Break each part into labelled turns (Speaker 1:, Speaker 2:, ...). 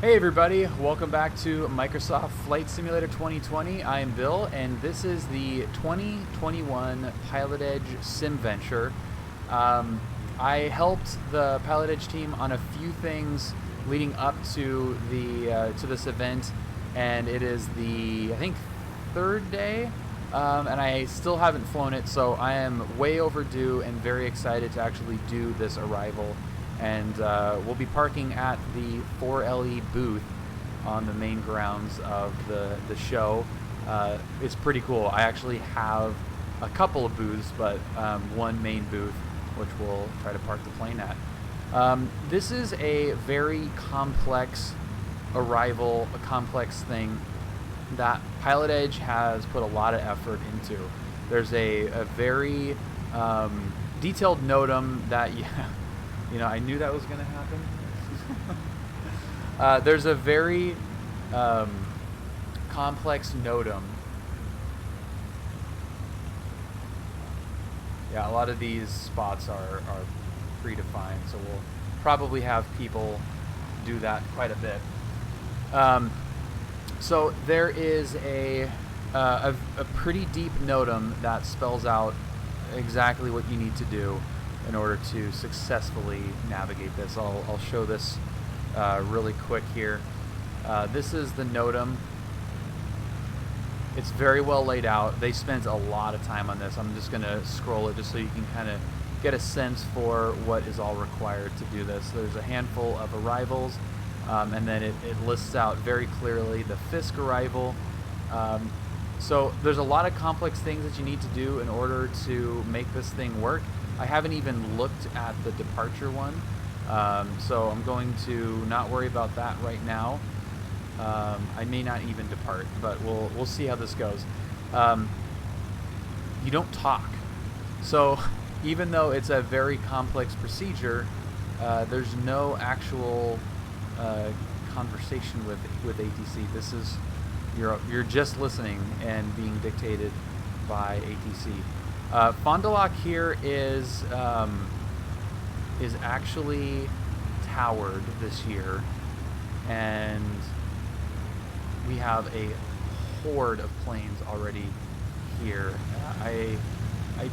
Speaker 1: Hey everybody, welcome back to Microsoft Flight Simulator 2020. I am Bill, and this is the 2021 PilotEdge Sim Venture. I helped the PilotEdge team on a few things leading up to the to this event, and it is the, I think, third day, and I still haven't flown it, so I am way overdue and very excited to actually do this arrival. And we'll be parking at the 4LE booth on the main grounds of the show. It's pretty cool. I actually have a couple of booths, but one main booth, which we'll try to park the plane at. This is a very complex arrival, a complex thing that PilotEdge has put a lot of effort into. There's a very detailed NOTAM that you know, I knew that was going to happen. There's a very complex NOTAM. Yeah, a lot of these spots are predefined, so we'll probably have people do that quite a bit. So there is a pretty deep NOTAM that spells out exactly what you need to do in order to successfully navigate this. I'll show this really quick here. This is the NOTAM. It's very well laid out. They spent a lot of time on this. I'm just going to scroll it just so you can kind of get a sense for what is all required to do this. There's a handful of arrivals, and then it lists out very clearly the Fisk Arrival. So there's a lot of complex things that you need to do in order to make this thing work. I haven't even looked at the departure one, so I'm going to not worry about that right now. I may not even depart, but we'll see how this goes. You don't talk, so even though it's a very complex procedure, there's no actual conversation with ATC. This is you're just listening and being dictated by ATC. Fond du Lac here is actually towered this year, and we have a horde of planes already here. I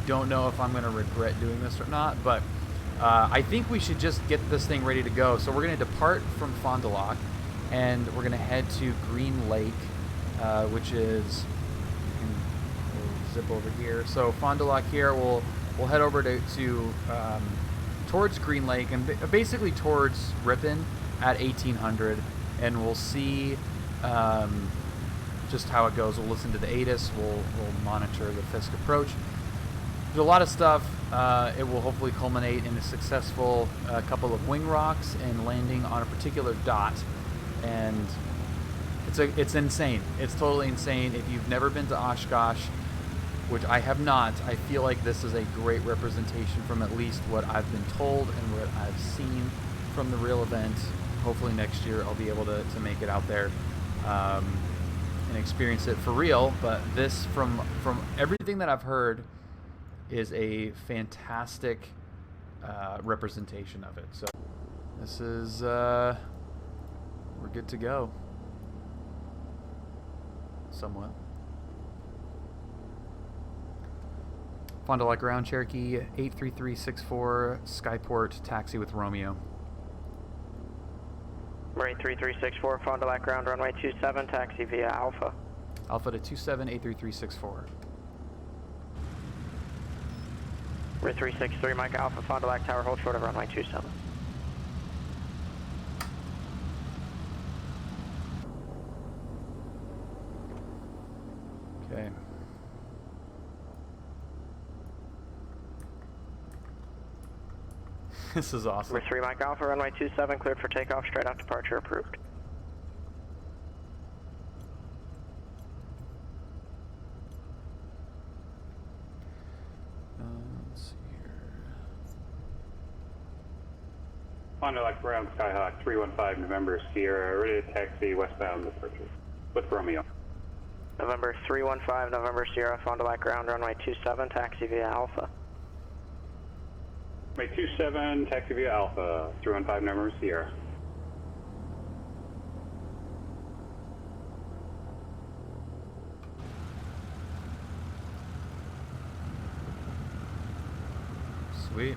Speaker 1: don't know if I'm going to regret doing this or not, but I think we should just get this thing ready to go. So we're going to depart from Fond du Lac, and we're going to head to Green Lake, which is, zip over here. So Fond du Lac here, we'll head over to towards Green Lake and basically towards Ripon at 1800, and we'll see just how it goes. We'll listen to the ATIS. We'll monitor the Fisk approach. There's a lot of stuff. It will hopefully culminate in a successful couple of wing rocks and landing on a particular dot, and it's insane. It's totally insane. If you've never been to Oshkosh, which I have not, I feel like this is a great representation from at least what I've been told and what I've seen from the real event. Hopefully next year I'll be able to make it out there and experience it for real. But this, from everything that I've heard, is a fantastic representation of it. So this is, we're good to go. Somewhat. Fond du Lac ground, Cherokee 83364, Skyport, taxi with Romeo.
Speaker 2: Marine 3364, Fond du Lac ground, runway 27, taxi via Alpha.
Speaker 1: Alpha to 27, 83364.
Speaker 2: Marine 363, Mike Alpha, Fond du Lac tower, hold short of runway 27.
Speaker 1: Okay. This is awesome.
Speaker 2: Number 3 Mike Alpha, runway 27, cleared for takeoff, straight out departure approved.
Speaker 1: Let's see here.
Speaker 3: Fond du Lac ground, Skyhawk 315 November Sierra, ready to taxi westbound departure with Romeo.
Speaker 2: November 315, November Sierra, Fond du Lac ground, runway 27, taxi via Alpha.
Speaker 3: Runway 27, taxi via Alpha, 315 November Sierra.
Speaker 1: Sweet.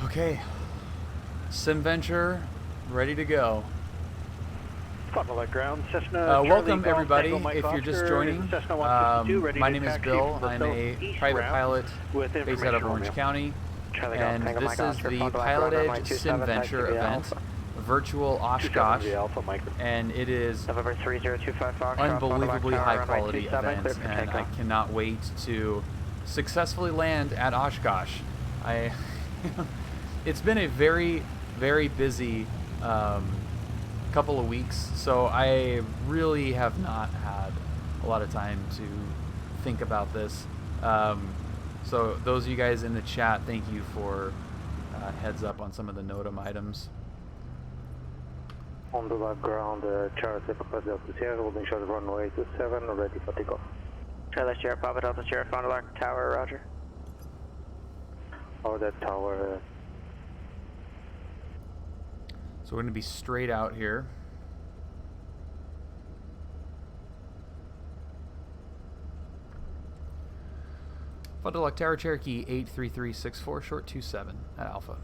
Speaker 1: Okay. SimVenture, ready to go.
Speaker 4: Fond du Lac ground, Cessna.
Speaker 1: Welcome everybody. If you're just joining, my name is Bill. I'm a private pilot based out of Orange County, and this is the PilotEdge SimVenture event, virtual Oshkosh, and it is unbelievably high quality event, and I cannot wait to successfully land at Oshkosh. It's been a very, very busy couple of weeks, so I really have not had a lot of time to think about this. So those of you guys in the chat, thank you for heads up on some of the NOTAM items.
Speaker 4: On the Lac ground, Charlie Papa Delta Sierra, holding short of runway 27, ready for takeoff.
Speaker 2: Charlie Sierra Papa Delta Sierra Fond du Lac Tower, roger.
Speaker 4: Over that tower.
Speaker 1: So we're going to be straight out here. Fond du Lac Tower, Cherokee 83364, short 27 at Alpha.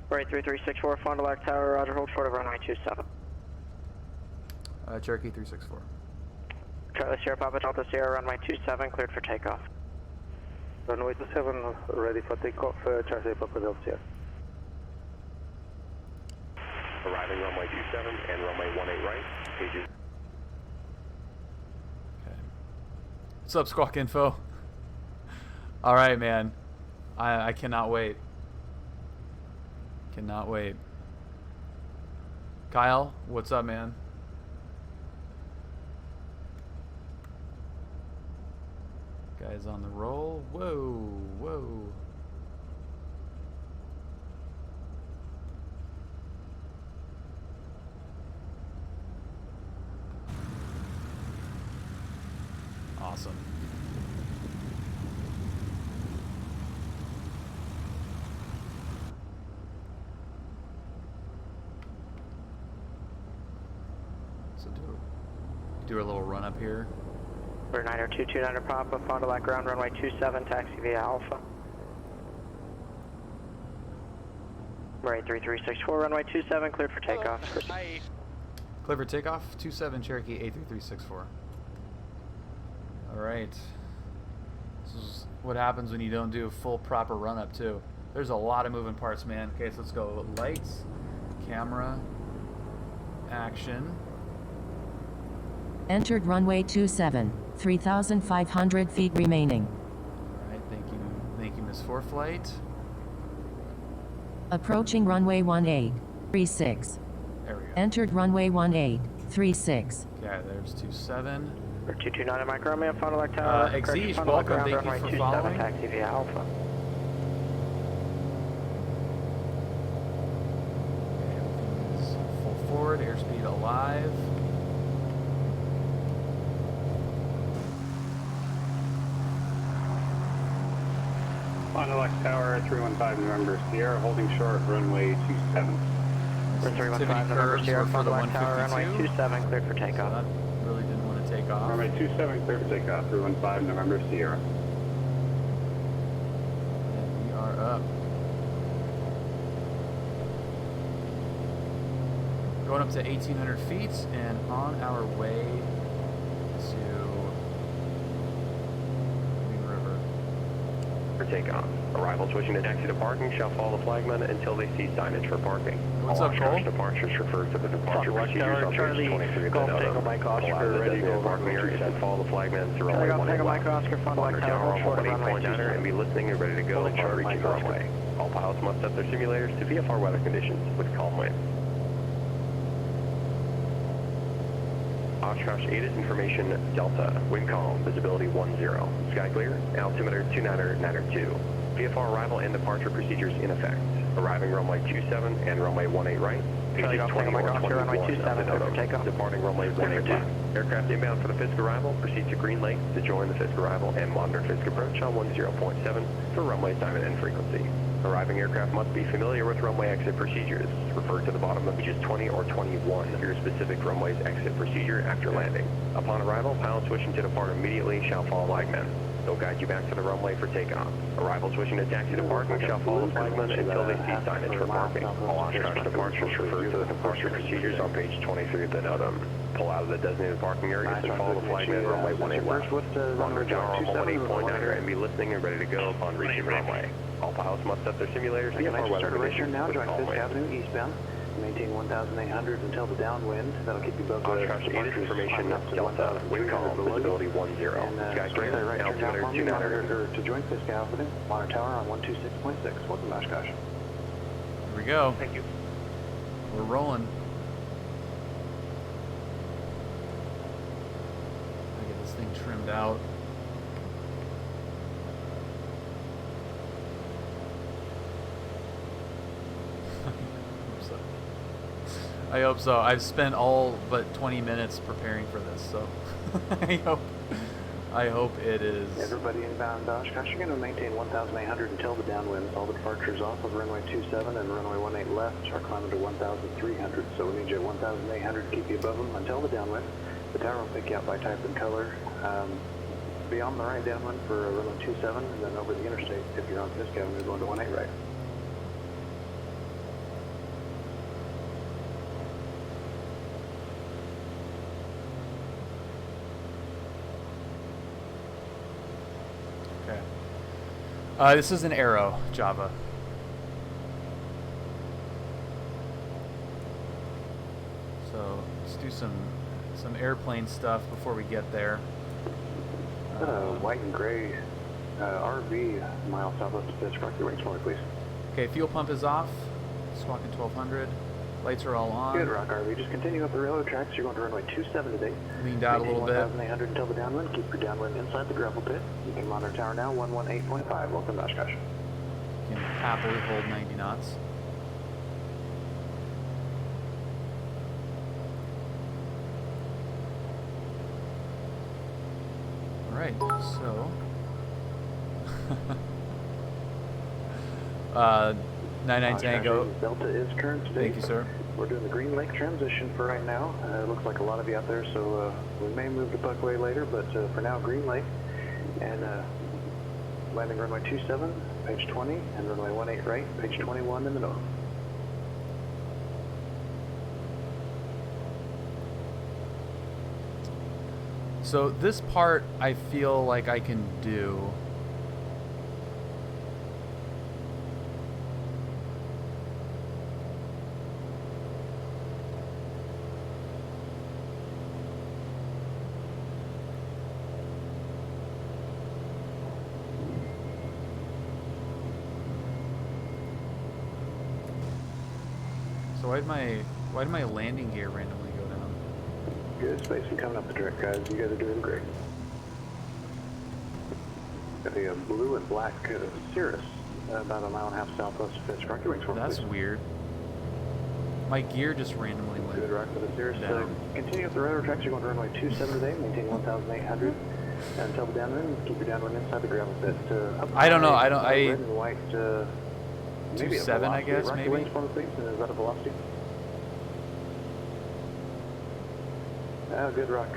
Speaker 2: Right 3364 Fond du Lac Tower, roger, hold short of runway 27.
Speaker 1: Cherokee 364.
Speaker 2: Charlie Sierra Papa Delta Sierra, runway 27, cleared for takeoff.
Speaker 4: Runway 27, ready for takeoff, Charlie Papa Delta Sierra.
Speaker 5: Arriving runway 27 and runway 18 right, pages.
Speaker 1: Okay. What's up, Squawk Info? All right, man. I cannot wait. Cannot wait. Kyle, what's up, man? Guys on the roll. Whoa, whoa. Awesome. So do a little run up here.
Speaker 2: We're 90229 Papa, Fond du Lac ground, runway 27, taxi via Alpha. Right 3364, runway 27, cleared for takeoff.
Speaker 1: Clear for takeoff, 27 Cherokee 83364. All right. This is what happens when you don't do a full proper run up too. There's a lot of moving parts, man. Okay, so let's go lights, camera, action.
Speaker 6: Entered runway 27, 3,500 feet remaining.
Speaker 1: All right, thank you, Miss Foreflight.
Speaker 6: Approaching runway 18, 36.
Speaker 1: There we go.
Speaker 6: Entered runway 18, 36.
Speaker 1: Okay, there's 27.
Speaker 2: We're 229 Micro Romeo, Fond du Lac Tower.
Speaker 1: Exige,
Speaker 2: Fond du Lac
Speaker 1: welcome,
Speaker 2: ground,
Speaker 1: thank you
Speaker 2: runway
Speaker 1: for
Speaker 2: 27,
Speaker 1: following.
Speaker 2: taxi via Alpha.
Speaker 1: Okay, everything is full forward, airspeed alive.
Speaker 3: Fond du Lac Tower, 315 November Sierra, holding short, runway 27.
Speaker 2: We're 315 November Sierra, Fond du Lac Tower, runway 27, cleared for takeoff.
Speaker 1: So that really didn't want to take off.
Speaker 3: Runway 27, clear for takeoff, 315 November Sierra.
Speaker 1: And we are up. Going up to 1,800 feet and on our way to Green River.
Speaker 5: For takeoff. Arrival switching to taxi to parking shall follow the flagman until they see signage for parking.
Speaker 1: What's
Speaker 5: All
Speaker 1: up,
Speaker 5: Oshkosh
Speaker 1: Cole?
Speaker 5: departures refer to the departure
Speaker 4: Fond du Lac
Speaker 5: procedures
Speaker 4: Tower,
Speaker 5: on page
Speaker 4: Charlie,
Speaker 5: 23 of the
Speaker 4: Golf
Speaker 5: NOTAM.
Speaker 4: Tango Mike Oscar,
Speaker 5: Allow the
Speaker 4: ready to
Speaker 5: designated
Speaker 4: go,
Speaker 5: parking
Speaker 4: runway
Speaker 5: areas and
Speaker 4: 27.
Speaker 5: follow the flagman through
Speaker 2: Charlie
Speaker 5: runway
Speaker 2: Golf Tango
Speaker 5: 18
Speaker 2: Mike
Speaker 5: left.
Speaker 2: Oscar, Fond du Lac
Speaker 5: Under
Speaker 2: Tower,
Speaker 5: tower,
Speaker 2: hold short of runway
Speaker 5: 18.9
Speaker 2: 27.
Speaker 5: and be listening and ready to go
Speaker 4: Hold
Speaker 5: until
Speaker 4: short,
Speaker 5: reaching
Speaker 4: Mike
Speaker 5: the
Speaker 4: Oscar.
Speaker 5: runway. All pilots must set their simulators to VFR weather conditions with calm winds. Oshkosh 8 is information Delta, wind calm, visibility 10, sky clear, altimeter 29902. VFR arrival and departure procedures in effect. Arriving runway 27 and runway 18 right.
Speaker 2: Charlie
Speaker 5: Pages
Speaker 2: Golf Tango
Speaker 5: 20 or
Speaker 2: Mike Oscar,
Speaker 5: 21
Speaker 2: runway
Speaker 5: of the
Speaker 2: 27, clear for
Speaker 5: NOTAM.
Speaker 2: takeoff.
Speaker 5: Departing runway 18 left. Aircraft inbound for the Fisk Arrival, proceed to Green Lake to join the Fisk Arrival and monitor Fisk approach on 10.7 for runway assignment and frequency. Arriving aircraft must be familiar with runway exit procedures. Refer to the bottom of pages 20 or 21 for your specific runway's exit procedure after landing. Upon arrival, pilots wishing to depart immediately shall follow flagmen. They'll guide you back to the runway for takeoff. Arrivals wishing to taxi to parking shall follow the flagmen until they see signage for parking. All Oshkosh departures refer to the departure procedures on page 23 of the NOTAM. Pull out of the designated parking areas and follow the flagman runway 18 left. Monitor tower on 18.9er and be listening and ready to go upon reaching runway. All pilots must set their simulators to for weather conditions.
Speaker 4: Now, join Fisk Avenue eastbound. Maintain 1,800 until the downwind. That'll keep you above the
Speaker 5: Oshkosh aided information, Delta, wind calm, visibility 10. Sky clear, altimeter 29er.
Speaker 4: To join Fisk Avenue, monitor tower on 126.6. Welcome to Oshkosh.
Speaker 1: Here we go.
Speaker 5: Thank you.
Speaker 1: We're rolling. I get this thing trimmed out. I hope so. I've spent all but 20 minutes preparing for this, so I hope it is.
Speaker 4: Everybody inbound Oshkosh, you're going to maintain 1,800 until the downwind. All the departures off of runway 27 and runway 18 left are climbing to 1,300. So we need you at 1,800 to keep you above them until the downwind. The tower will pick you out by type and color. Be on the right downwind for runway 27 and then over the interstate if you're on Fisk Avenue going to 18 right.
Speaker 1: This is an Aero Java. So let's do some airplane stuff before we get there.
Speaker 4: White and gray RV mile southwest of Fisk. Rock your wings for me, please.
Speaker 1: Okay, fuel pump is off. Squawking 1200. Lights are all on.
Speaker 4: Good, Rock RV. Just continue up the railroad tracks. You're going to runway 27 today.
Speaker 1: Leaned out a little bit.
Speaker 4: 1,800 until the downwind. Keep your downwind inside the gravel pit. You can monitor tower now, 118.5. Welcome to Oshkosh.
Speaker 1: Can happily hold 90 knots. Alright, so 99 Tango.
Speaker 4: Delta is current today.
Speaker 1: Thank you, sir.
Speaker 4: We're doing the Green Lake transition for right now. It looks like a lot of you out there, so we may move to Buckway later, but for now, Green Lake. And landing runway 27, page 20, and runway 18 right, page 21 in the north.
Speaker 1: So this part I feel like I can do. So why did my landing gear randomly go down?
Speaker 4: Good space and coming up the track, guys. You guys are doing great. Got a blue and black Cirrus about a mile and a half southwest of Fisk. Rock your wings for me,
Speaker 1: That's
Speaker 4: please.
Speaker 1: weird. My gear just randomly went
Speaker 4: Good, rock for the Cirrus.
Speaker 1: down.
Speaker 4: Continue up the railroad tracks. You're going to runway 27 today. Maintain 1,800 until the downwind. Keep your downwind inside the gravel pit. Up
Speaker 1: I don't know.
Speaker 4: high,
Speaker 1: I don't.
Speaker 4: red and white. Maybe a
Speaker 1: 27, I
Speaker 4: velocity.
Speaker 1: guess,
Speaker 4: Rock
Speaker 1: maybe?
Speaker 4: your wings for me, please. Is that a velocity? Good, Rock.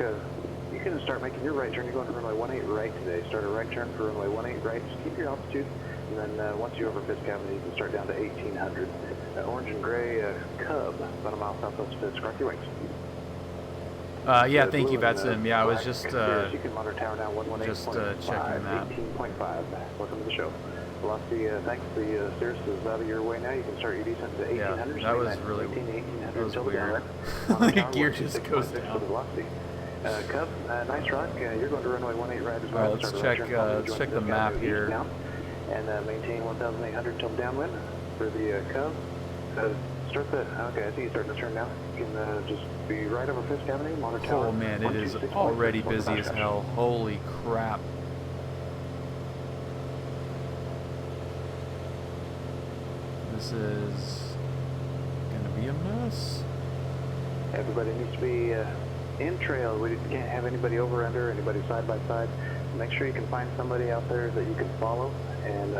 Speaker 4: You can start making your right turn. You're going to runway 18 right today. Start a right turn for runway 18 right. Just keep your altitude. And then once you're over Fisk Avenue, you can start down to 1800. Orange and gray Cub, about a mile southwest of Fisk. Rock your wings.
Speaker 1: Yeah, thank
Speaker 4: Blue
Speaker 1: you,
Speaker 4: and,
Speaker 1: Vetsim. Yeah, I was
Speaker 4: black
Speaker 1: just
Speaker 4: Cirrus. You can monitor tower now, 118.5.
Speaker 1: just checking that.
Speaker 4: 18.5. Welcome to the show. Velocity, thanks. The Cirrus is out of your way now. You can start your descent to 1800.
Speaker 1: Yeah, that was really
Speaker 4: 1800
Speaker 1: that was
Speaker 4: until the
Speaker 1: weird.
Speaker 4: downwind.
Speaker 1: The gear just goes
Speaker 4: For the
Speaker 1: down.
Speaker 4: velocity. Cub, nice rock. You're going to runway 18 right as well.
Speaker 1: All right, let's check the map here.
Speaker 4: Now, and maintain 1,800 until downwind for the Cub. Start the. Okay, I see you starting to turn now. You can just be right over Fisk Avenue, monitor tower.
Speaker 1: Oh man, it is
Speaker 4: 126.6.
Speaker 1: already busy as hell. Holy crap. This is gonna be a mess.
Speaker 4: Everybody needs to be in trail. We can't have anybody over under, anybody side by side. Make sure you can find somebody out there that you can follow and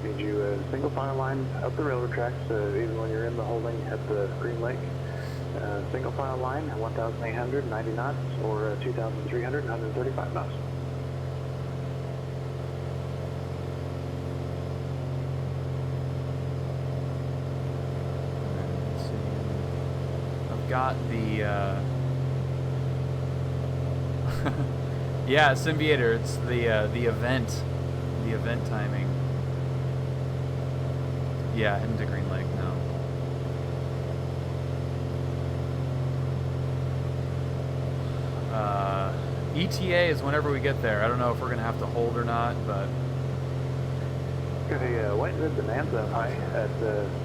Speaker 4: Need you single file line up the railroad tracks, even when you're in the holding at the Green Lake. Single file line, 1,800, 90 knots, or 2,300, 135 knots.
Speaker 1: Let's see. I've got the yeah, Symbiator. It's the event timing. Yeah, heading to Green Lake now. ETA is whenever we get there. I don't know if we're gonna have to hold or not, but
Speaker 4: Got a white red bonanza high at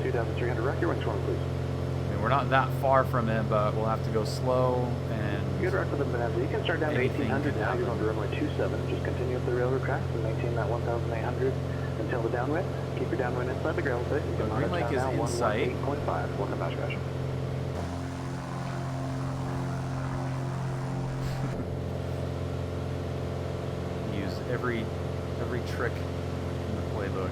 Speaker 4: 2,300. Rock your wings for me, please.
Speaker 1: I mean, we're not that far from it, but we'll have to go slow and.
Speaker 4: Good rock with the bonanza. You can start down to
Speaker 1: Anything
Speaker 4: 1,800
Speaker 1: can
Speaker 4: now. You're
Speaker 1: happen.
Speaker 4: on to runway 27. Just continue up the railroad tracks and maintain that 1,800 until the downwind. Keep your downwind inside the ground bit. You
Speaker 1: So
Speaker 4: can
Speaker 1: Green
Speaker 4: monitor
Speaker 1: Lake is
Speaker 4: now
Speaker 1: in sight.
Speaker 4: 118.5. Welcome, Oshkosh.
Speaker 1: Use every trick in the playbook.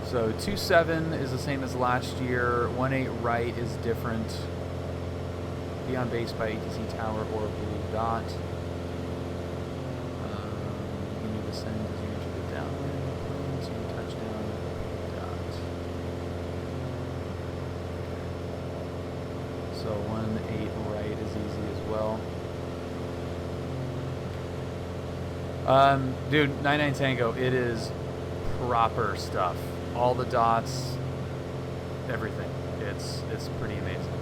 Speaker 1: So 2.7 is the same as last year. 1.8 right is different. Be on base by ATC tower or blue dot. You need to send as you enter the downwind to touchdown blue dot. So 1.8 right is easy as well. Dude, 99 Tango, it is proper stuff. All the dots, everything. It's pretty amazing.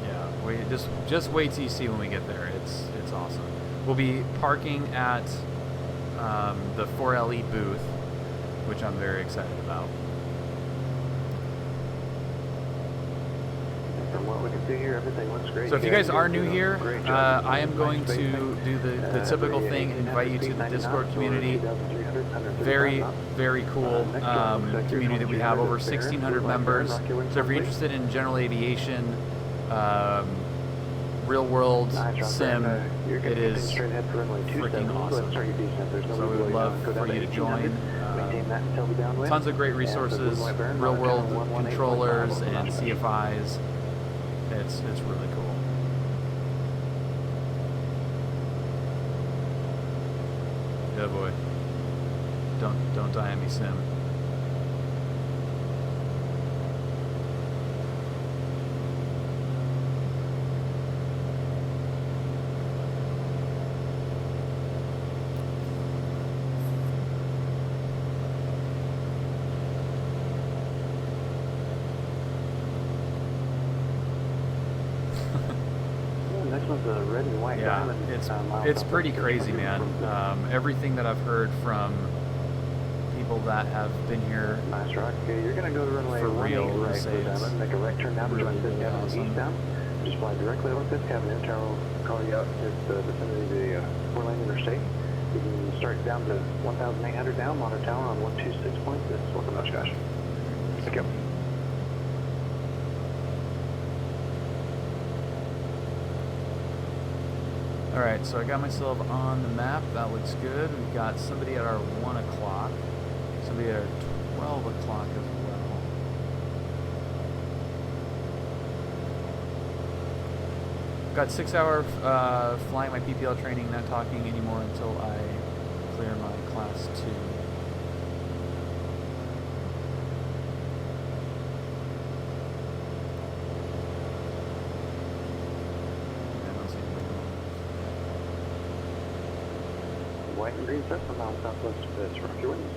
Speaker 1: Yeah, just wait till you see when we get there. It's awesome. We'll be parking at the 4LE booth, which I'm very excited about.
Speaker 4: From what we can see here, everything looks great.
Speaker 1: So if you guys are new
Speaker 4: did a
Speaker 1: here,
Speaker 4: great job.
Speaker 1: I am going to
Speaker 4: Space
Speaker 1: do the typical thing and invite you to the Discord community. Very, very cool community that we have, over 1,600 members. So if you're interested in general aviation, real world sim, it is freaking awesome. So we would love for you to join. Tons of great resources, real world controllers and CFIs. It's really cool. Yeah, boy. Don't die on me, Sim.
Speaker 4: Next one's a red and white
Speaker 1: Yeah,
Speaker 4: diamond.
Speaker 1: it's pretty crazy, man. Everything that I've heard from people that have been here
Speaker 4: Nice rock. Okay, you're going to go to runway
Speaker 1: for
Speaker 4: 18
Speaker 1: real,
Speaker 4: right
Speaker 1: say
Speaker 4: for
Speaker 1: it's
Speaker 4: diamond. Make a right turn now to
Speaker 1: really,
Speaker 4: join Fisk
Speaker 1: really
Speaker 4: Avenue
Speaker 1: awesome.
Speaker 4: eastbound. Just fly directly over Fisk Avenue. Tower will call you out at the vicinity of the four-lane interstate. You can start down to 1,800 down, monitor tower on 126.6. Welcome, Oshkosh. Thank you.
Speaker 1: Alright, so I got myself on the map. That looks good. We've got somebody at our 1 o'clock, somebody at our 12 o'clock as well. Got 6 hour flying my PPL training, not talking anymore until I clear my class 2.
Speaker 4: White and green Cessna now southwest of this. Rock your wings.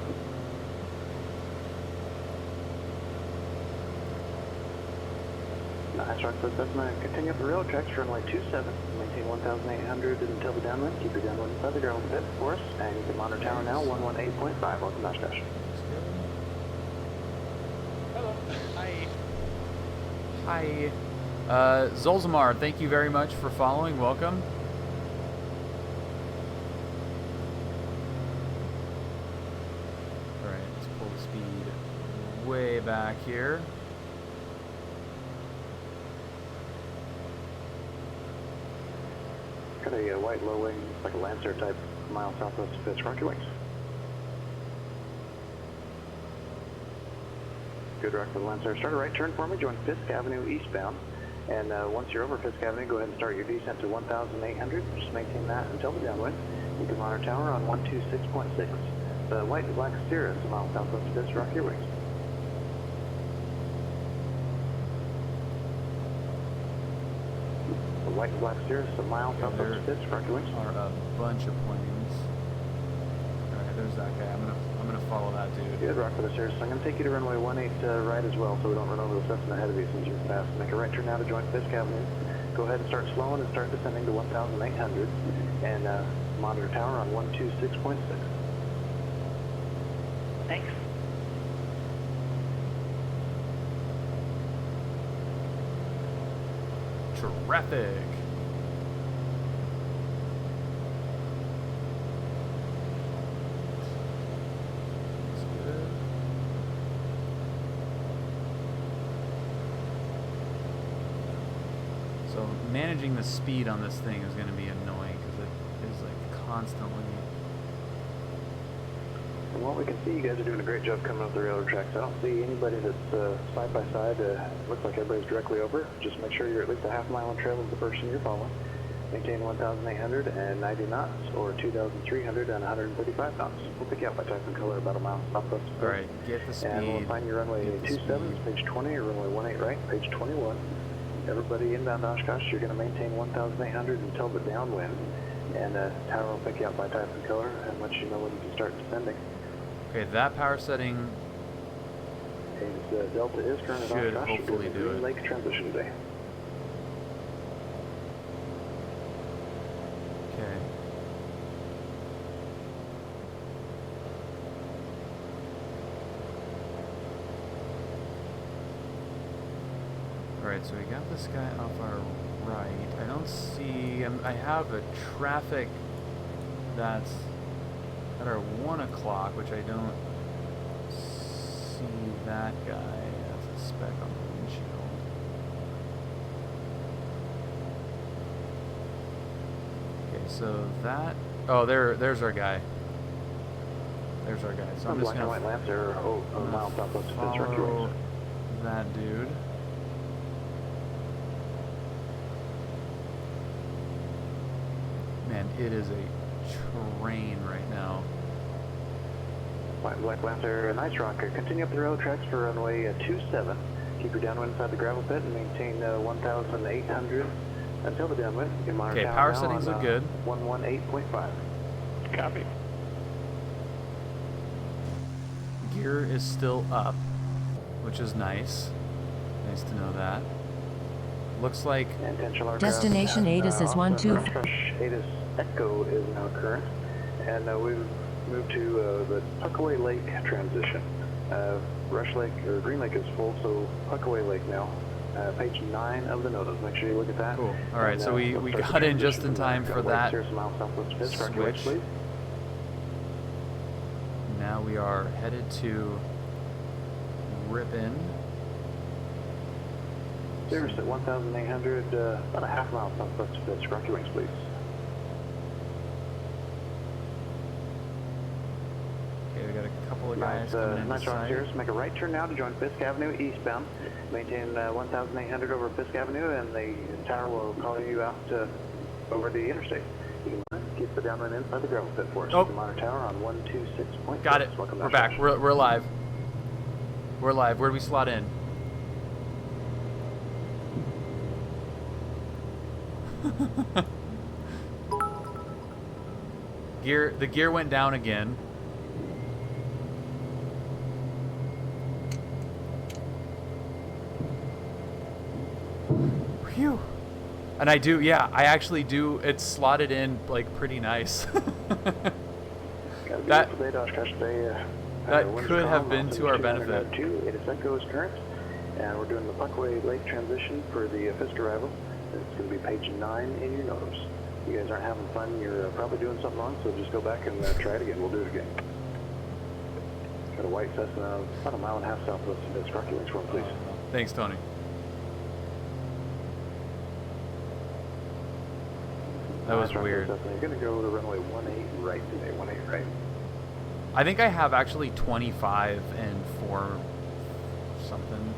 Speaker 4: Nice rock, Cessna. Continue up the rail tracks for runway 27. Maintain 1,800 until the downwind. Keep your downwind inside the ground a bit for us. And you can monitor tower now, 118.5. Welcome, Oshkosh.
Speaker 1: Hello. Hi. Hi. Zolzamar, thank you very much for following. Welcome. Alright, let's pull the speed way back here.
Speaker 4: Got a white low wing, like a Lancer type, mile southwest of Fisk. Rock your wings. Good rock for the Lancer. Start a right turn for me, join Fisk Avenue eastbound. And once you're over Fisk Avenue, go ahead and start your descent to 1,800. Just maintain that until the downwind. You can monitor tower on 126.6. The white and black Cirrus, a mile southwest of Fisk. Rock your wings. The white and black Cirrus, a mile southwest of Fisk. Rock your wings.
Speaker 1: Are a bunch of planes. Alright, there's that guy. I'm gonna follow that dude.
Speaker 4: Good rock for the Cirrus. I'm going to take you to runway 18 right as well, so we don't run over the Cessna ahead of you since you're fast. Make a right turn now to join Fisk Avenue. Go ahead and start slowing and start descending to 1,800 and monitor tower on 126.6.
Speaker 2: Thanks.
Speaker 1: Traffic. So managing the speed on this thing is going to be annoying because it is like constantly.
Speaker 4: From what we can see, you guys are doing a great job coming up the railroad tracks. I don't see anybody that's side by side. Looks like everybody's directly over. Just make sure you're at least a half mile on trail of the person you're following. Maintain 1,800 and 90 knots or 2,300 and 135 knots. We'll pick you up by type and color about a mile southwest.
Speaker 1: All right, get the speed.
Speaker 4: And we'll find your runway 27, page 20, or runway 18 right, page 21. Everybody inbound Oshkosh, you're going to maintain 1,800 until the downwind. And tower will pick you up by type and color and let you know when you can start descending.
Speaker 1: Okay, that power setting
Speaker 4: And Delta is current at
Speaker 1: should
Speaker 4: Oshkosh.
Speaker 1: hopefully do it.
Speaker 4: Lake transition today.
Speaker 1: Okay. Alright, so we got this guy off our right. I don't see... I have a traffic that's at our 1 o'clock, which I don't see that guy as a speck on the windshield. Okay, so that... Oh, there's our guy. There's our guy. So I'm just
Speaker 4: black and white
Speaker 1: gonna
Speaker 4: Lancer, a mile southwest of Fisk. Rock your
Speaker 1: follow
Speaker 4: wings.
Speaker 1: that dude. Man, it is a train right now.
Speaker 4: White and black Lancer, a nice rocker. Continue up the railroad tracks for runway 27. Keep your downwind inside the gravel pit and maintain 1,800 until the downwind. You can monitor
Speaker 1: Okay,
Speaker 4: tower
Speaker 1: power
Speaker 4: now
Speaker 1: settings
Speaker 4: on,
Speaker 1: look good.
Speaker 4: 118.5.
Speaker 3: Copy.
Speaker 1: Gear is still up, which is nice. Nice to know that. Looks like
Speaker 4: Intentional aircraft
Speaker 6: Destination
Speaker 4: at,
Speaker 6: ATIS is
Speaker 4: Austin,
Speaker 6: 12.
Speaker 4: Oshkosh ATIS Echo is now current, and we've moved to the Puckaway Lake transition. Rush Lake or Green Lake is full, so Puckaway Lake now. Page 9 of the notice. Make sure you look at that.
Speaker 1: cool. All right,
Speaker 4: And,
Speaker 1: so we
Speaker 4: let's start
Speaker 1: got
Speaker 4: the
Speaker 1: in just in
Speaker 4: transition.
Speaker 1: time
Speaker 4: Got
Speaker 1: for
Speaker 4: a white
Speaker 1: that
Speaker 4: Cirrus mile southwest of Fisk. Rock your wings,
Speaker 1: switch.
Speaker 4: please.
Speaker 1: Now we are headed to Ripon.
Speaker 4: Cirrus at 1,800, about a half mile southwest of Fisk. Rock your wings, please.
Speaker 1: Okay, we got a couple of guys coming in
Speaker 4: Nice rock,
Speaker 1: sight.
Speaker 4: Cirrus. Make a right turn now to join Fisk Avenue eastbound. Maintain 1,800 over Fisk Avenue, and the tower will call you out over the interstate. You can keep the downwind inside the gravel pit for us.
Speaker 1: Oh.
Speaker 4: You can monitor tower on 126.6.
Speaker 1: Got it.
Speaker 4: Welcome
Speaker 1: We're
Speaker 4: Oshkosh.
Speaker 1: back. We're live. We're live. Where do we slot in? The gear went down again. Phew. And I actually do, it's slotted in like pretty nice.
Speaker 4: Got a
Speaker 1: That-
Speaker 4: beautiful day to Oshkosh today.
Speaker 1: that
Speaker 4: Winds
Speaker 1: could have
Speaker 4: calm,
Speaker 1: been to our benefit.
Speaker 4: ATIS Echo is current, and we're doing the Puckaway Lake transition for the Fisk Arrival. It's going to be page 9 in your notes. You guys aren't having fun, you're probably doing something wrong, so just go back and try it again. We'll do it again. Got a white Cessna about a mile and a half southwest of Fisk. Rock your wings for him, please.
Speaker 1: Thanks, Tony. That was weird.
Speaker 4: You're going to go to runway 18 right today, 18 right.
Speaker 1: I think I have actually 25 and 4 something.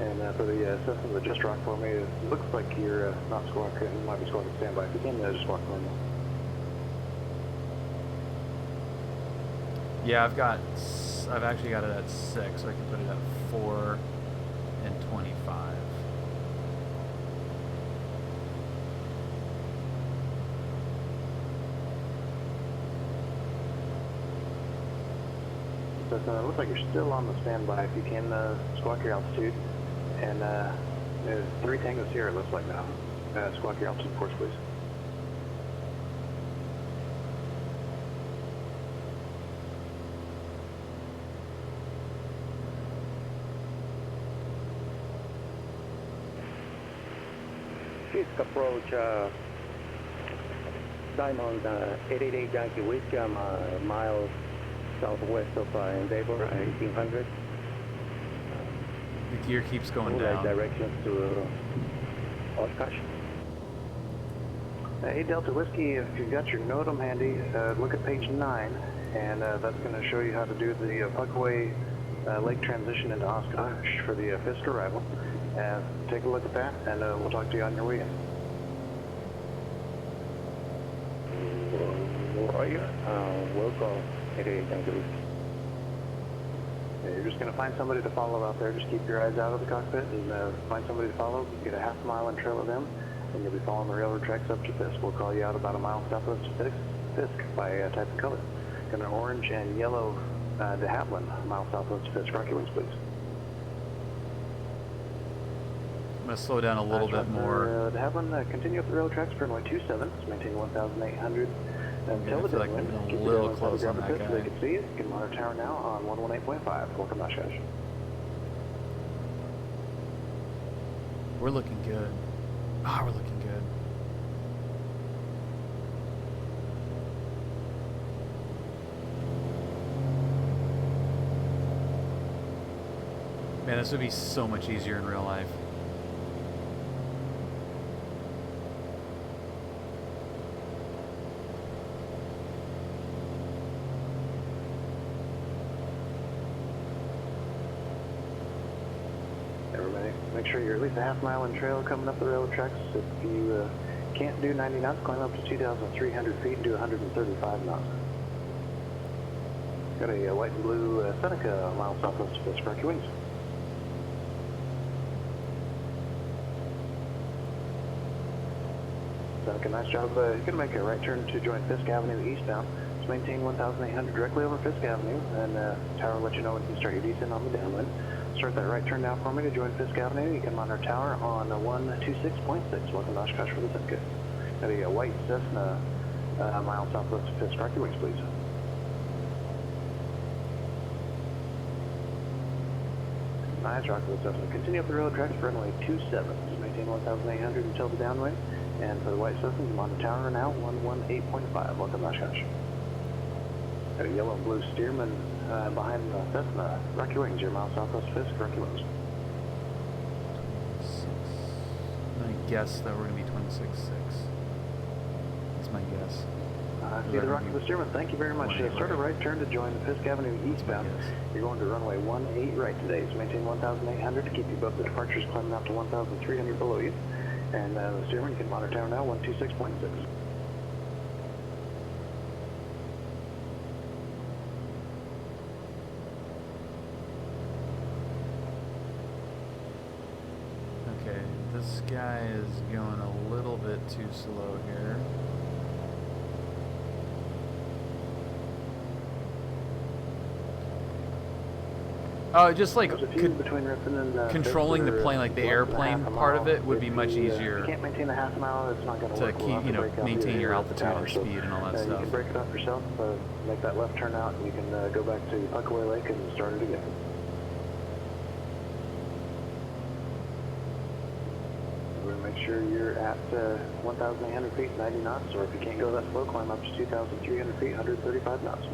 Speaker 4: And for the system that just rock for me, it looks like you're not squawking, you might be squawking standby. If you can, just squawk normal.
Speaker 1: Yeah, I've actually got it at 6, so I can put it at 4 and 25.
Speaker 4: So it looks like you're still on the standby. If you can squawk your altitude. And there's 3 Tango Sierra, it looks like now. Squawk your altitude course, please.
Speaker 7: Fisk approach Diamond 888 Yankee Whiskey. I'm miles southwest of Endeavor, 1800.
Speaker 1: The gear keeps going
Speaker 7: Right
Speaker 1: down.
Speaker 7: directions to Oshkosh.
Speaker 4: Hey, Delta Whiskey, if you've got your NOTAM handy, look at page 9, and that's going to show you how to do the Puckaway Lake transition into Oshkosh for the Fisk Arrival. Take a look at that, and we'll talk to you on your way in.
Speaker 7: Roger. Welcome. 888 Yankee Whiskey.
Speaker 4: You're just going to find somebody to follow out there. Just keep your eyes out of the cockpit and find somebody to follow. Get a half mile and trail of them, and you'll be following the railroad tracks up to Fisk. We'll call you out about a mile southwest of Fisk by type of color. Got an orange and yellow de Havilland, a mile southwest of Fisk. Rock your wings, please.
Speaker 1: I'm going to slow down a little bit more.
Speaker 4: De Havilland, continue up the railroad tracks for runway 27. Maintain 1,800. Until the
Speaker 1: I feel like
Speaker 4: downwind,
Speaker 1: I'm
Speaker 4: keep
Speaker 1: a
Speaker 4: the
Speaker 1: little
Speaker 4: downwind
Speaker 1: close
Speaker 4: side
Speaker 1: on
Speaker 4: of
Speaker 1: that
Speaker 4: the so they
Speaker 1: guy.
Speaker 4: can see you. You can monitor tower now on 118.5. Welcome, Oshkosh.
Speaker 1: We're looking good. Ah, we're looking good. Man, this would be so much easier in real life.
Speaker 4: Everybody, make sure you're at least a half mile in trail coming up the railroad tracks. If you can't do 90 knots, climb up to 2,300 feet and do 135 knots. Got a white and blue Seneca a mile southwest of Fisk. Rock your wings. Seneca, nice job. You're going to make a right turn to join Fisk Avenue eastbound. Just maintain 1,800 directly over Fisk Avenue, and tower will let you know when you can start your descent on the downwind. Start that right turn now for me to join Fisk Avenue. You can monitor tower on 126.6. Welcome to Oshkosh for the Seneca. Got a white Cessna a mile southwest of Fisk. Rock your wings, please. Nice, rock with Cessna. Continue up the railroad tracks for runway 27. Just maintain 1,800 until the downwind. And for the white Cessna, I'm on the tower now, 118.5. Welcome to Oshkosh. Got a yellow and blue Stearman behind the Cessna. Rock your wings, you're a mile southwest of Fisk. Rock your wings.
Speaker 1: 26. I'm going to guess that we're going to be 26.6. That's my guess.
Speaker 4: See the rock of the Stearman. Thank you very much. Start a right turn to join Fisk Avenue eastbound. You're going to runway 18 right today. So maintain 1,800 to keep you above the departures, climbing out to 1,300 below you. And the Stearman, you can monitor tower now, 126.6.
Speaker 1: Okay, this guy is going a little bit too slow here. Just like
Speaker 4: between Ripon and
Speaker 1: controlling the plane, like the airplane part of it, would be much easier.
Speaker 4: You can't maintain a half mile, it's not going to
Speaker 1: to
Speaker 4: work.
Speaker 1: keep, you know, maintain your altitude and speed and all that
Speaker 4: You
Speaker 1: stuff.
Speaker 4: can break it up yourself, make that left turn out, and you can go back to Puckaway Lake and start it again. We're going to make sure you're at 1,800 feet, 90 knots, or if you can't go that slow, climb up to 2,300 feet, 135 knots.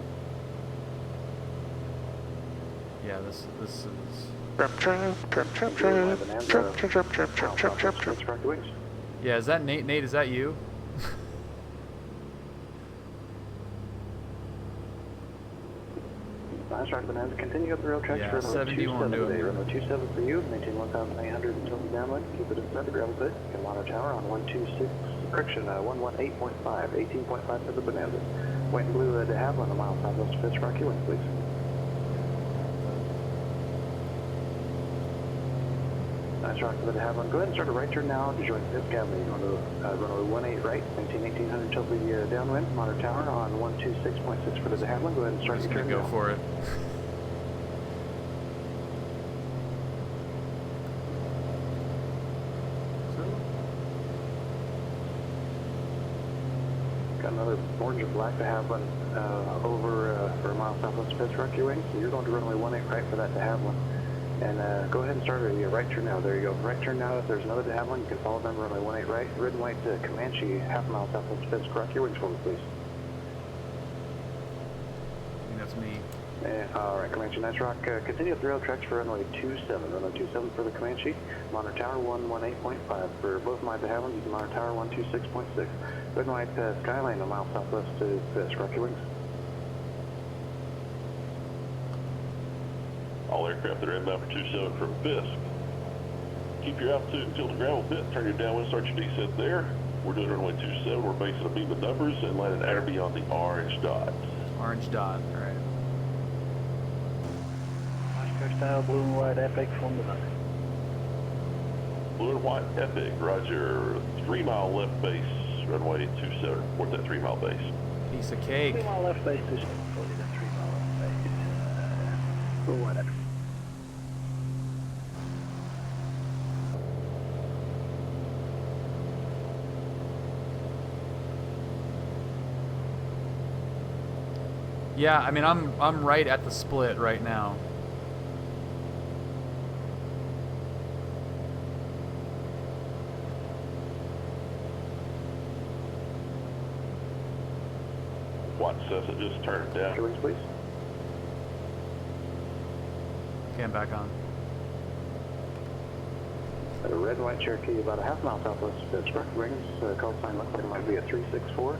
Speaker 1: Yeah, this is.
Speaker 4: Rock your wings.
Speaker 1: Yeah, is that Nate? Nate, is that you?
Speaker 4: Nice rock, Bonanza. Continue up the rail tracks
Speaker 1: Yeah,
Speaker 4: for
Speaker 1: 70 won't do it, man.
Speaker 4: Runway 27 for you. Maintain 1,800 until the downwind. Keep it inside the gravel pit. Come on our tower on 126, correction, 118.5, 18.5 for the Bonanza. White and blue de Havilland, a mile southwest of Fisk, Rocky Wings, please. Nice rock, the de Havilland. Go ahead and start a right turn now to join Fisk Avenue. Going to runway 18 right, maintain 1,800 until the downwind. Come on our tower on 126.6 for the de Havilland. Go ahead and start
Speaker 1: I'm just
Speaker 4: your
Speaker 1: gonna
Speaker 4: turn
Speaker 1: go
Speaker 4: now.
Speaker 1: for it.
Speaker 4: Got another orange and black to Havilland over for a mile southwest of Fisk, Rocky Wings. So you're going to runway 18 right for that de Havilland. And go ahead and start a right turn now. There you go. Right turn now. If there's another de Havilland, you can follow them runway 18 right. Red and white Comanche, half a mile southwest of Fisk, Rocky Wings for me, please.
Speaker 1: I think that's me.
Speaker 4: All right, Comanche, nice rock. Continue up the rail tracks for runway 27. Runway 27 for the Comanche. Monitor tower 118.5. For both my de Havilland, you can monitor tower 126.6. Red and white Skyline, a mile southwest to Fisk, Rocky Wings.
Speaker 8: All aircraft that are inbound for 27 from Fisk. Keep your altitude until the gravel pit. Turn your downwind, start your descent there. We're doing runway 27. We're basing a beam of numbers and landing at or beyond the orange dot.
Speaker 1: Orange dot, all right.
Speaker 7: Oshkosh style, blue and white epic from the Lac.
Speaker 8: Blue and white epic, roger. 3 mile left base, runway 27. Report that 3 mile base.
Speaker 1: Piece of cake.
Speaker 7: 3 mile left base, 240 to 3 mile left base. Blue and white epic.
Speaker 1: Yeah, I mean, I'm right at the split right now.
Speaker 8: White Cessna just turned down.
Speaker 4: Rocky Wings, please.
Speaker 1: Okay, I'm back on.
Speaker 4: A red and white Cherokee, about a half mile southwest of Fisk, Rocky Wings. Call sign looks like it might be a 364.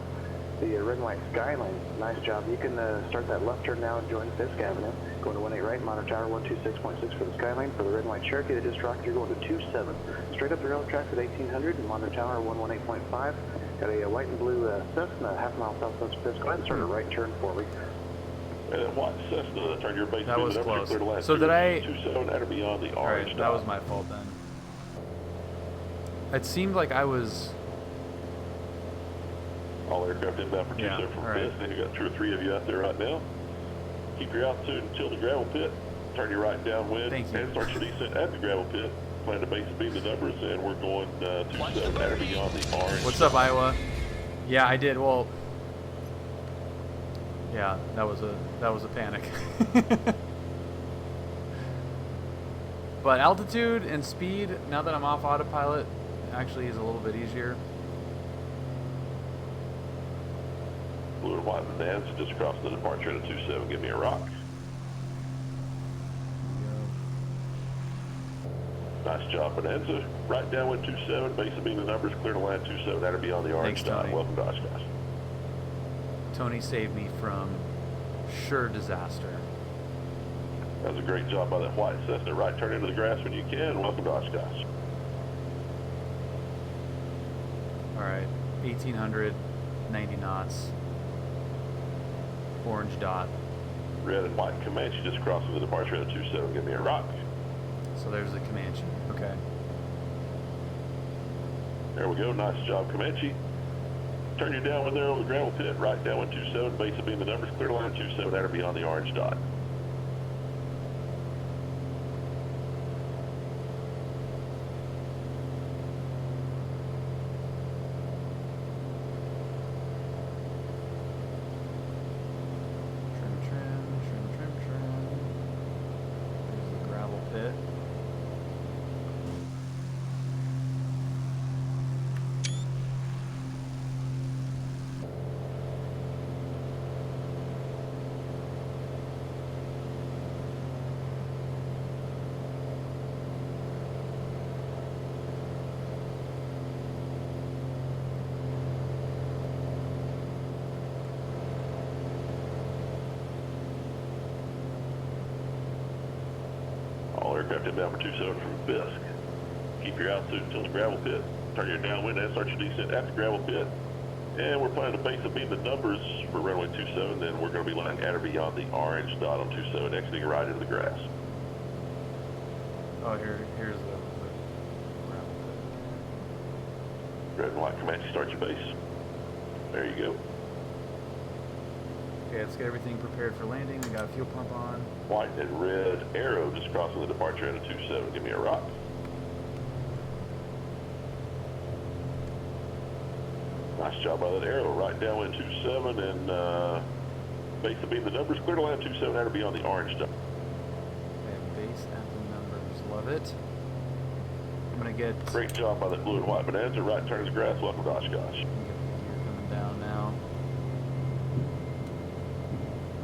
Speaker 4: The red and white Skyline, nice job. You can start that left turn now and join Fisk Avenue. Going to 18 right, monitor tower 126.6 for the Skyline. For the red and white Cherokee that just rocked, you're going to 27. Straight up the rail tracks at 1800 and monitor tower 118.5. Got a white and blue Cessna, half mile southwest of Fisk. Go ahead and start a right turn for me.
Speaker 8: And then White Cessna, turn your base
Speaker 1: That
Speaker 8: beam
Speaker 1: was
Speaker 8: of numbers,
Speaker 1: close.
Speaker 8: clear to land
Speaker 1: So did I-
Speaker 8: 27 at or beyond the
Speaker 1: All
Speaker 8: orange
Speaker 1: right,
Speaker 8: dot.
Speaker 1: that was my fault then. It seemed like I was.
Speaker 8: All aircraft inbound for 27 from
Speaker 1: all right.
Speaker 8: Fisk. Then you got 2 or 3 of you out there right now. Keep your altitude until the gravel pit. Turn your right downwind
Speaker 1: Thank you.
Speaker 8: and start your descent at the gravel pit. Plan to base beam the numbers, and we're going 27 at or beyond the orange.
Speaker 1: What's up, Iowa? Yeah, I did. Well, yeah, that was a panic. But altitude and speed, now that I'm off autopilot, actually is a little bit easier.
Speaker 8: Blue and white Bonanza just across the departure at a 27. Give me a rock. Nice job, Bonanza. Right downwind 27, base beam the numbers, clear to land 27 at or beyond the orange
Speaker 1: Thanks,
Speaker 8: dot.
Speaker 1: Tony.
Speaker 8: Welcome to Oshkosh.
Speaker 1: Tony saved me from sure disaster.
Speaker 8: That was a great job by that white Cessna. Right turn into the grass when you can. Welcome to Oshkosh.
Speaker 1: All right, 1800, 90 knots. Orange dot.
Speaker 8: Red and white Comanche just crossing the departure at a 27. Give me a rock.
Speaker 1: So there's the Comanche. Okay.
Speaker 8: There we go. Nice job, Comanche. Turn your downwind there over the gravel pit. Right downwind 27. Base beam the numbers. Clear to line 27 at or beyond the orange dot.
Speaker 1: Trim. There's the gravel pit.
Speaker 8: aircraft inbound for 27 from Fisk. Keep your altitude until the gravel pit. Turn your downwind and start your descent at the gravel pit. And we're planning to base and beam the numbers for runway 27, then we're going to be landing at or beyond the orange dot on 27, exiting right into the grass.
Speaker 1: Oh, here's the
Speaker 8: Red and white Comanche, start your base. There you go.
Speaker 1: Okay, let's get everything prepared for landing. We got a fuel pump on.
Speaker 8: White and red arrow just crossing the departure end of 27. Give me a rock. Nice job by that arrow. Right downwind 27 and base and beam the numbers. Clear to land 27 at or beyond the orange dot.
Speaker 1: Okay, base at the numbers. Love it. I'm gonna get.
Speaker 8: Great job by that blue and white bonanza. Right turn is grass. Welcome to Oshkosh.
Speaker 1: Get the gear coming down now.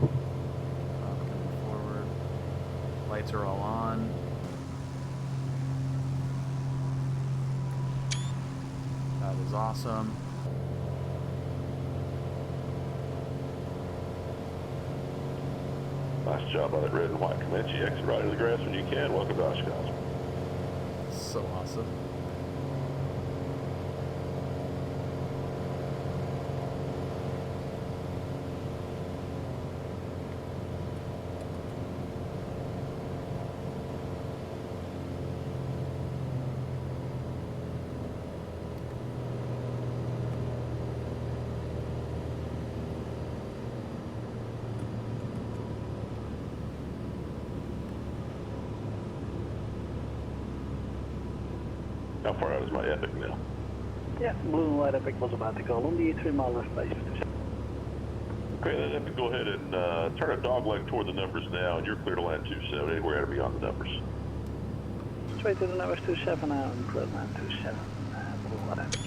Speaker 1: Coming forward. Lights are all on. That is awesome.
Speaker 8: Nice job by that red and white Comanche. Exit right into the grass when you can. Welcome to Oshkosh.
Speaker 1: So awesome.
Speaker 8: How far out is my Epic now?
Speaker 4: Yeah, blue and white Epic was about to go along the 3 mile left base.
Speaker 8: Okay, then Epic, go ahead and turn a dog leg toward the numbers now, and you're clear to land 27, anywhere at or beyond the numbers.
Speaker 4: Straight to the numbers 27 now and clear land 27. Blue and white Epic.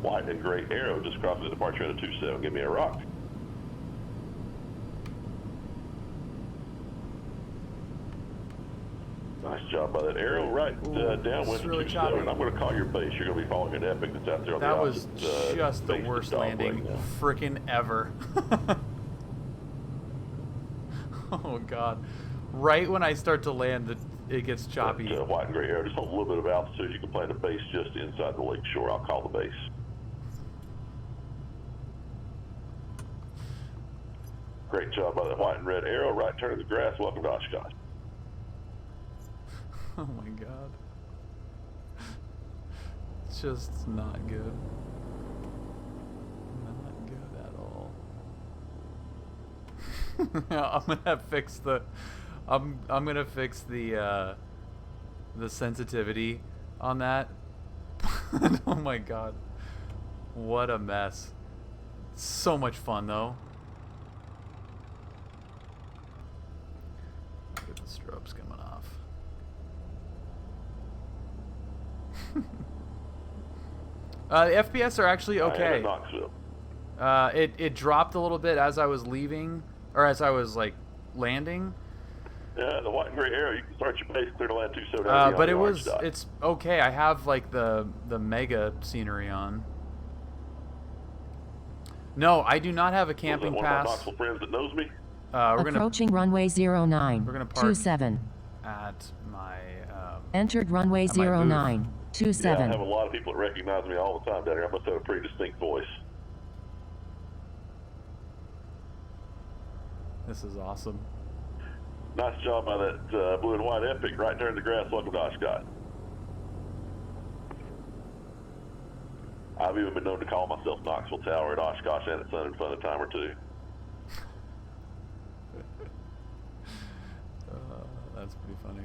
Speaker 8: White and gray arrow just crossing the departure end of 27. Give me a rock. Nice job by that arrow. Right downwind
Speaker 1: really
Speaker 8: to 27.
Speaker 1: choppy.
Speaker 8: I'm going to call your base. You're going to be following an Epic that's out there on
Speaker 1: That
Speaker 8: the
Speaker 1: was
Speaker 8: opposite,
Speaker 1: just the
Speaker 8: face to
Speaker 1: worst
Speaker 8: dog
Speaker 1: landing
Speaker 8: leg now.
Speaker 1: frickin' ever. Oh god. Right when I start to land, it gets choppy.
Speaker 8: That, white and gray arrow, just hold a little bit of altitude. You can plan a base just inside the lake shore. I'll call the base. Great job by that white and red arrow. Right turn of the grass. Welcome to Oshkosh.
Speaker 1: Oh my god. It's just not good. Not good at all. I'm gonna fix the I'm gonna fix the sensitivity on that. Oh my god. What a mess. So much fun though. Get the strobes coming off. The FPS are actually okay.
Speaker 8: Knoxville.
Speaker 1: It dropped a little bit as I was leaving, or as I was like landing.
Speaker 8: Yeah, the white and gray arrow. You can start your base, clear to land 27.
Speaker 1: But it's okay. I have like the mega scenery on. No, I do not have a camping
Speaker 8: one of my
Speaker 1: pass.
Speaker 8: Knoxville friends that knows me.
Speaker 1: We're
Speaker 6: Approaching runway 09.
Speaker 1: We're gonna park
Speaker 6: 27.
Speaker 1: at my
Speaker 6: Entered runway
Speaker 1: at my
Speaker 6: 09.
Speaker 1: booth.
Speaker 6: 27.
Speaker 8: Yeah, I have a lot of people that recognize me all the time down here. I must have a pretty distinct voice.
Speaker 1: This is awesome.
Speaker 8: Nice job by that blue and white Epic. Right there in the grass. Welcome to Oshkosh. I've even been known to call myself Knoxville Tower at Oshkosh and at Sun and Fun a time or two.
Speaker 1: That's pretty funny.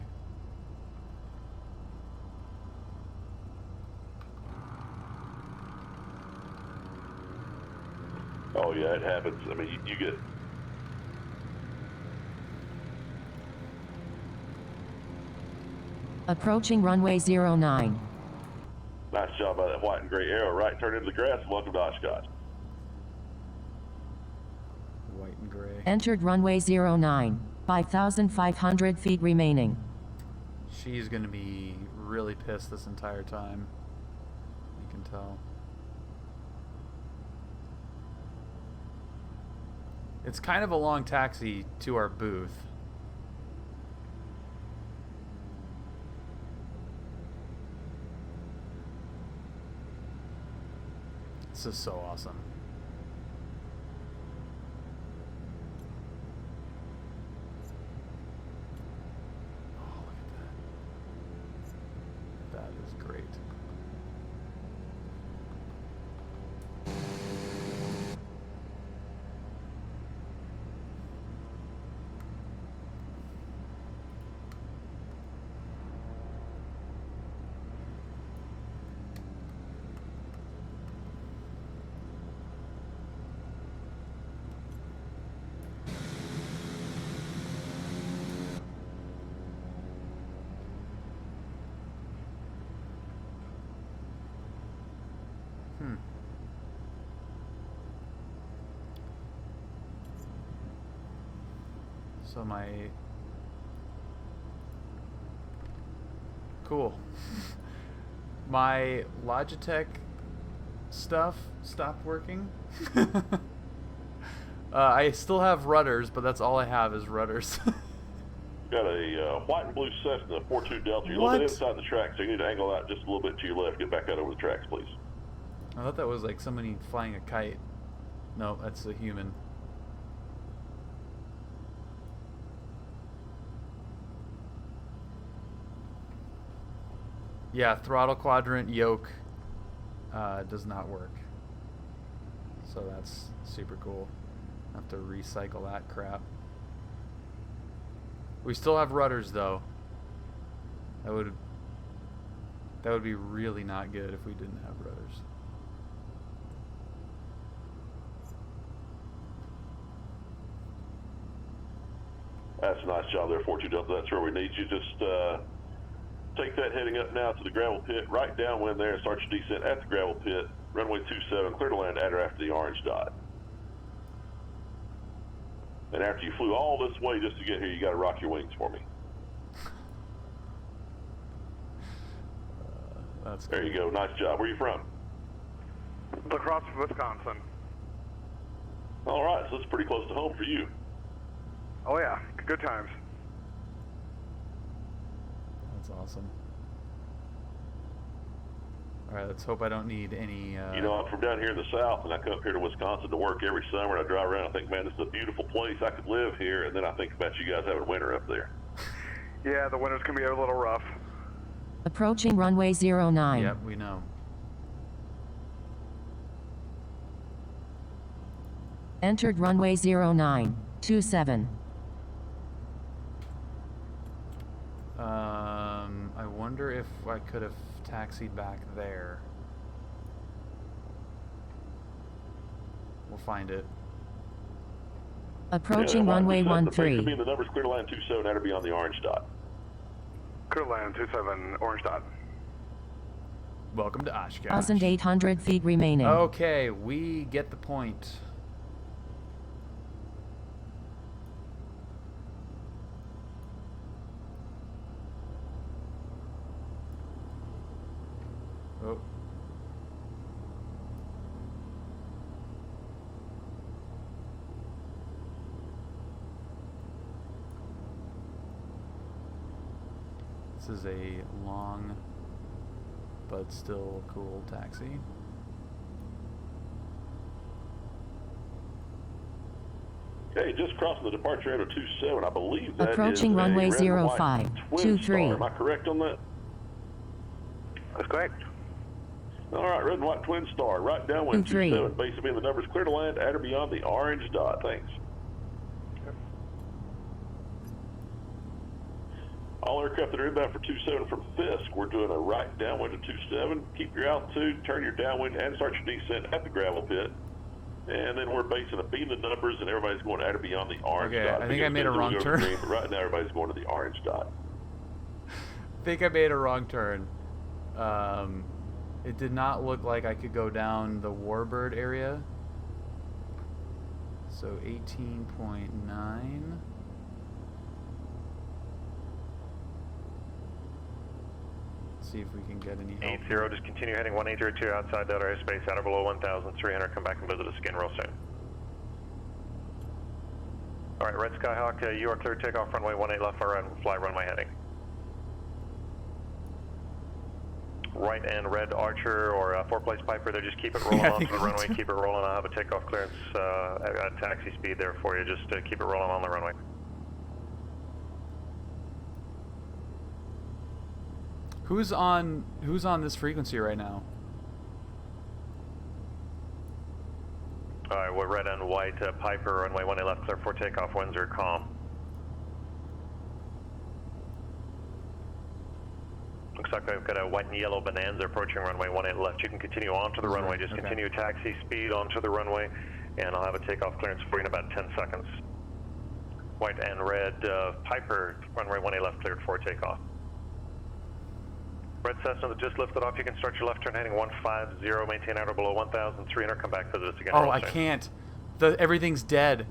Speaker 8: Oh yeah, it happens. I mean, you get.
Speaker 6: Approaching runway 09.
Speaker 8: Nice job by that white and gray arrow. Right turn into the grass. Welcome to Oshkosh.
Speaker 1: White and gray.
Speaker 6: Entered runway 09. 5,500 feet remaining.
Speaker 1: She's gonna be really pissed this entire time. You can tell. It's kind of a long taxi to our booth. This is so awesome. Oh, look at that. That is great. So cool. My Logitech stuff stopped working. I still have rudders, but that's all I have is rudders.
Speaker 8: Got a white and blue Cessna 42 Delta. You're a little bit inside the track, so you need to angle out just a little bit to your left. Get back out over the tracks, please.
Speaker 1: I thought that was like somebody flying a kite. No, that's a human. Yeah, throttle quadrant yoke does not work. So that's super cool. I have to recycle that crap. We still have rudders though. That would be really not good if we didn't have rudders.
Speaker 8: That's a nice job there, 42 Delta. That's where we need you. Just take that heading up now to the gravel pit, right downwind there, and start your descent at the gravel pit. Runway 27, clear to land at or after the orange dot. And after you flew all this way just to get here, you got to rock your wings for me.
Speaker 1: That's
Speaker 8: there you go. Nice job. Where are you from?
Speaker 9: La Crosse, Wisconsin.
Speaker 8: All right, so it's pretty close to home for you.
Speaker 9: Oh yeah, good times.
Speaker 1: That's awesome. All right, let's hope I don't need any...
Speaker 8: You know, I'm from down here in the south, and I come up here to Wisconsin to work every summer, and I drive around and I think, man, this is a beautiful place. I could live here, and then I think about you guys having winter up there.
Speaker 9: Yeah, the winters can be a little rough.
Speaker 6: Approaching runway 09.
Speaker 1: Yep, we know.
Speaker 6: Entered runway 09, 27.
Speaker 1: I wonder if I could have taxied back there. We'll find it.
Speaker 6: Approaching runway 13.
Speaker 8: The numbers clear to land 27 at or beyond the orange dot.
Speaker 9: Clear to land 27, orange dot.
Speaker 1: Welcome to Oshkosh.
Speaker 6: 1,800 feet remaining.
Speaker 1: Okay, we get the point. Oh. This is a long but still cool taxi.
Speaker 8: Okay, just crossing the departure area 27. I believe that
Speaker 6: approaching
Speaker 8: is
Speaker 6: runway
Speaker 8: a red and white
Speaker 6: 05,
Speaker 8: twin
Speaker 6: 23.
Speaker 8: star. Am I correct on that?
Speaker 9: That's correct.
Speaker 8: All right, red and white twin star, right downwind 27. Base of the numbers clear to land at or beyond the orange dot. Thanks. All aircraft that are inbound for 27 from Fisk, we're doing a right downwind to 27. Keep your altitude, turn your downwind, and start your descent at the gravel pit. And then we're basing a beam the numbers, and everybody's going at or beyond the orange dot.
Speaker 1: I think I made a wrong turn.
Speaker 8: Green, but right now, everybody's going to the orange dot.
Speaker 1: I think I made a wrong turn. It did not look like I could go down the Warbird area. So 18.9. see if we can get any help.
Speaker 5: 80, just continue heading 1802 outside that airspace, out or below 1,300. Come back and visit us again real soon. All right, Red Skyhawk, you are clear to take off runway 18 left for fly runway heading. Right and Red Archer or four-place Piper there, just keep it rolling onto the runway, keep it rolling. I'll have a takeoff clearance at taxi speed there for you, just keep it rolling on the runway.
Speaker 1: Who's on this frequency right now?
Speaker 5: All right, we're red and white, Piper, runway 18 left, clear for takeoff, winds are calm. Looks like I've got a white and yellow Bonanza approaching runway 18 left. You can continue onto the runway, just continue taxi speed onto the runway, and I'll have a takeoff clearance for you in about 10 seconds. White and red, Piper, runway 18 left, cleared for takeoff. Red Cessna that just lifted off, you can start your left turn heading 150, maintain out or below 1,300, come back visit us again.
Speaker 1: Oh, I can't. Everything's dead.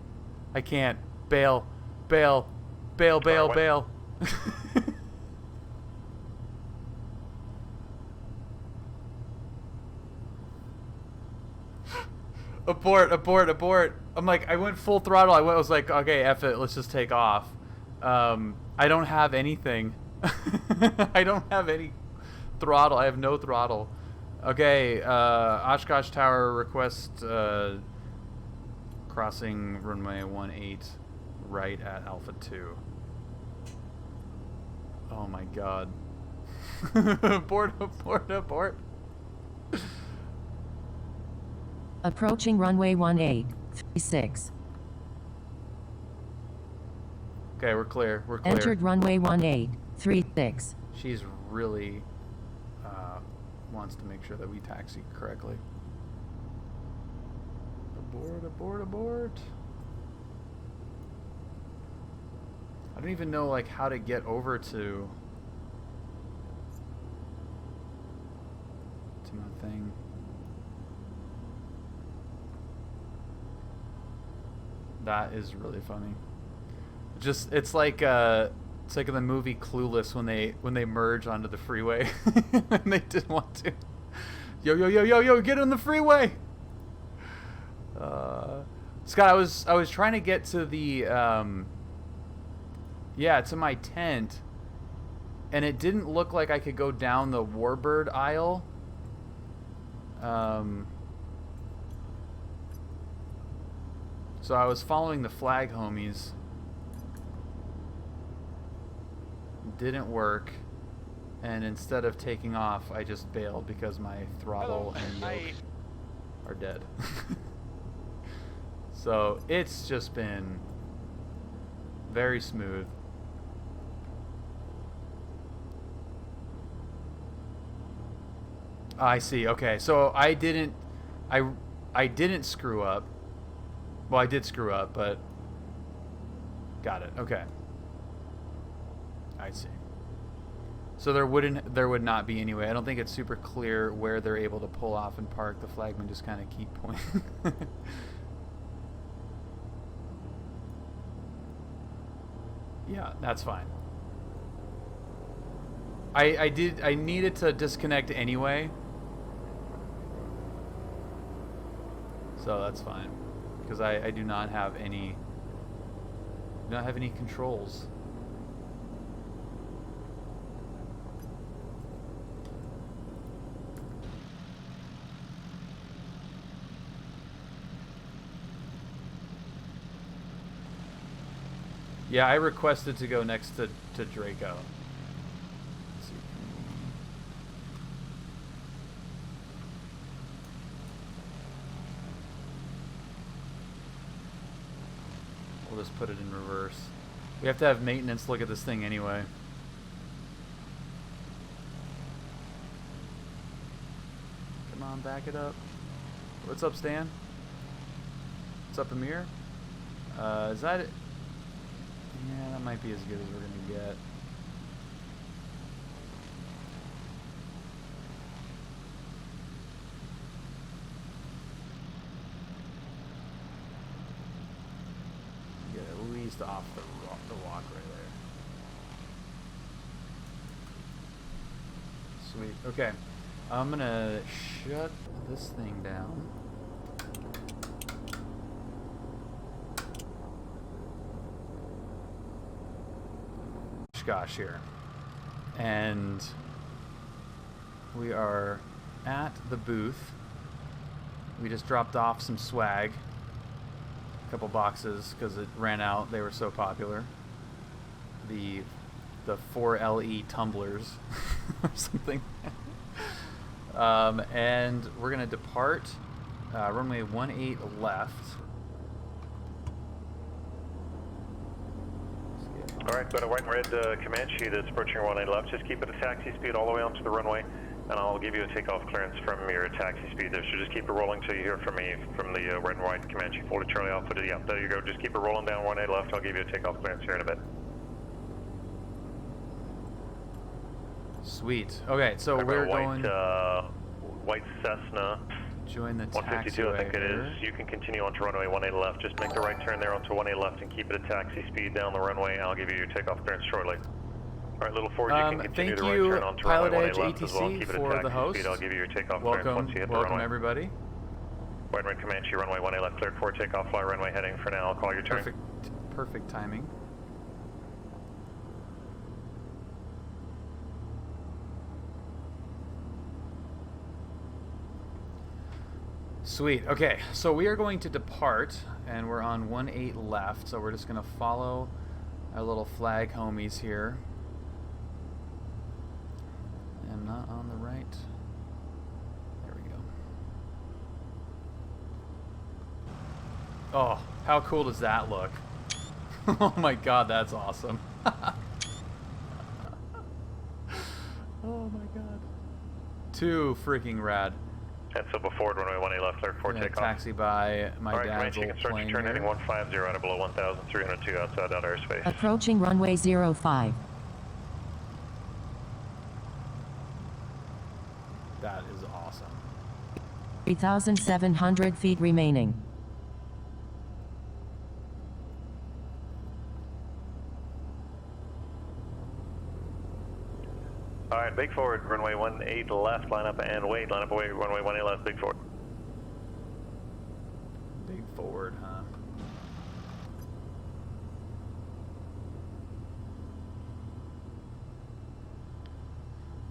Speaker 1: I can't. Bail. Bail. Bail, bail, bail. Abort, abort, abort. I'm like, I went full throttle. I was like, okay, F it, let's just take off. I don't have anything. I don't have any throttle. I have no throttle. Okay, Oshkosh Tower request crossing runway 18 right at Alpha 2. Oh my god. Abort, abort, abort.
Speaker 6: Approaching runway 1836.
Speaker 1: Okay, we're clear. We're clear.
Speaker 6: Entered runway 1836.
Speaker 1: She's really wants to make sure that we taxi correctly. Abort, abort, abort. I don't even know like how to get over to my thing. That is really funny. Just it's like in the movie Clueless when they merge onto the freeway and they didn't want to. Yo yo yo yo yo, get on the freeway. Scott, I was trying to get to the to my tent, and it didn't look like I could go down the Warbird aisle. So I was following the flag homies. Didn't work, and instead of taking off, I just bailed because my throttle and yoke are dead. So it's just been very smooth. I see. Okay, so I didn't screw up. Well, I did screw up, but got it. Okay. I see. So there would not be any way. I don't think it's super clear where they're able to pull off and park. The flagmen just kind of keep pointing. Yeah, that's fine. I needed to disconnect anyway. So that's fine. Because I do not have any controls. Yeah, I requested to go next to Draco. Let's see. We'll just put it in reverse. We have to have maintenance look at this thing anyway. Come on, back it up. What's up, Stan? What's up, Amir? Is that it? Yeah, that might be as good as we're gonna get. Get at least off the walk right there. Sweet. Okay. I'm gonna shut this thing down. Oshkosh here. And we are at the booth. We just dropped off some swag. A couple boxes because it ran out. They were so popular. The 4LE tumblers or something. And we're gonna depart runway 18 left.
Speaker 5: Alright, got a white and red Comanche that's approaching 18 left. Just keep it at taxi speed all the way onto the runway, and I'll give you a takeoff clearance from your taxi speed there. So just keep it rolling till you hear from me from the red and white Comanche. Forward to Charlie Alpha to the up. There you go. Just keep it rolling down 18 left. I'll give you a takeoff clearance here in a bit.
Speaker 1: Sweet. Okay, so we're going.
Speaker 5: White Cessna.
Speaker 1: Join the
Speaker 5: 152, I think it
Speaker 1: here.
Speaker 5: is. You can continue onto runway 18 left. Just make the right turn there onto 18 left and keep it at taxi speed down the runway. I'll give you your takeoff clearance shortly. All right, little Ford, you can continue the right turn onto runway 18 left as well. Keep it at taxi speed. I'll give you your takeoff clearance once you hit the runway.
Speaker 1: Welcome, everybody.
Speaker 5: White and red Comanche, runway 18 left, cleared for takeoff, fly runway heading for now. I'll call your turn.
Speaker 1: Perfect timing. Sweet. Okay, so we are going to depart, and we're on 18 left, so we're just going to follow our little flag homies here. I'm not on the right. There we go. Oh, how cool does that look? Oh my god, that's awesome. Oh my god. Too freaking rad.
Speaker 5: And so before runway 18 left, cleared for takeoff.
Speaker 1: Taxi by my dad's old plane
Speaker 5: turn
Speaker 1: here.
Speaker 5: heading 150 out of below 1,302 outside that airspace.
Speaker 6: Approaching runway 05.
Speaker 1: That is awesome.
Speaker 6: 3,700 feet remaining.
Speaker 5: All right, big forward, runway 18 left, line up and wait. Line up away, runway 18 left, big forward.
Speaker 1: Big forward, huh?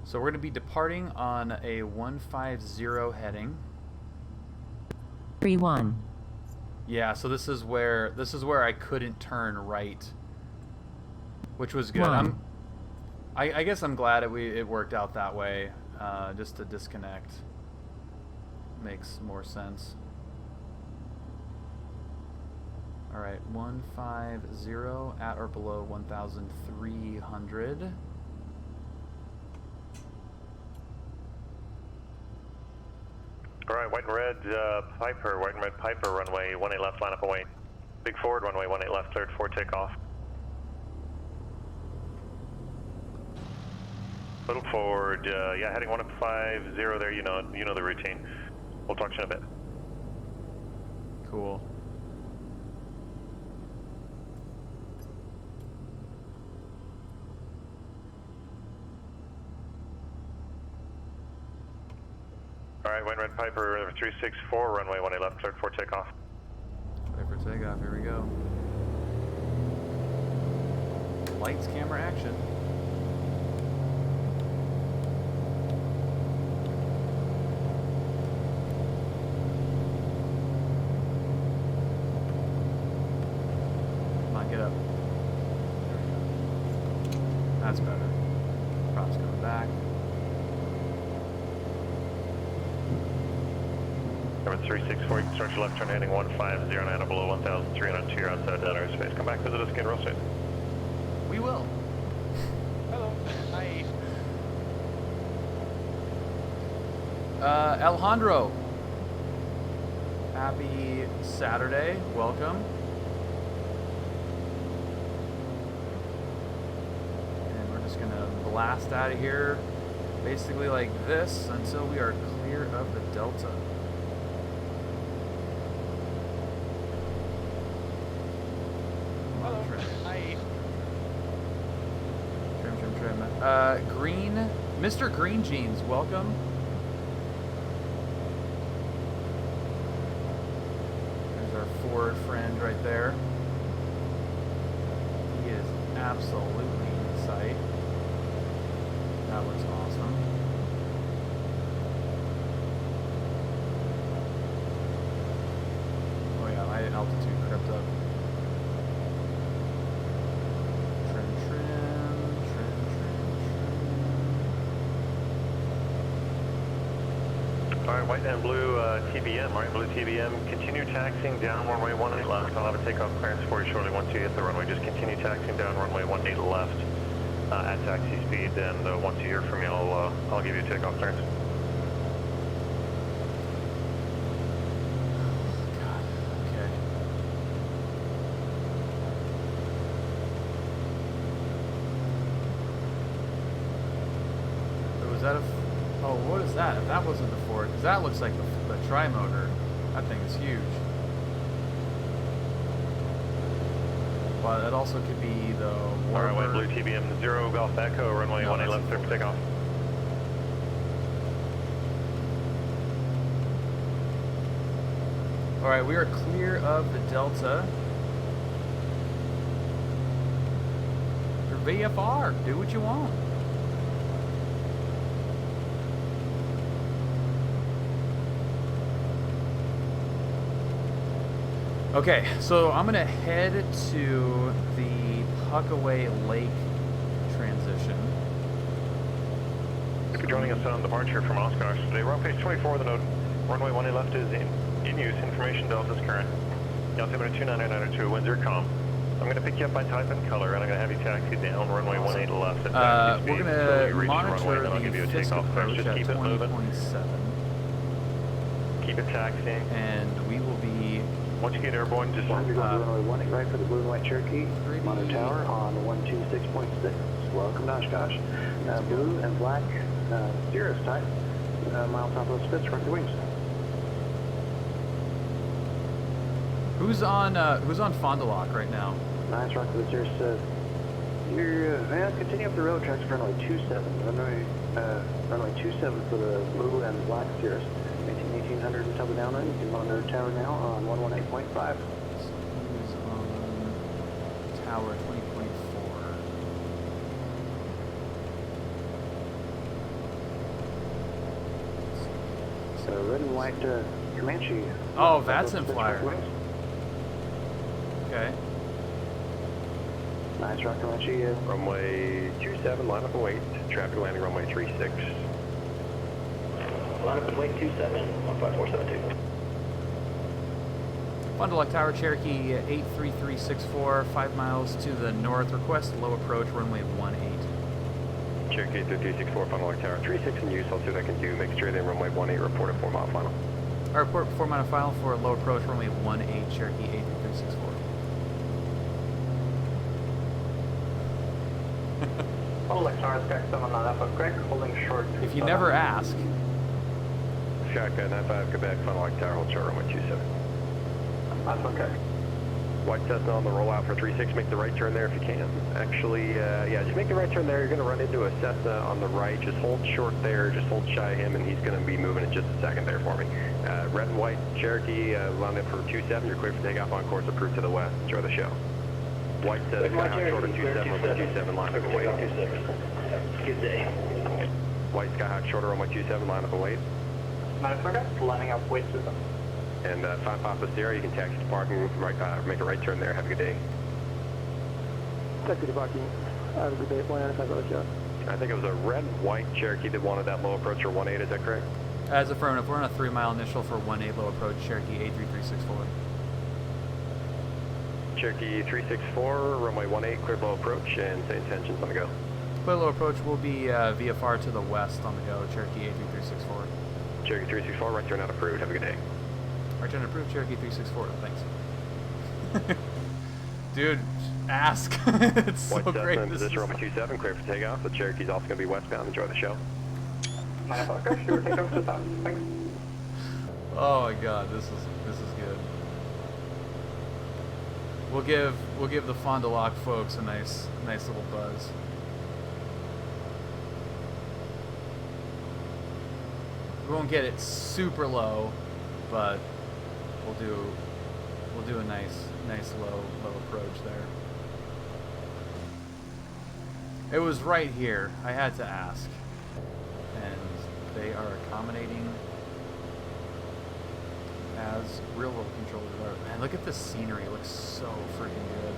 Speaker 1: So we're going to be departing on a 150 heading.
Speaker 6: 3-1.
Speaker 1: Yeah, so this is where I couldn't turn right, which was good.
Speaker 6: One.
Speaker 1: I guess I'm glad it worked out that way. Just to disconnect makes more sense. All right, 150 at or below 1,300.
Speaker 5: All right, white and red Piper, white and red Piper, runway 18 left, line up away. Big forward, runway 18 left, cleared for takeoff. Little forward, yeah, heading 150 there, you know the routine. We'll talk to you in a bit.
Speaker 1: Cool.
Speaker 5: All right, white and red Piper, 364, runway 18 left, cleared for takeoff.
Speaker 1: Ready for takeoff, here we go. Lights, camera, action. Come on, get up. There we go. That's better. Props coming back.
Speaker 5: Number 364, you can start your left turn heading 150 and out below 1,302, you're outside that airspace. Come back, visit us again real soon.
Speaker 1: We will. Hello. Hi. Alejandro. Happy Saturday. Welcome. And we're just gonna blast out of here basically like this until we are clear of the Delta. Hello. Hi. Trim. Green Mr. Green Jeans, welcome. There's our Ford friend right there. He is absolutely in sight. That looks awesome. Oh yeah, my altitude crept up.
Speaker 5: All right, white and blue TBM, white and blue TBM, continue taxiing down runway 18 left. I'll have a takeoff clearance for you shortly once you hit the runway. Just continue taxiing down runway 18 left at taxi speed, and once you hear from me, I'll give you a takeoff clearance.
Speaker 1: God, okay. So was that a... Oh, what is that? If that wasn't the Ford, because that looks like the tri-motor. That thing is huge. But that also could be the warmer...
Speaker 5: All right, white blue TBM 0 Golf Echo, runway 18 left, clear for takeoff.
Speaker 1: All right, we are clear of the Delta. Your VFR, do what you want. Okay, so I'm gonna head to the Puckaway Lake transition.
Speaker 5: If you're joining us on departure from Oshkosh today, we're on page 24 of the note. Runway 18 left is in use. Information Delta's current. Altimeter 29992, winds are calm. I'm going to pick you up by type and color, and I'm going to have you taxi down runway 18 left at taxi speed.
Speaker 1: We're
Speaker 5: Until you
Speaker 1: gonna
Speaker 5: reach
Speaker 1: monitor
Speaker 5: runway, then I'll give you a
Speaker 1: the Fisk
Speaker 5: takeoff clearance.
Speaker 1: approach
Speaker 5: Just
Speaker 1: at
Speaker 5: keep it moving.
Speaker 1: 20.7.
Speaker 5: Keep it taxiing.
Speaker 1: And we will be...
Speaker 5: Once you get airborne, just...
Speaker 4: You're going to runway 18 right for the blue and white Cherokee. Monitor tower on 126.6. Welcome to Oshkosh. Blue and black Cirrus type. Mile southwest Spitz, front your wings.
Speaker 1: Who's on Fond du Lac right now?
Speaker 4: Nice rock for the Cirrus. You're continue up the road tracks for runway 27. Runway 27 for the blue and black Cirrus. 1800 until the downwind. You can monitor tower now on 118.5.
Speaker 1: Who's on tower 20.4?
Speaker 4: So red and white Comanche.
Speaker 1: Oh, Vatson flyer. Okay.
Speaker 4: Nice rock Comanche.
Speaker 5: Runway 27, line up and wait. Traffic landing runway 36.
Speaker 7: Line up and wait 27, 15472.
Speaker 1: Fond du Lac Tower, Cherokee 83364, 5 miles to the north. Request low approach, runway 18.
Speaker 5: Cherokee 83364, Fond du Lac Tower 36 in use. I'll see what I can do. Make straight in runway 18, report a 4-mile final.
Speaker 1: I report 4 mile final for low approach, runway 18, Cherokee 83364.
Speaker 2: Fond du Lac Tower, Sky 7 on Alpha, Greg, holding short.
Speaker 1: If you never ask.
Speaker 5: Sky 95, Quebec, Fond du Lac Tower, hold short runway 27.
Speaker 2: That's okay.
Speaker 5: White Cessna on the rollout for 36, make the right turn there if you can. Actually, yeah, just make the right turn there. You're going to run into a Cessna on the right. Just hold short there, just hold shy of him, and he's going to be moving in just a second there for me. Red and white Cherokee, line up for 27. You're clear for takeoff on course, approved to the west. Enjoy the show. White Cessna, Sky High short of 27, runway 27, line up and wait.
Speaker 7: Good day.
Speaker 5: White Sky High shorter, runway 27, line up and wait.
Speaker 2: Nice, okay. Lining up, wait system.
Speaker 5: And 5 Papa Sierra, you can taxi to parking, right, make a right turn there. Have a good day.
Speaker 7: Taxi to parking. Have a good day. Plan,
Speaker 5: I think it was a red and white Cherokee that wanted that low approach for 18, is that correct?
Speaker 1: As affirmative, we're on a 3 mile initial for 18 low approach, Cherokee 83364.
Speaker 5: Cherokee 364, runway 18, clear low approach, and say intentions on the go.
Speaker 1: Clear low approach will be VFR to the west on the go, Cherokee 83364.
Speaker 5: Cherokee 364, right turn not approved. Have a good day.
Speaker 1: Right turn approved, Cherokee 364. Thanks. Dude, ask. It's so
Speaker 5: White
Speaker 1: great.
Speaker 5: Cessna in position, runway 27, clear for takeoff. The Cherokee's also going to be westbound. Enjoy the show.
Speaker 2: Okay, sure, take off to the top. Thanks.
Speaker 1: Oh my God, this is good. We'll give the Fond du Lac folks a nice little buzz. We won't get it super low, but we'll do a nice low approach there. It was right here. I had to ask, and they are accommodating as real world controllers are. Man, look at this scenery. It looks so freaking good.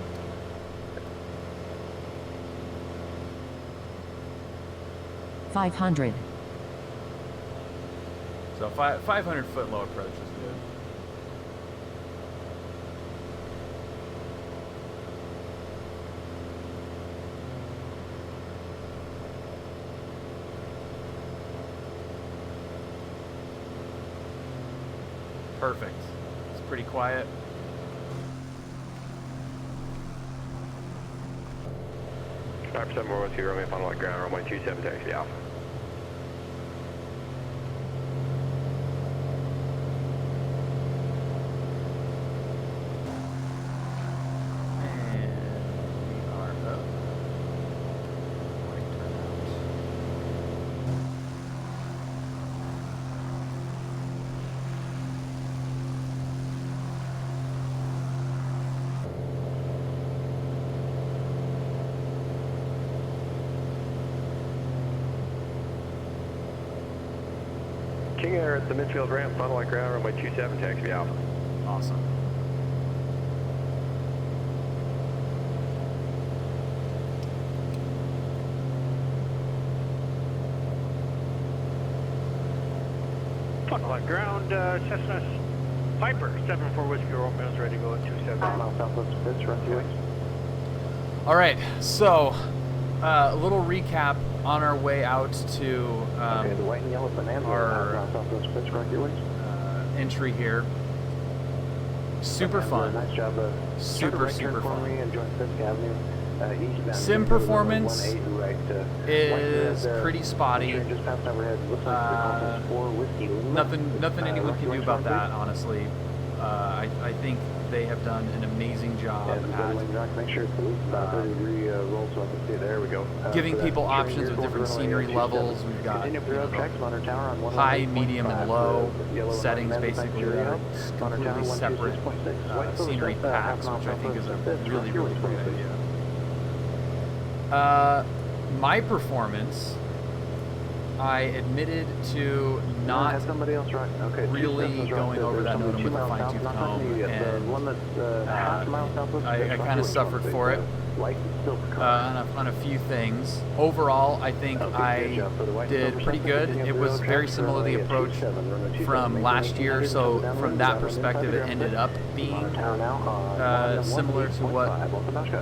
Speaker 6: $500.
Speaker 1: So 500 foot low approach is good. Perfect. It's pretty quiet.
Speaker 5: Five percent more with you, Romeo Fond du Lac ground, runway 27, taxi Alpha. King Air at the midfield ramp, Fond du Lac ground, runway 27, taxi Alpha.
Speaker 1: Awesome.
Speaker 7: Fond du Lac ground, Cessna Viper, 74 Whiskey Romeo is ready to go at 27.
Speaker 4: Mile southwest of Fisk, run 2 wings.
Speaker 1: All right, so a little recap on our way out to
Speaker 4: Okay, the white and yellow bonanza.
Speaker 1: our
Speaker 4: Mile southwest of Fisk, run 2 wings.
Speaker 1: entry here. Super fun.
Speaker 4: Nice job.
Speaker 1: Super
Speaker 4: turn for
Speaker 1: fun.
Speaker 4: me and join Fisk Avenue. Eastbound.
Speaker 1: Sim performance
Speaker 4: 18 right,
Speaker 1: is pretty spotty.
Speaker 4: Just passed overhead. Looks like 4 Whiskey Lima.
Speaker 1: Nothing anyone can do about that, honestly. I think they have done an amazing job at
Speaker 4: make sure it's at least about 30-degree roll so I can see it. There we go.
Speaker 1: giving people options of different scenery levels. We've got high, medium, and low settings basically that are completely separate scenery packs, which I think is a really great idea. My performance, I admitted to not really going over that NOTAM with a fine-tooth comb, and I kind of suffered for it on a few things. Overall, I think I did pretty good. It was very similar to the approach from last year, so from that perspective, it ended up being similar to what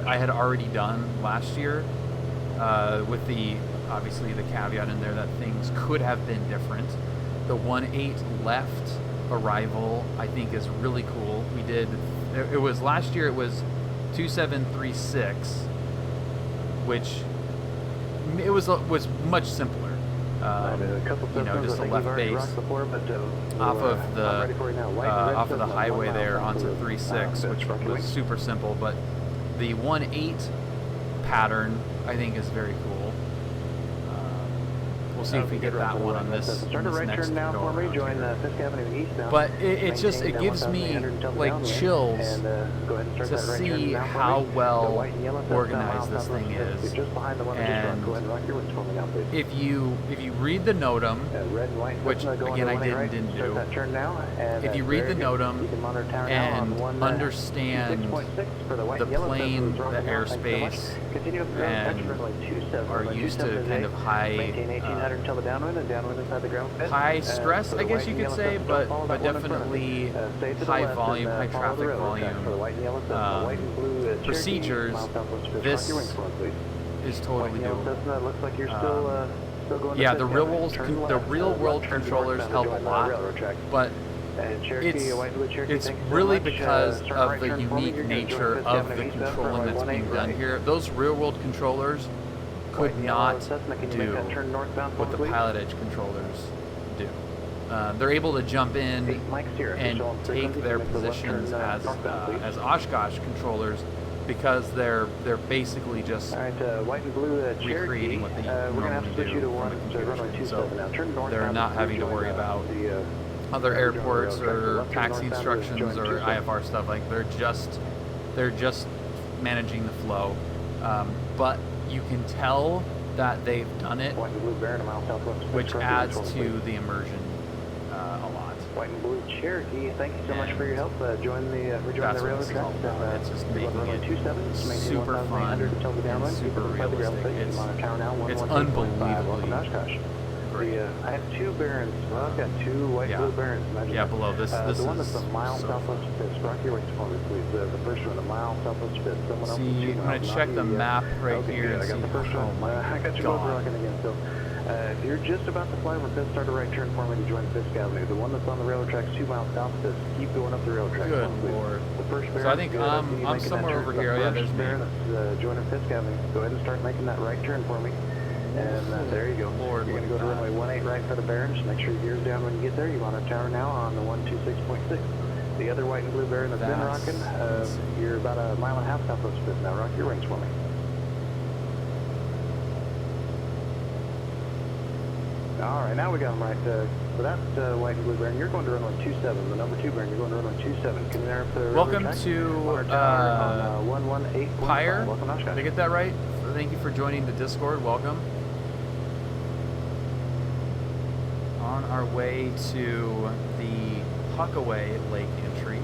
Speaker 1: I had already done last year, with obviously the caveat in there that things could have been different. The 1.8 left arrival, I think, is really cool. We did, it was last year, it was 2736, which it was much simpler. You know, just a left base off of the highway there onto 36, which was super simple. But the 1.8 pattern, I think, is very cool. We'll see if we get that one on this next go around. But it gives me like chills to see how well organized this thing is. And if you read the NOTAM, which again I didn't do, if you read the NOTAM and understand the plane, the airspace, and are used to kind of high stress, I guess you could say, but definitely high volume, high traffic volume procedures, this is totally doable. Yeah, the real world controllers help a lot, but it's really because of the unique nature of the controlling that's being done here. Those real world controllers could not do what the PilotEdge controllers do. They're able to jump in and take their positions as Oshkosh controllers because they're basically just
Speaker 4: All right, white and blue Cherokee.
Speaker 1: recreating what they
Speaker 4: We're gonna have to
Speaker 1: normally
Speaker 4: switch
Speaker 1: do
Speaker 4: you to
Speaker 1: from a
Speaker 4: one
Speaker 1: computer
Speaker 4: runway
Speaker 1: screen.
Speaker 4: 27
Speaker 1: So
Speaker 4: now. Turn north.
Speaker 1: they're not having to worry about other airports or taxi instructions or IFR stuff. Like they're just managing the flow. But you can tell that they've done it,
Speaker 4: White and blue Baron, a mile southwest.
Speaker 1: which adds to the immersion a lot.
Speaker 4: White and blue Cherokee, thank you so much for your help. Rejoin the
Speaker 1: That's what
Speaker 4: railroad
Speaker 1: this is all
Speaker 4: tracks.
Speaker 1: about. It's just making
Speaker 4: runway
Speaker 1: it
Speaker 4: 27, just maintain
Speaker 1: super
Speaker 4: 1,800
Speaker 1: fun
Speaker 4: until the downwind.
Speaker 1: and super
Speaker 4: Keep it by the ground
Speaker 1: realistic.
Speaker 4: face. I'm on a tower now,
Speaker 1: It's
Speaker 4: 118.5. Welcome to
Speaker 1: unbelievably
Speaker 4: Oshkosh.
Speaker 1: great.
Speaker 4: I have two Barons. Well, I've got two white and blue Barons. Imagine
Speaker 1: Yeah,
Speaker 4: that.
Speaker 1: below this. This
Speaker 4: the one
Speaker 1: is
Speaker 4: that's a mile
Speaker 1: so
Speaker 4: southwest of Fisk. Rock your way to me, please. The first one, a mile southwest of Fisk. Someone else.
Speaker 1: See, I'm gonna check the map right
Speaker 4: okay,
Speaker 1: here
Speaker 4: good.
Speaker 1: and
Speaker 4: I got
Speaker 1: see.
Speaker 4: the first one.
Speaker 1: Oh my
Speaker 4: I got you both
Speaker 1: God.
Speaker 4: rocking again. So, if you're just about to fly over Fisk, start a right turn for me to join Fisk Avenue. The one that's on the railroad tracks 2 miles south of Fisk. Keep going up the railroad tracks.
Speaker 1: Good
Speaker 4: please.
Speaker 1: Lord.
Speaker 4: The first Baron.
Speaker 1: So I think
Speaker 4: good. I see you
Speaker 1: I'm
Speaker 4: making
Speaker 1: somewhere
Speaker 4: that
Speaker 1: over
Speaker 4: turn.
Speaker 1: here.
Speaker 4: The
Speaker 1: Yeah,
Speaker 4: first
Speaker 1: there's me.
Speaker 4: Baron that's joining Fisk Avenue. Go ahead and start making that right turn for me. And there you go.
Speaker 1: Lord,
Speaker 4: You're going to go to runway 18 right for the Baron. Just make sure your gear's down when you get there. You want a tower now on the 126.6. The other white and blue Baron that's been rocking, you're about a mile and a half southwest of Fisk now. Rock your wings for me. All right, now we got them right. For that white and blue Baron, you're going to runway 27. The number 2 Baron, you're going to runway 27. Can you there up the
Speaker 1: Welcome
Speaker 4: track?
Speaker 1: to
Speaker 4: On our 118.5.
Speaker 1: Pyre.
Speaker 4: Welcome to
Speaker 1: Did I
Speaker 4: Oshkosh.
Speaker 1: get that right? Thank you for joining the Discord. Welcome. On our way to the Puckaway Lake entry.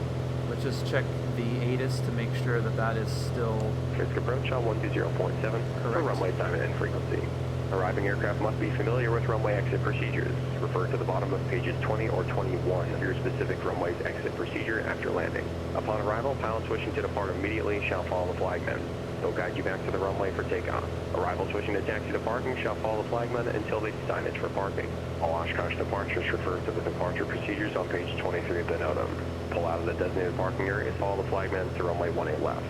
Speaker 1: Let's just check the ATIS to make sure that that is still
Speaker 5: Fisk approach on 120.7 for runway time and frequency. Arriving aircraft must be familiar with runway exit procedures. Refer to the bottom of pages 20 or 21 of your specific runway's exit procedure after landing. Upon arrival, pilots wishing to depart immediately shall follow the flagman. They'll guide you back to the runway for takeoff. Arrivals wishing to taxi to parking shall follow the flagman until they see signage for parking. All Oshkosh departures refer to the departure procedures on page 23 of the NOTAM. Pull out of the designated parking area, follow the flagman to runway 18 left.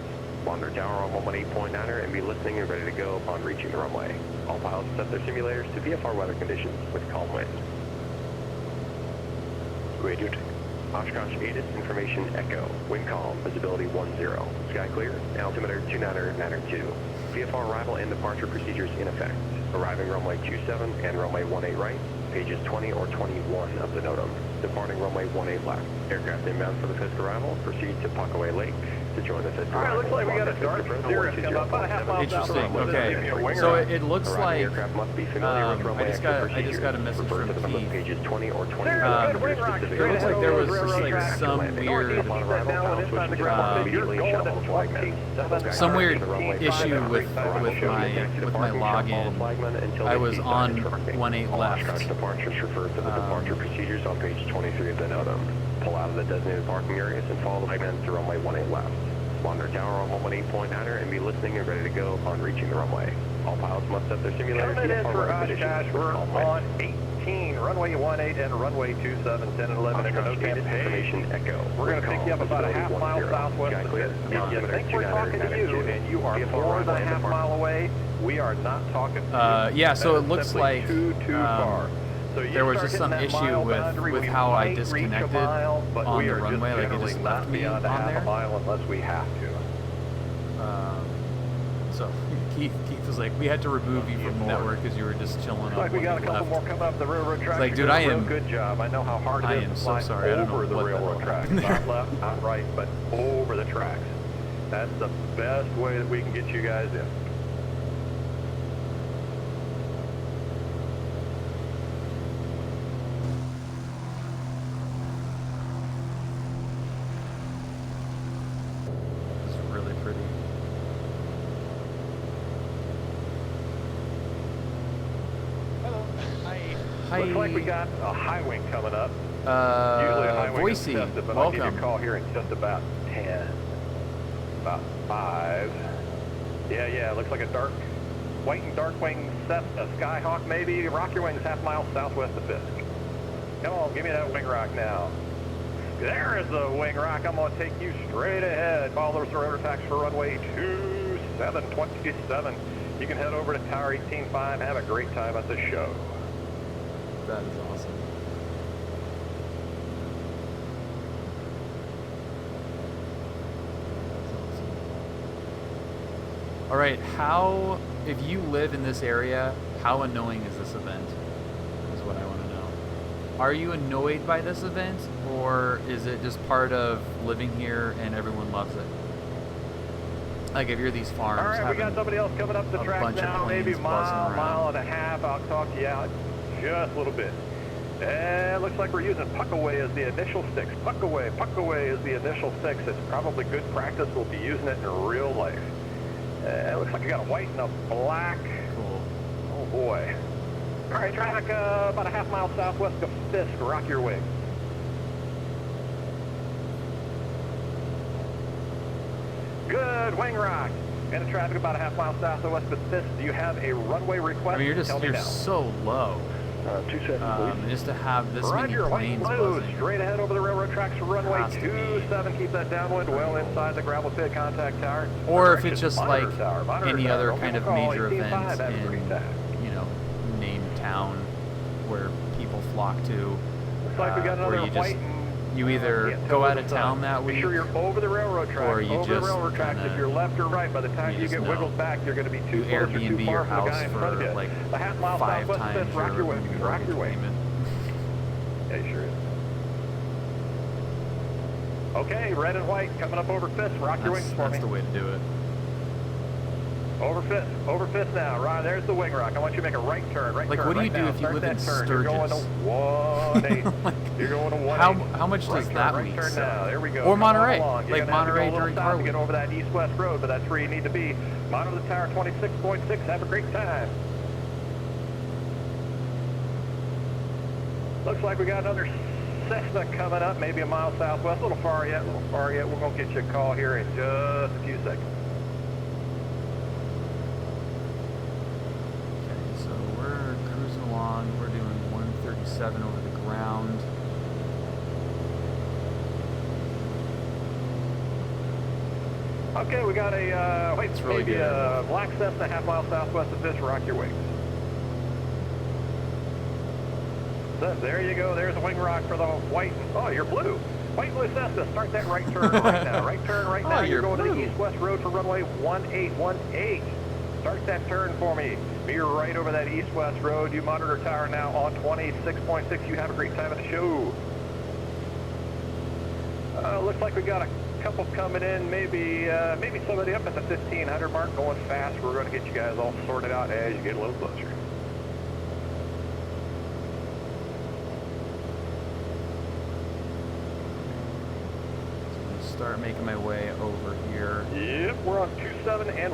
Speaker 5: Wander tower on 118.9er and be listening and ready to go upon reaching the runway. All pilots set their simulators to VFR weather conditions with calm wind. Radio check. Oshkosh ATIS information echo. Wind calm, visibility 10. Sky clear, altimeter 29er 2. VFR arrival and departure procedures in effect. Arriving runway 27 and runway 18 right, pages 20 or 21 of the NOTAM. Departing runway 18 left. Aircraft inbound for the Fisk Arrival, proceed to Puckaway Lake to join the Fisk Arrival.
Speaker 9: Alright, looks like we got a dark cirrus coming up about a half mile south.
Speaker 1: interesting. Okay, so it looks like
Speaker 5: aircraft must be familiar with runway
Speaker 1: I just got a message
Speaker 5: Refer
Speaker 1: from
Speaker 5: to the bottom of
Speaker 1: Keith.
Speaker 5: pages 20 or 21
Speaker 1: It
Speaker 5: of your
Speaker 1: looks
Speaker 5: specific
Speaker 1: like there was just like
Speaker 5: procedures
Speaker 1: some
Speaker 5: after landing.
Speaker 1: weird
Speaker 5: Upon arrival, pilots wishing to depart immediately shall follow the flagman.
Speaker 1: some weird
Speaker 5: The runway
Speaker 1: issue
Speaker 5: 27
Speaker 1: with my login. I was on 18 left.
Speaker 5: Oshkosh departures refer to the departure procedures on page 23 of the NOTAM. Pull out of the designated parking areas and follow the flagman to runway 18 left. Wander tower on 118.9er and be listening and ready to go upon reaching the runway. All pilots must set their simulators
Speaker 9: Coming in
Speaker 5: VFR
Speaker 9: for
Speaker 5: weather conditions
Speaker 9: Oshkosh,
Speaker 5: with
Speaker 9: we're
Speaker 5: calm wind.
Speaker 9: on 18, runway 18 and runway 27, 10 and 11 in the
Speaker 5: Oshkosh
Speaker 9: NOTAM.
Speaker 5: information echo.
Speaker 9: We're going to pick you up about a half mile southwest
Speaker 5: Sky
Speaker 9: of
Speaker 5: clear.
Speaker 9: Fisk. If you
Speaker 5: Altimeter
Speaker 9: think we're talking to you and you are more than a half mile away, we are not talking to you.
Speaker 1: Yeah, so
Speaker 9: That
Speaker 1: it
Speaker 9: is
Speaker 1: looks
Speaker 9: simply
Speaker 1: like
Speaker 9: too far. So you
Speaker 1: there was
Speaker 9: start
Speaker 1: just some
Speaker 9: hitting that
Speaker 1: issue
Speaker 9: mile
Speaker 1: with
Speaker 9: boundary, we
Speaker 1: how I
Speaker 9: might reach a
Speaker 1: disconnected
Speaker 9: mile, but
Speaker 1: on
Speaker 9: we
Speaker 1: the
Speaker 9: are
Speaker 1: runway, like it
Speaker 9: generally
Speaker 1: just
Speaker 9: not
Speaker 1: left me
Speaker 9: beyond a
Speaker 1: on
Speaker 9: half
Speaker 1: there.
Speaker 9: a mile unless we have to.
Speaker 1: So Keith was like, we had to remove you from the network because you were just chilling
Speaker 9: Looks
Speaker 1: on
Speaker 9: like we got a couple
Speaker 1: left.
Speaker 9: more coming up the railroad tracks.
Speaker 1: like,
Speaker 9: You're
Speaker 1: dude,
Speaker 9: doing
Speaker 1: I
Speaker 9: a real
Speaker 1: am-
Speaker 9: good job. I know how hard
Speaker 1: I
Speaker 9: it is
Speaker 1: am
Speaker 9: to
Speaker 1: so
Speaker 9: fly
Speaker 1: sorry. I don't know
Speaker 9: over the
Speaker 1: what the hell
Speaker 9: railroad tracks.
Speaker 1: happened there.
Speaker 9: Not left, not right, but over the tracks. That's the best way that we can get you guys in.
Speaker 1: It's really pretty.
Speaker 9: Hello.
Speaker 1: Hi.
Speaker 9: Looks like we got a high wing coming up. Usually a high wing is
Speaker 1: Boise,
Speaker 9: tested, but I'll give you
Speaker 1: welcome.
Speaker 9: a call here in just about 10. About 5. Yeah, looks like a dark, white and dark wing Cessna Skyhawk maybe. Rock your wings half mile southwest of Fisk. Come on, give me that wing rock now. There is the wing rock. I'm going to take you straight ahead. Follow the surrender tax for runway 2727. You can head over to Tower 18.5. Have a great time at the show.
Speaker 1: That is awesome. That's awesome. All right, how, if you live in this area, how annoying is this event? Is what I want to know. Are you annoyed by this event, or is it just part of living here and everyone loves it? Like if you're these farms.
Speaker 9: All right, we got somebody else coming up the track now, maybe a mile and a half. I'll talk to you out just a little bit. And looks like we're using Puckaway as the initial six. Puckaway is the initial six. It's probably good practice. We'll be using it in real life. Looks like we got a white and a black.
Speaker 1: Cool.
Speaker 9: Oh boy. All right, traffic about a half mile southwest of Fisk. Rock your wing. Good, wing rock. And the traffic about a half mile southwest of Fisk. Do you have a runway request?
Speaker 1: I mean, you're
Speaker 9: Tell me now.
Speaker 1: so low.
Speaker 4: 27,
Speaker 1: Just to have this many
Speaker 9: Roger, white and
Speaker 1: planes
Speaker 9: blue,
Speaker 1: buzzing.
Speaker 9: straight ahead over the railroad tracks for runway
Speaker 1: Has to be
Speaker 9: 27. Keep that downwind well inside the gravel pit contact tower.
Speaker 1: Or if it's just
Speaker 9: Monitor
Speaker 1: like
Speaker 9: tower, monitor
Speaker 1: any
Speaker 9: tower.
Speaker 1: other
Speaker 9: Don't
Speaker 1: kind
Speaker 9: give
Speaker 1: of
Speaker 9: a call,
Speaker 1: major
Speaker 9: 18.5,
Speaker 1: event
Speaker 9: that's
Speaker 1: in,
Speaker 9: pretty fast.
Speaker 1: you know, named town where people flock to.
Speaker 9: Looks like we got
Speaker 1: where
Speaker 9: another
Speaker 1: you
Speaker 9: white
Speaker 1: just,
Speaker 9: and
Speaker 1: you either
Speaker 9: can't
Speaker 1: go
Speaker 9: tell
Speaker 1: out
Speaker 9: the
Speaker 1: of
Speaker 9: sun.
Speaker 1: town that
Speaker 9: Make
Speaker 1: week,
Speaker 9: sure you're over the railroad tracks.
Speaker 1: or you
Speaker 9: over
Speaker 1: just
Speaker 9: the railroad tracks.
Speaker 1: kinda-
Speaker 9: If you're left or right, by the time you
Speaker 1: just
Speaker 9: get
Speaker 1: know.
Speaker 9: wiggled back, you're going to be
Speaker 1: you
Speaker 9: too close or
Speaker 1: Airbnb
Speaker 9: too
Speaker 1: your
Speaker 9: far from the
Speaker 1: house
Speaker 9: guy in front of
Speaker 1: for
Speaker 9: you.
Speaker 1: like
Speaker 9: A half mile
Speaker 1: 5
Speaker 9: southwest
Speaker 1: times
Speaker 9: Fisk, rock your way. Rock your way.
Speaker 1: payment.
Speaker 9: Yeah, you sure is. Okay, red and white coming up over Fisk. Rock your wings for me.
Speaker 1: That's the way to do it.
Speaker 9: Over Fisk now. Right, there's the wing rock. I want you to make a right turn. Right
Speaker 1: Like,
Speaker 9: turn.
Speaker 1: what do
Speaker 9: right
Speaker 1: you do
Speaker 9: now.
Speaker 1: if you
Speaker 9: Start
Speaker 1: live
Speaker 9: that
Speaker 1: in
Speaker 9: turn. You're going to
Speaker 1: Sturgis?
Speaker 9: 1-8.
Speaker 1: Like,
Speaker 9: You're going to 1-8.
Speaker 1: how much
Speaker 9: right
Speaker 1: does
Speaker 9: turn,
Speaker 1: that
Speaker 9: right
Speaker 1: week
Speaker 9: turn
Speaker 1: sell?
Speaker 9: now. There we go.
Speaker 1: Or
Speaker 9: Come
Speaker 1: Monterey.
Speaker 9: on along. You're
Speaker 1: Like
Speaker 9: gonna have to go
Speaker 1: Monterey
Speaker 9: a little
Speaker 1: during
Speaker 9: south
Speaker 1: car
Speaker 9: to
Speaker 1: week.
Speaker 9: get over that east-west road, but that's where you need to be. Monitor the tower 26.6. Have a great time. Looks like we got another Cessna coming up, maybe a mile southwest. A little far yet. We're going to get you a call here in just a few seconds.
Speaker 1: Okay, so we're cruising along. We're doing 137 over the ground.
Speaker 9: Okay, we got a
Speaker 1: It's really
Speaker 9: maybe
Speaker 1: good.
Speaker 9: a black Cessna half mile southwest of Fisk. Rock your wings. So there you go. There's a wing rock for the white. Oh, you're blue. White blue Cessna. Start that right turn right now. Right turn right now. You're going to the east-west road for runway 1818. Start that turn for me. Be right over that east-west road. You monitor tower now on 26.6. You have a great time at the show. Looks like we got a couple coming in. Maybe somebody up at the 1500 mark going fast. We're going to get you guys all sorted out as you get a little closer.
Speaker 1: Start making my way over here.
Speaker 9: Yep, we're on 27 and 18.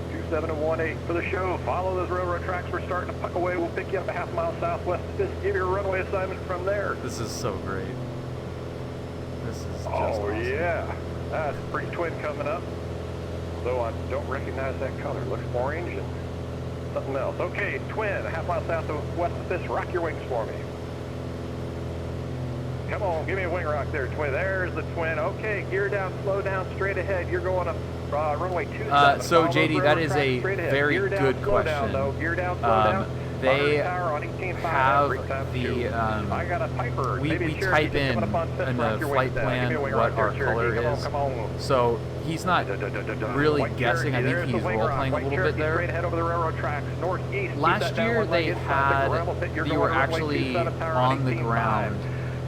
Speaker 9: 27 and 18 for the show. Follow those railroad tracks. We're starting to puck away. We'll pick you up a half mile southwest of Fisk. Give you a runway assignment from there.
Speaker 1: This is so great. This is just
Speaker 9: Oh,
Speaker 1: awesome.
Speaker 9: yeah. That's a pretty twin coming up. Though I don't recognize that color. Looks orange and something else. Okay, twin, a half mile southwest of Fisk. Rock your wings for me. Come on, give me a wing rock there, twin. There's the twin. Okay, gear down, slow down, straight ahead. You're going to runway 27.
Speaker 1: So,
Speaker 9: Follow
Speaker 1: JD,
Speaker 9: those
Speaker 1: that
Speaker 9: railroad
Speaker 1: is
Speaker 9: tracks
Speaker 1: a
Speaker 9: straight ahead.
Speaker 1: very
Speaker 9: Gear down,
Speaker 1: good
Speaker 9: slow down,
Speaker 1: question.
Speaker 9: though. Gear down, slow down.
Speaker 1: They
Speaker 9: Monitor tower on 18.5.
Speaker 1: have
Speaker 9: Great time to
Speaker 1: the,
Speaker 9: shoot. I got a Piper.
Speaker 1: we
Speaker 9: Maybe a Cherokee
Speaker 1: type
Speaker 9: just
Speaker 1: in
Speaker 9: coming up on Fisk.
Speaker 1: in
Speaker 9: Rock
Speaker 1: the
Speaker 9: your
Speaker 1: flight
Speaker 9: wings down. Give me a
Speaker 1: plan
Speaker 9: wing
Speaker 1: what
Speaker 9: rock there,
Speaker 1: our color
Speaker 9: Cherokee.
Speaker 1: is.
Speaker 9: Come on.
Speaker 1: So he's not really
Speaker 9: White
Speaker 1: guessing. I
Speaker 9: Cherokee,
Speaker 1: think
Speaker 9: there's
Speaker 1: he's
Speaker 9: the wing
Speaker 1: role
Speaker 9: rock.
Speaker 1: playing a
Speaker 9: White
Speaker 1: little bit
Speaker 9: Cherokee
Speaker 1: there.
Speaker 9: straight ahead over the railroad tracks, northeast. Keep
Speaker 1: Last
Speaker 9: that down
Speaker 1: year
Speaker 9: one
Speaker 1: they
Speaker 9: leg inside
Speaker 1: had,
Speaker 9: the gravel pit. You're
Speaker 1: you
Speaker 9: going
Speaker 1: were
Speaker 9: to runway
Speaker 1: actually
Speaker 9: 27 tower
Speaker 1: on the
Speaker 9: 18.5.
Speaker 1: ground,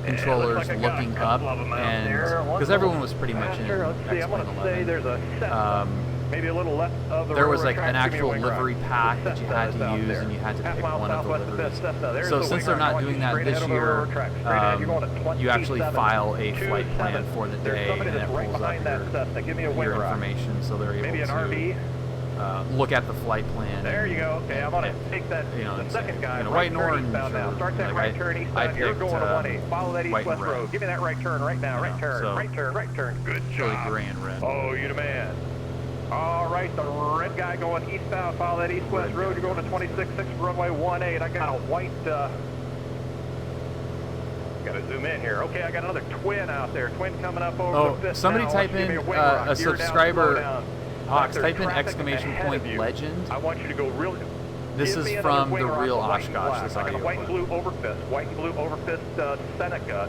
Speaker 1: controllers
Speaker 9: looks like I got a
Speaker 1: looking
Speaker 9: couple
Speaker 1: up,
Speaker 9: of them out
Speaker 1: and
Speaker 9: there.
Speaker 1: because everyone was pretty much in
Speaker 9: Faster. Let's see, I'm
Speaker 1: X-Plane
Speaker 9: going to say
Speaker 1: 11.
Speaker 9: there's a Cessna. Maybe a little left of the
Speaker 1: There was
Speaker 9: railroad
Speaker 1: like an
Speaker 9: tracks. Give me a
Speaker 1: actual
Speaker 9: wing rock.
Speaker 1: livery pack that you
Speaker 9: Cessna
Speaker 1: had
Speaker 9: is
Speaker 1: to
Speaker 9: out
Speaker 1: use,
Speaker 9: there.
Speaker 1: and you had to
Speaker 9: Half
Speaker 1: pick
Speaker 9: mile
Speaker 1: one of the
Speaker 9: southwest of
Speaker 1: liveries.
Speaker 9: Cessna. There's
Speaker 1: So
Speaker 9: the
Speaker 1: since
Speaker 9: wing
Speaker 1: they're
Speaker 9: rock. I
Speaker 1: not
Speaker 9: want you
Speaker 1: doing that
Speaker 9: straight
Speaker 1: this
Speaker 9: ahead over the
Speaker 1: year,
Speaker 9: railroad tracks. Straight ahead. You're going to
Speaker 1: you actually
Speaker 9: 27,
Speaker 1: file a flight plan
Speaker 9: 27.
Speaker 1: for the
Speaker 9: There's
Speaker 1: day,
Speaker 9: somebody
Speaker 1: and
Speaker 9: that's
Speaker 1: it
Speaker 9: right
Speaker 1: pulls up
Speaker 9: behind that Cessna. Give me a wing
Speaker 1: your
Speaker 9: rock.
Speaker 1: information, so they're able
Speaker 9: Maybe an
Speaker 1: to
Speaker 9: RV.
Speaker 1: look at the flight plan.
Speaker 9: There you go. Okay, I'm going to take that,
Speaker 1: you know,
Speaker 9: the second guy,
Speaker 1: you know,
Speaker 9: right
Speaker 1: white and
Speaker 9: turn
Speaker 1: orange,
Speaker 9: eastbound now.
Speaker 1: or,
Speaker 9: Start that
Speaker 1: like,
Speaker 9: right turn
Speaker 1: I
Speaker 9: eastbound. You're
Speaker 1: picked,
Speaker 9: going to 1-8. Follow that
Speaker 1: white and
Speaker 9: east-west road.
Speaker 1: red.
Speaker 9: Give me that right turn right now. Right turn,
Speaker 1: so
Speaker 9: right turn, right turn. Good
Speaker 1: really
Speaker 9: job.
Speaker 1: gray and red.
Speaker 9: Oh, you the man. All right, the red guy going eastbound. Follow that east-west road. You're going to 26.6 runway 18. I got a white... Got to zoom in here. Okay, I got another twin out there. Twin coming up over the Fisk
Speaker 1: somebody
Speaker 9: now.
Speaker 1: type
Speaker 9: Give me
Speaker 1: in
Speaker 9: wing rock.
Speaker 1: a
Speaker 9: Gear down,
Speaker 1: subscriber.
Speaker 9: slow down.
Speaker 1: Hawks,
Speaker 9: There's
Speaker 1: type in
Speaker 9: traffic
Speaker 1: exclamation
Speaker 9: ahead
Speaker 1: point
Speaker 9: of you.
Speaker 1: legend.
Speaker 9: I want you to go really...
Speaker 1: This
Speaker 9: Give
Speaker 1: is
Speaker 9: me another
Speaker 1: from
Speaker 9: wing
Speaker 1: the
Speaker 9: rock
Speaker 1: real
Speaker 9: with white and
Speaker 1: Oshkosh,
Speaker 9: black.
Speaker 1: this
Speaker 9: I got a
Speaker 1: audio
Speaker 9: white and
Speaker 1: clip.
Speaker 9: blue over Fisk. White and blue over Fisk Seneca.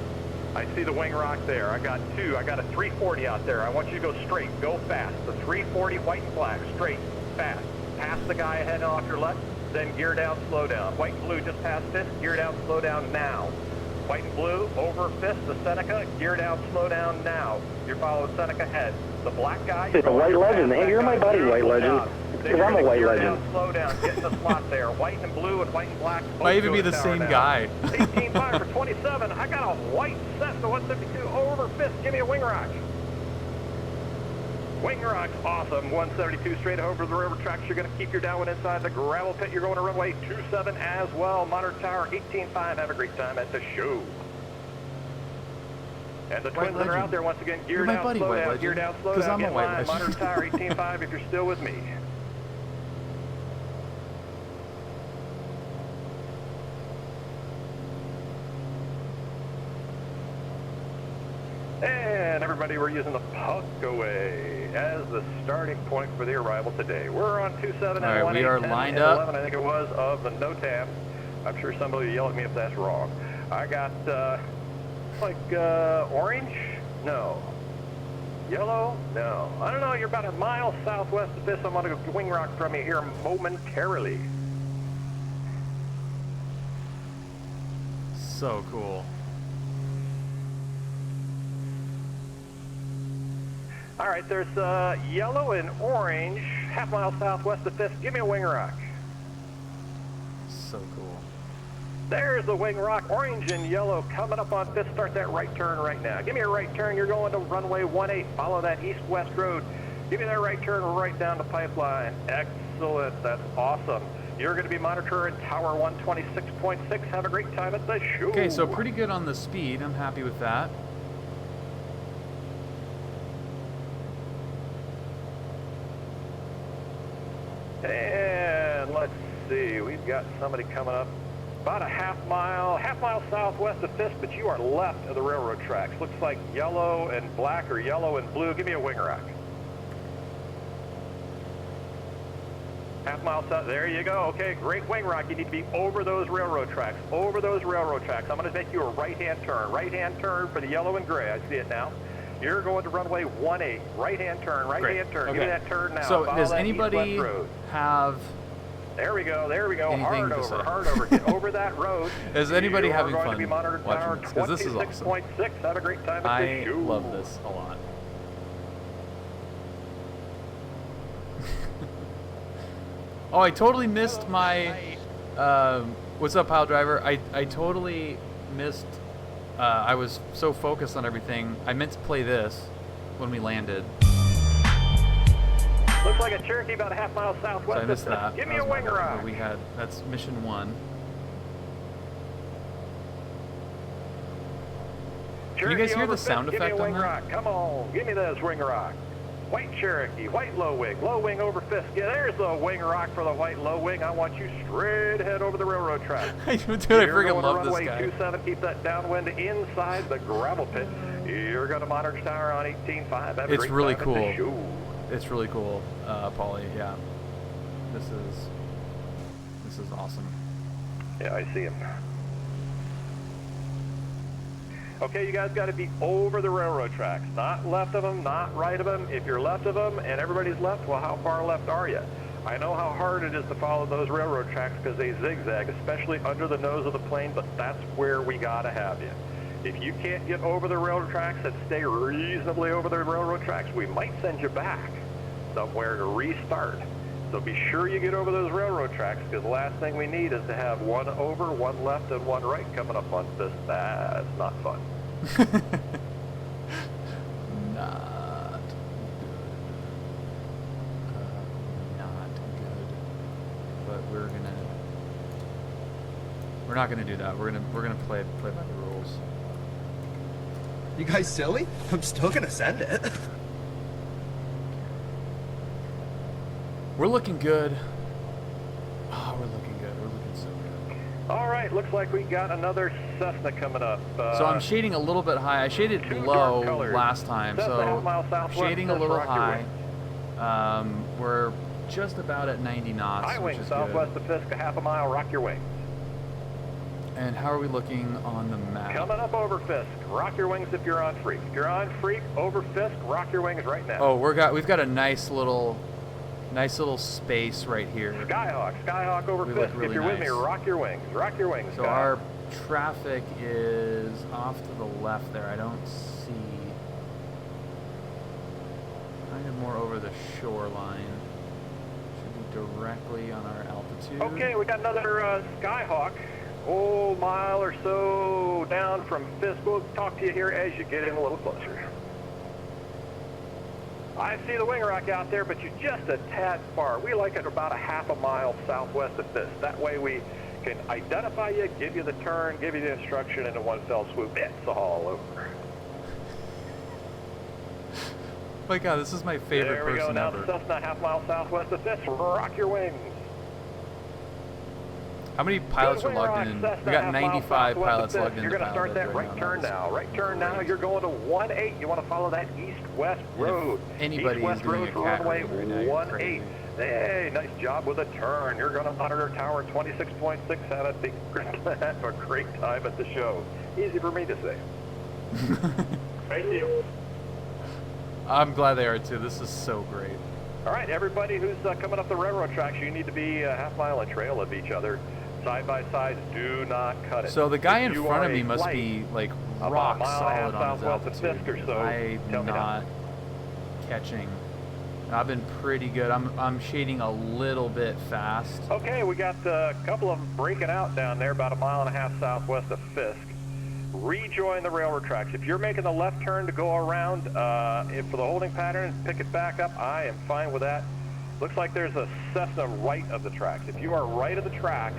Speaker 9: I see the wing rock there. I got two. I got a 340 out there. I want you to go straight. Go fast. The 340 white and black. Straight. Fast. Pass the guy ahead off your left. Then gear down, slow down. White and blue just past Fisk. Gear down, slow down now. White and blue over Fisk to Seneca. Gear down, slow down now. You're following Seneca ahead. The black guy.
Speaker 7: It's a white legend. Hey, you're my buddy, white legend. Because I'm a white legend.
Speaker 9: Down, slow down. Get in the slot there. White and blue and white and black.
Speaker 1: Might even be the same guy.
Speaker 9: 18.5 for 27. I got a white Cessna 152 over Fisk. Give me a wing rock. Wing rock's awesome. 172 straight over the railroad tracks. You're going to keep your downwind inside the gravel pit. You're going to runway 27 as well. Monitor tower 18.5. Have a great time at the show. And the twins that are out there, once again, gear down, slow down, gear down, slow down, get in line. Monitor tower 18.5 if you're still with me. And everybody, we're using the Puckaway as the starting point for the arrival today. We're on 27 and 1,
Speaker 1: we are
Speaker 9: 10,
Speaker 1: lined
Speaker 9: and
Speaker 1: up.
Speaker 9: 11, I think it was, of the NOTAM. I'm sure somebody will yell at me if that's wrong. I got, orange? No. Yellow? No. I don't know, you're about a mile southwest of this. I'm going to wing rock from you here momentarily.
Speaker 1: So cool.
Speaker 9: All right, there's yellow and orange, half mile southwest of Fisk. Give me a wing rock.
Speaker 1: So cool.
Speaker 9: There's the wing rock, orange and yellow coming up on Fisk. Start that right turn right now. Give me a right turn. You're going to runway 18. Follow that east-west road. Give me that right turn right down the pipeline. Excellent. That's awesome. You're going to be monitoring tower 126.6. Have a great time at the show.
Speaker 1: Okay, so pretty good on the speed. I'm happy with that.
Speaker 9: And let's see, we've got somebody coming up about a half mile southwest of Fisk, but you are left of the railroad tracks. Looks like yellow and black or yellow and blue. Give me a wing rock. Half mile south, there you go. Okay, great wing rock. You need to be over those railroad tracks, over those railroad tracks. I'm going to make you a right-hand turn for the yellow and gray. I see it now. You're going to runway 18, right-hand turn, right-hand turn.
Speaker 1: Okay.
Speaker 9: Give me that turn now.
Speaker 1: So
Speaker 9: Follow
Speaker 1: does
Speaker 9: that
Speaker 1: anybody
Speaker 9: east-west road.
Speaker 1: have...
Speaker 9: There we go,
Speaker 1: anything to say?
Speaker 9: hard over. Get over that road.
Speaker 1: Is anybody
Speaker 9: You are
Speaker 1: having
Speaker 9: going
Speaker 1: fun
Speaker 9: to be monitored tower
Speaker 1: watching this? Because this is awesome.
Speaker 9: 26.6. Have a great time at the show.
Speaker 1: I love this a lot. Oh, I totally missed my... what's up, pile driver? I totally missed... I was so focused on everything. I meant to play this when we landed.
Speaker 9: Looks like a Cherokee about a half mile southwest.
Speaker 1: So I missed that.
Speaker 9: Give me a wing rock.
Speaker 1: We had... That's mission 1. Can you guys hear the sound effect on that?
Speaker 9: Come on, give me this wing rock. White Cherokee, white low wing over Fisk. Yeah, there's the wing rock for the white low wing. I want you straight ahead over the railroad track.
Speaker 1: Dude, I freaking love this guy.
Speaker 9: Runway 27, keep that downwind inside the gravel pit. You're going to monitor tower on 18.5.
Speaker 1: It's really cool. It's really cool, Paulie. Yeah, this is awesome.
Speaker 9: Yeah, I see him. Okay, you guys got to be over the railroad tracks, not left of them, not right of them. If you're left of them and everybody's left, well, how far left are you? I know how hard it is to follow those railroad tracks because they zigzag, especially under the nose of the plane, but that's where we got to have you. If you can't get over the railroad tracks and stay reasonably over the railroad tracks, we might send you back somewhere to restart. So be sure you get over those railroad tracks because the last thing we need is to have one over, one left, and one right coming up on this. That's not fun.
Speaker 1: Not good. But we're not gonna do that. We're gonna play by the rules.
Speaker 10: You guys silly? I'm still gonna send it.
Speaker 1: We're looking good. Oh, we're looking good. We're looking so good.
Speaker 9: All right, looks like we got another Cessna coming up.
Speaker 1: So I'm shading a little bit high. I shaded low last time, so shading a little high. We're just about at 90 knots,
Speaker 9: high
Speaker 1: which
Speaker 9: wing
Speaker 1: is
Speaker 9: southwest
Speaker 1: good.
Speaker 9: of Fisk, a half a mile. Rock your wings.
Speaker 1: And how are we looking on the map?
Speaker 9: Coming up over Fisk. Rock your wings if you're on Freak. If you're on Freak over Fisk, rock your wings right now.
Speaker 1: Oh, we've got a nice little space right here.
Speaker 9: Skyhawk over
Speaker 1: We
Speaker 9: Fisk.
Speaker 1: look really
Speaker 9: If you're with me,
Speaker 1: nice.
Speaker 9: rock your wings. Rock your wings.
Speaker 1: So
Speaker 9: Skyhawk.
Speaker 1: our traffic is off to the left there. I don't see. Kind of more over the shoreline. Should be directly on our altitude.
Speaker 9: Okay, we got another Skyhawk. Oh, mile or so down from Fisk. We'll talk to you here as you get in a little closer. I see the wing rack out there, but you're just a tad far. We like it about a half a mile southwest of Fisk. That way we can identify you, give you the turn, give you the instruction, and in one fell swoop, it's all over.
Speaker 1: My God, this is my favorite
Speaker 9: There we go.
Speaker 1: person
Speaker 9: Now
Speaker 1: ever.
Speaker 9: the Cessna half mile southwest of Fisk. Rock your wings.
Speaker 1: How many pilots are logged in? We got 95 pilots logged in.
Speaker 9: You're going to start that right turn now. Right turn now. You're going to 18. You want to follow that east-west road.
Speaker 1: Anybody is
Speaker 9: East-west
Speaker 1: doing
Speaker 9: road
Speaker 1: a
Speaker 9: for
Speaker 1: cat
Speaker 9: runway
Speaker 1: race right now, you're
Speaker 9: 18.
Speaker 1: crazy.
Speaker 9: Hey, nice job with a turn. You're going to monitor tower 26.6 out of the Have a great time at the show. Easy for me to say. Thank you.
Speaker 1: I'm glad they are too. This is so great.
Speaker 9: All right, everybody who's coming up the railroad tracks, you need to be a half mile in trail of each other. Side by side, do not cut it.
Speaker 1: So the guy
Speaker 9: If
Speaker 1: in
Speaker 9: you
Speaker 1: front
Speaker 9: are
Speaker 1: of me
Speaker 9: a
Speaker 1: must
Speaker 9: flight
Speaker 1: be like
Speaker 9: about
Speaker 1: rock
Speaker 9: a mile and a half
Speaker 1: solid on his
Speaker 9: southwest of
Speaker 1: altitude.
Speaker 9: Fisk or so,
Speaker 1: I'm
Speaker 9: tell me
Speaker 1: not catching. I've been pretty good. I'm shading a little bit fast.
Speaker 9: Okay, we got a couple of them breaking out down there about a mile and a half southwest of Fisk. Rejoin the railroad tracks. If you're making the left turn to go around for the holding pattern and pick it back up, I am fine with that. Looks like there's a Cessna right of the tracks. If you are right of the tracks,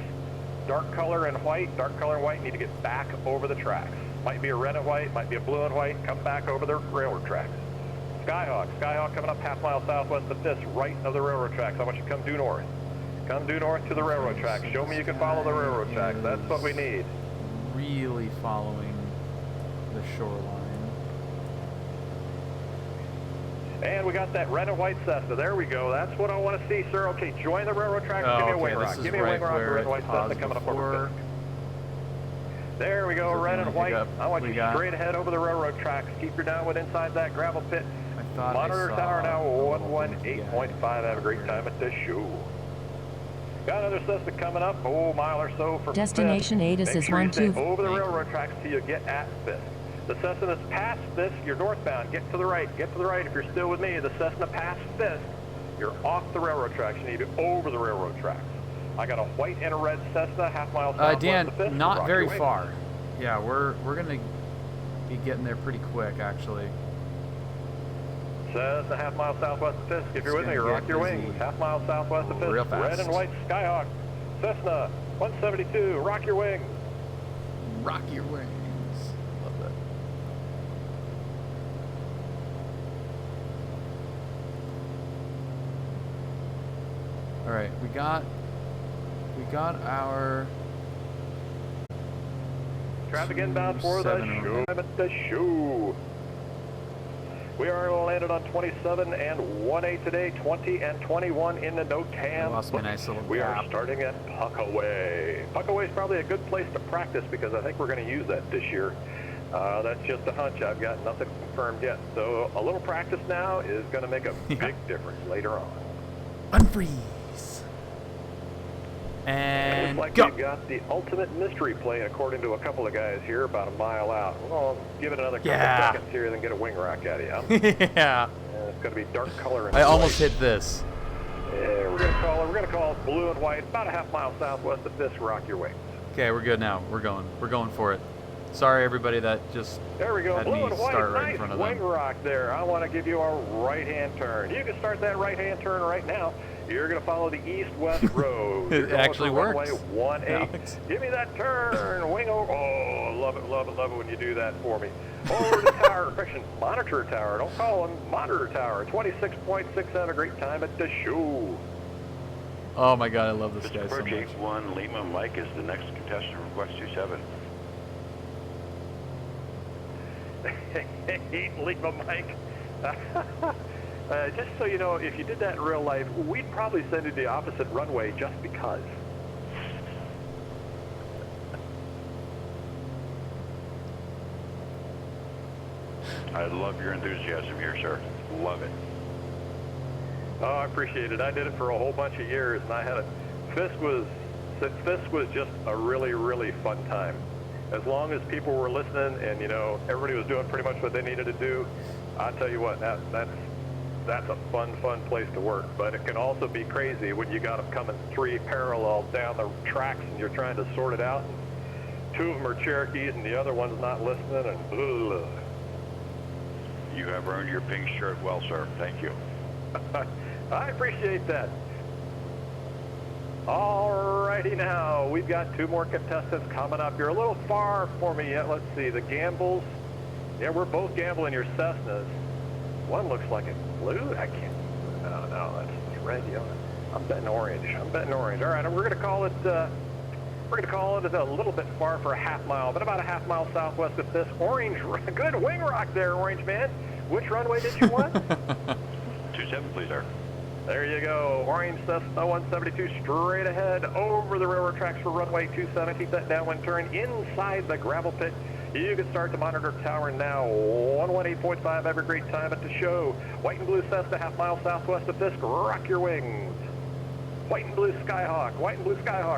Speaker 9: dark color and white need to get back over the tracks. Might be a red and white, might be a blue and white, come back over the railroad tracks. Skyhawk coming up half mile southwest of Fisk, right of the railroad tracks. I want you to come due north. Come due north to the railroad tracks. Show me you can follow the railroad tracks. That's what we need.
Speaker 1: Really following the shoreline.
Speaker 9: And we got that red and white Cessna. There we go. That's what I want to see, sir. Okay, join the railroad tracks.
Speaker 1: Oh,
Speaker 9: Give me a
Speaker 1: okay,
Speaker 9: wing
Speaker 1: this
Speaker 9: rock.
Speaker 1: is
Speaker 9: Give me a wing
Speaker 1: right
Speaker 9: rock. The
Speaker 1: where
Speaker 9: red
Speaker 1: it
Speaker 9: and white Cessna
Speaker 1: paused
Speaker 9: coming up over
Speaker 1: before.
Speaker 9: Fisk. There we go,
Speaker 1: So
Speaker 9: red
Speaker 1: if you
Speaker 9: and
Speaker 1: wanna pick
Speaker 9: white.
Speaker 1: up,
Speaker 9: I want
Speaker 1: we
Speaker 9: you
Speaker 1: got-
Speaker 9: straight ahead over the railroad tracks. Keep your downwind inside that gravel pit.
Speaker 1: I thought
Speaker 9: Monitor
Speaker 1: I saw
Speaker 9: tower now,
Speaker 1: a little
Speaker 9: 118.5. Have a great time at the show. Got another Cessna coming up, mile or so for
Speaker 6: Destination
Speaker 9: Fisk.
Speaker 6: ATIS
Speaker 9: Make
Speaker 6: is
Speaker 9: sure you stay
Speaker 6: 12.
Speaker 9: over the railroad tracks till you get at Fisk. The Cessna that's past Fisk, you're northbound. Get to the right. Get to the right. If you're still with me, the Cessna past Fisk, you're off the railroad tracks. You need to be over the railroad tracks. I got a white and a red Cessna, half mile southwest
Speaker 1: Dan,
Speaker 9: of Fisk.
Speaker 1: not
Speaker 9: Rock
Speaker 1: very
Speaker 9: your wings.
Speaker 1: far. Yeah, we're gonna be getting there pretty quick, actually.
Speaker 9: Cessna half mile southwest of Fisk. If you're with me,
Speaker 1: gonna
Speaker 9: rock
Speaker 1: get
Speaker 9: your
Speaker 1: busy
Speaker 9: wings. Half mile southwest of Fisk.
Speaker 1: real
Speaker 9: Red
Speaker 1: fast.
Speaker 9: and white Skyhawk. Cessna 172. Rock your wings.
Speaker 1: Rock your wings. Love that. All right, we got our
Speaker 9: Traffic inbound for the
Speaker 1: 27
Speaker 9: show. I'm at the show. We are landed on 27 and 18 today, 20 and 21 in the NOTAM.
Speaker 1: I lost my nice little
Speaker 9: We are
Speaker 1: gap.
Speaker 9: starting at Puckaway. Puckaway is probably a good place to practice because I think we're going to use that this year. That's just a hunch. I've got nothing confirmed yet. So a little practice now is going to make a big difference later on.
Speaker 1: unfreeze.
Speaker 9: It
Speaker 1: And
Speaker 9: looks like
Speaker 1: go.
Speaker 9: we've got the ultimate mystery plane according to a couple of guys here about a mile out. We'll give it another couple
Speaker 1: Yeah.
Speaker 9: seconds here, then get a wing rack out of you.
Speaker 1: Yeah.
Speaker 9: It's going to be dark color and
Speaker 1: I almost
Speaker 9: white.
Speaker 1: hit this.
Speaker 9: Yeah, we're going to call it blue and white, about a half mile southwest of Fisk. Rock your wings.
Speaker 1: Okay, we're good now. We're going for it. Sorry, everybody, that just
Speaker 9: There we go.
Speaker 1: had
Speaker 9: Blue
Speaker 1: me
Speaker 9: and white.
Speaker 1: start right in
Speaker 9: Nice
Speaker 1: front of
Speaker 9: wing
Speaker 1: them.
Speaker 9: rock there. I want to give you a right-hand turn. You can start that right-hand turn right now. You're going to follow the east-west road.
Speaker 1: It
Speaker 9: You're going
Speaker 1: actually
Speaker 9: for
Speaker 1: works.
Speaker 9: Runway 18.
Speaker 1: Alex.
Speaker 9: Give me that turn. Wing over. Oh, love it, love it, love it when you do that for me. Over the tower. Correction, monitor tower. Don't call them monitor tower. 26.6. Have a great time at the show.
Speaker 1: Oh my God, I love this guy so
Speaker 11: Bridge
Speaker 1: much.
Speaker 11: 81 Lima Mike is the next contestant for Quest 27.
Speaker 9: Lima Mike. Just so you know, if you did that in real life, we'd probably send you the opposite runway just because.
Speaker 11: I love your enthusiasm here, sir. Love it.
Speaker 9: Oh, I appreciate it. I did it for a whole bunch of years, and I had a Fisk was just a really, really fun time. As long as people were listening and, you know, everybody was doing pretty much what they needed to do, I'll tell you what, that's a fun place to work. But it can also be crazy when you got them coming 3 parallel down the tracks and you're trying to sort it out. And 2 of them are Cherokees and the other one's not listening, and ugh.
Speaker 11: You have earned your pink shirt well, sir. Thank you.
Speaker 9: I appreciate that. Alrighty now, we've got 2 more contestants coming up. You're a little far for me yet. Let's see, the Gambles. Yeah, we're both gambling your Cessnas. One looks like it's blue. I can't. No, that's red. I'm betting orange. All right, we're gonna call it. We're gonna call it a little bit far for a half mile, but about a half mile southwest of this. Orange. Good wing rock there, Orange man. Which runway did you want?
Speaker 11: 27, please, sir.
Speaker 9: There you go. Orange Cessna 172 straight ahead over the railroad tracks for runway 27. Keep that downwind turn inside the gravel pit. You can start the monitor tower now. 118.5, have a great time at the show. White and blue Cessna, half mile southwest of Fisk. Rock your wings. White and blue Skyhawk,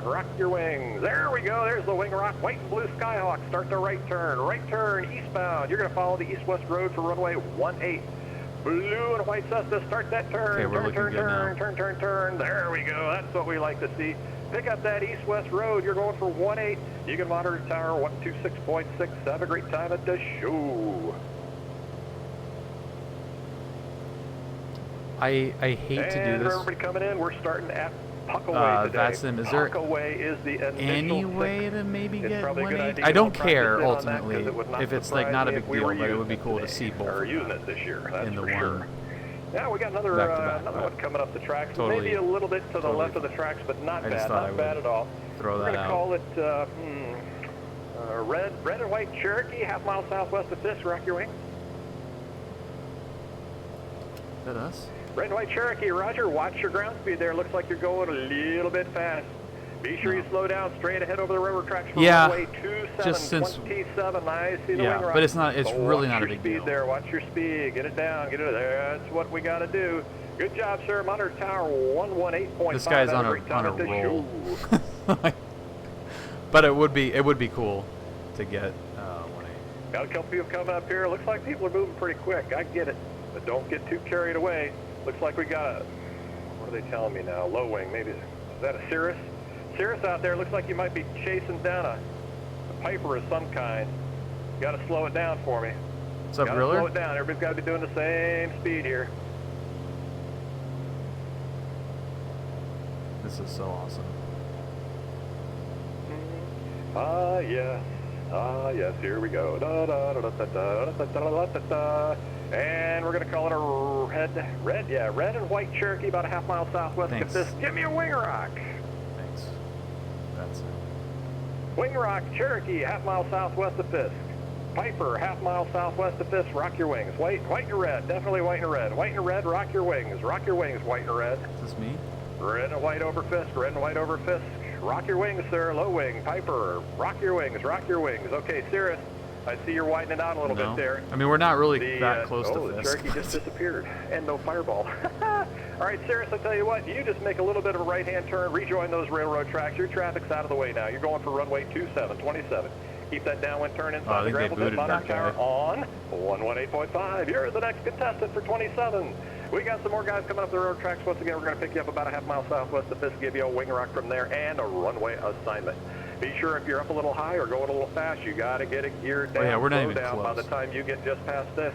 Speaker 9: rock your wings. There we go, there's the wing rock. White and blue Skyhawk, start the right turn eastbound. You're gonna follow the east-west road for runway 18. Blue and white Cessna, start that turn.
Speaker 1: Okay, we're looking good now.
Speaker 9: Turn. There we go, that's what we like to see. Pick up that east-west road, you're going for 18. You can monitor tower 126.6. Have a great time at the show.
Speaker 1: I hate to do
Speaker 9: And
Speaker 1: this.
Speaker 9: for everybody coming in, we're starting at Puckaway today.
Speaker 1: That's them. Is there
Speaker 9: Puckaway is the
Speaker 1: any
Speaker 9: initial
Speaker 1: way
Speaker 9: 6.
Speaker 1: to maybe
Speaker 9: It's
Speaker 1: get
Speaker 9: probably a good
Speaker 1: 180?
Speaker 9: idea
Speaker 1: I don't
Speaker 9: to
Speaker 1: care
Speaker 9: practice in on that,
Speaker 1: ultimately
Speaker 9: 'cause it would not
Speaker 1: if it's like not a
Speaker 9: surprise me
Speaker 1: big
Speaker 9: if we
Speaker 1: deal,
Speaker 9: were
Speaker 1: but it would be
Speaker 9: using
Speaker 1: cool
Speaker 9: it
Speaker 1: to see
Speaker 9: today,
Speaker 1: both
Speaker 9: or
Speaker 1: of
Speaker 9: using
Speaker 1: them
Speaker 9: it this year. That's
Speaker 1: in the
Speaker 9: for sure.
Speaker 1: one.
Speaker 9: Yeah, we got another
Speaker 1: Back to back,
Speaker 9: another
Speaker 1: but
Speaker 9: one coming up the tracks.
Speaker 1: totally-
Speaker 9: Maybe a little bit to the
Speaker 1: totally
Speaker 9: left of the tracks, but not
Speaker 1: I just
Speaker 9: bad,
Speaker 1: thought I
Speaker 9: not
Speaker 1: would
Speaker 9: bad at all.
Speaker 1: throw
Speaker 9: We're
Speaker 1: that
Speaker 9: gonna
Speaker 1: out.
Speaker 9: call it red and white Cherokee, half mile southwest of Fisk. Rock your wing.
Speaker 1: Is that us?
Speaker 9: Red and white Cherokee, roger. Watch your ground speed there. Looks like you're going a little bit fast. Be sure you slow down straight ahead over the railroad tracks for
Speaker 1: Yeah,
Speaker 9: runway 27,
Speaker 1: just since-
Speaker 9: 27. I see the
Speaker 1: Yeah,
Speaker 9: wing rock.
Speaker 1: but it's not. It's
Speaker 9: So
Speaker 1: really
Speaker 9: watch
Speaker 1: not a
Speaker 9: your
Speaker 1: big
Speaker 9: speed
Speaker 1: deal.
Speaker 9: there. Watch your speed. Get it down. Get it there. That's what we got to do. Good job, sir. Monitor tower 118.5.
Speaker 1: This guy's on a roll. But it would be cool to get 180.
Speaker 9: Got a couple people coming up here. Looks like people are moving pretty quick. I get it, but don't get too carried away. Looks like we got a, what are they telling me now? Low wing, maybe. Is that a Cirrus? Cirrus out there. Looks like you might be chasing down a Piper of some kind. Got to slow it down for me.
Speaker 1: What's up,
Speaker 9: Gotta
Speaker 1: Griller?
Speaker 9: slow it down. Everybody's got to be doing the same speed here.
Speaker 1: This is so awesome.
Speaker 9: Yes, here we go. And we're going to call it a red and white Cherokee, about a half mile southwest of this. Give me a wing rock.
Speaker 1: Thanks. That's it.
Speaker 9: Wing rock Cherokee, half mile southwest of Fisk. Piper, half mile southwest of Fisk. Rock your wings. White and red. Definitely white and red. White and red, rock your wings. Rock your wings, white and red.
Speaker 1: Is this me?
Speaker 9: Red and white over Fisk. Red and white over Fisk. Rock your wings, sir. Low wing. Piper. Rock your wings. Rock your wings. Okay, Cirrus. I see you're widening out a little bit there.
Speaker 1: I mean, we're not really that close to
Speaker 9: the
Speaker 1: Fisk.
Speaker 9: Cherokee just disappeared. And no fireball. All right, Cirrus, I tell you what. You just make a little bit of a right-hand turn. Rejoin those railroad tracks. Your traffic's out of the way now. You're going for runway 27. Keep that downwind turn inside the gravel pit. Monitor tower on 118.5. You're the next contestant for 27. We got some more guys coming up the railroad tracks. Once again, we're going to pick you up about a half mile southwest of Fisk, give you a wing rock from there and a runway assignment. Be sure if you're up a little high or going a little fast, you got to get it geared down.
Speaker 1: Oh, yeah, we're not
Speaker 9: slow
Speaker 1: even
Speaker 9: down
Speaker 1: close.
Speaker 9: by the time you get just past this.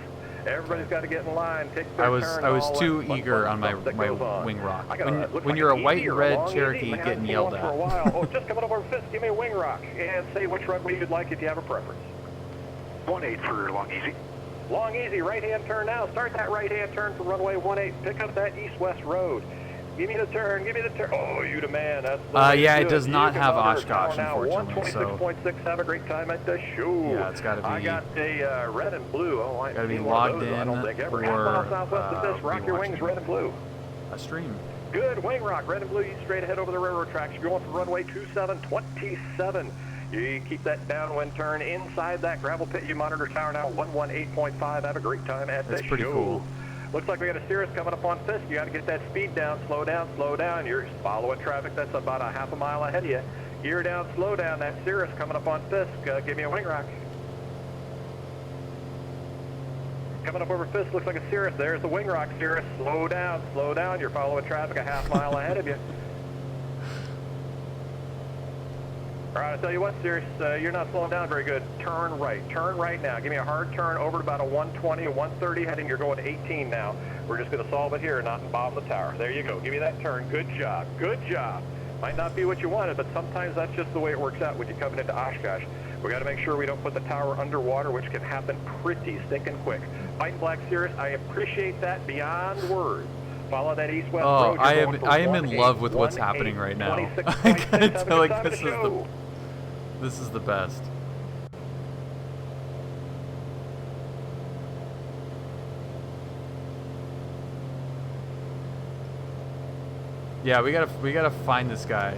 Speaker 9: Everybody's got to get in line. Take their turn.
Speaker 1: I was
Speaker 9: all
Speaker 1: too
Speaker 9: that
Speaker 1: eager
Speaker 9: fun
Speaker 1: on my
Speaker 9: stuff that goes on.
Speaker 1: wing rock.
Speaker 9: I got
Speaker 1: When
Speaker 9: like
Speaker 1: you're a
Speaker 9: an
Speaker 1: white
Speaker 9: easy
Speaker 1: and
Speaker 9: or
Speaker 1: red
Speaker 9: long
Speaker 1: Cherokee
Speaker 9: easy, man,
Speaker 1: getting
Speaker 9: I've
Speaker 1: yelled
Speaker 9: been
Speaker 1: at.
Speaker 9: for a while. Oh, just coming over Fisk, give me a wing rock and say which runway you'd like if you have a preference.
Speaker 4: 18 for long easy.
Speaker 9: Long easy, right-hand turn now. Start that right-hand turn for runway 18. Pick up that east-west road. Give me the turn. Oh, you the man. That's the way
Speaker 1: yeah,
Speaker 9: to
Speaker 1: it
Speaker 9: do
Speaker 1: does
Speaker 9: You
Speaker 1: not
Speaker 9: can
Speaker 1: have
Speaker 9: monitor
Speaker 1: Oshkosh,
Speaker 9: tower now,
Speaker 1: unfortunately, so-
Speaker 9: 126.6. Have a great time at the show.
Speaker 1: Yeah, it's gotta be-
Speaker 9: I got a red and blue. Oh, I
Speaker 1: gotta be
Speaker 9: seen one of
Speaker 1: logged
Speaker 9: those, I don't
Speaker 1: in
Speaker 9: think ever.
Speaker 1: or,
Speaker 9: Half mile southwest of this. Rock your
Speaker 1: watching
Speaker 9: wings, red and blue.
Speaker 1: A stream.
Speaker 9: Good wing rock, red and blue. You straight ahead over the railroad tracks. You're going for runway 27. You keep that downwind turn inside that gravel pit. You monitor tower now 118.5. Have a great time at the show.
Speaker 1: That's pretty cool.
Speaker 9: Looks like we got a Cirrus coming up on Fisk. You got to get that speed down, slow down, slow down. You're following traffic that's about a half a mile ahead of you. Gear down, slow down. That Cirrus coming up on Fisk. Give me a wing rock. Coming up over Fisk, looks like a Cirrus. There's the wing rock, Cirrus. Slow down, slow down. You're following traffic a half mile ahead of you. All right, I'll tell you what, Cirrus, you're not slowing down very good. Turn right now. Give me a hard turn over to about a 120, a 130 heading. You're going 18 now. We're just going to solve it here, not in bottom of the tower. There you go. Give me that turn. Good job. Good job. Might not be what you wanted, but sometimes that's just the way it works out when you're coming into Oshkosh. We got to make sure we don't put the tower underwater, which can happen pretty stinking quick. White and black Cirrus, I appreciate that beyond words. Follow that east-west road.
Speaker 1: I am in love with what's happening right now. I gotta tell, like, this is the best. Yeah, we gotta find this guy.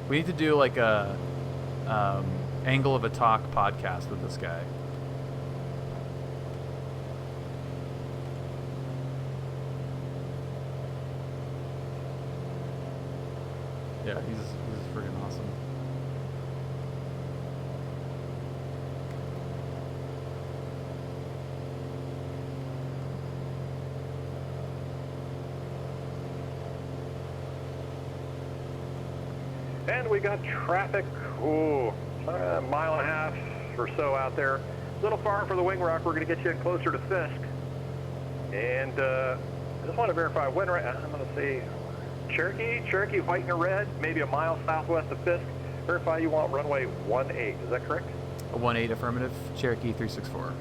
Speaker 1: We need to do like a angle of attack podcast with this guy. Yeah, he's freaking awesome.
Speaker 9: And we got traffic, a mile and a half or so out there. A little far for the wing rock. We're going to get you in closer to Fisk. And I just want to verify wind rate. I'm going to see Cherokee, white and red, maybe a mile southwest of Fisk. Verify you want runway 18. Is that correct?
Speaker 1: A 18 affirmative. Cherokee 364.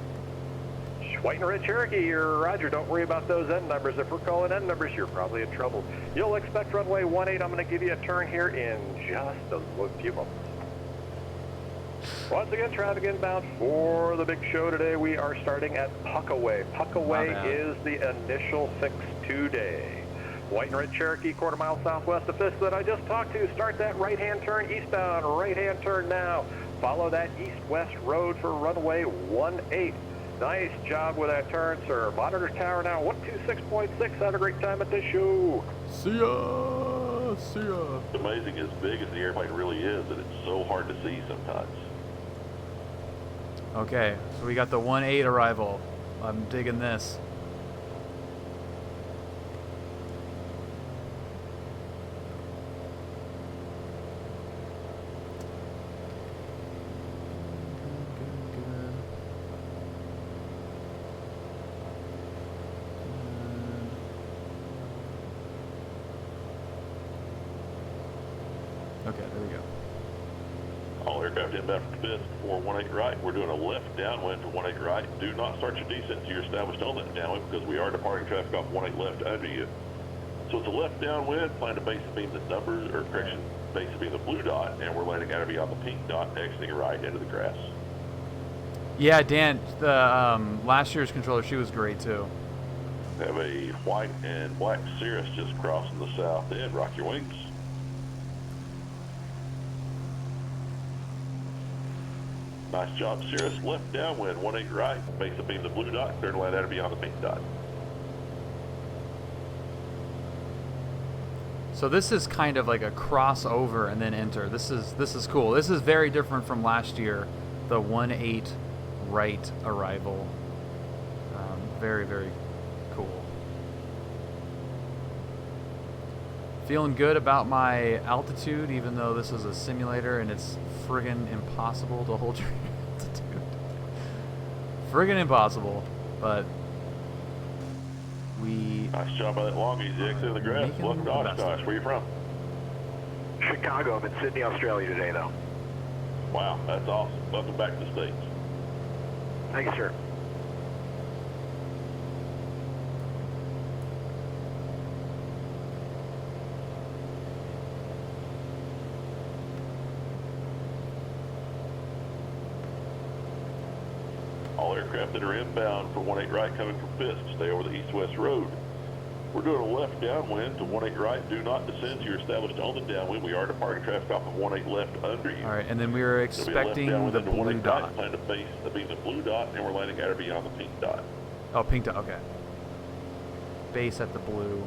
Speaker 9: White and red Cherokee, you're Roger. Don't worry about those end numbers. If we're calling end numbers, you're probably in trouble. You'll expect runway 18. I'm going to give you a turn here in just a few moments. Once again, traffic inbound for the big show today. We are starting at Puckaway. Puckaway is the initial fix today. White and red Cherokee, quarter mile southwest of Fisk that I just talked to. Start that right-hand turn eastbound. Right-hand turn now. Follow that east-west road for runway 18. Nice job with that turn, sir. Monitor tower now 126.6. Have a great time at the show.
Speaker 1: See ya. See ya.
Speaker 8: It's amazing as big as the airplane really is that it's so hard to see sometimes.
Speaker 1: Okay, so we got the 18 arrival. I'm digging this. Okay, there we go.
Speaker 8: All aircraft inbound from Fisk for 18 right. We're doing a left downwind for 18 right. Do not start your descent until you're established on that downwind because we are departing traffic off 18 left under you. So it's a left downwind. Plan to base beam the numbers, or correction, base beam the blue dot, and we're landing out of beyond the pink dot, exiting right into the grass.
Speaker 1: Yeah, Dan, the last year's controller, she was great too.
Speaker 8: Have a white and black Cirrus just crossing the south end. Rock your wings. Nice job, Cirrus. Left downwind, 18 right. Base beam the blue dot. Turn land out of beyond the pink dot.
Speaker 1: So this is kind of like a crossover and then enter. This is cool. This is very different from last year, the 18 right arrival. Very, very cool. Feeling good about my altitude, even though this is a simulator and it's friggin' impossible to hold your altitude. Friggin' impossible, but we...
Speaker 8: Nice job by that long easy exit of the grass. Welcome to Oshkosh. Where are you from?
Speaker 9: Chicago. I'm in Sydney, Australia today, though.
Speaker 8: Wow, that's awesome. Welcome back to the States.
Speaker 9: Thank you, sir.
Speaker 8: All aircraft that are inbound for 18 right coming from Fisk, stay over the east-west road. We're doing a left downwind to 18 right. Do not descend to your established on the downwind. We are departing traffic off of 18 left under you.
Speaker 1: All right, and then we were expecting the blue dot.
Speaker 8: Plan to base that being the blue dot, and we're landing at or beyond the pink dot.
Speaker 1: Oh, pink dot. Okay. Base at the blue,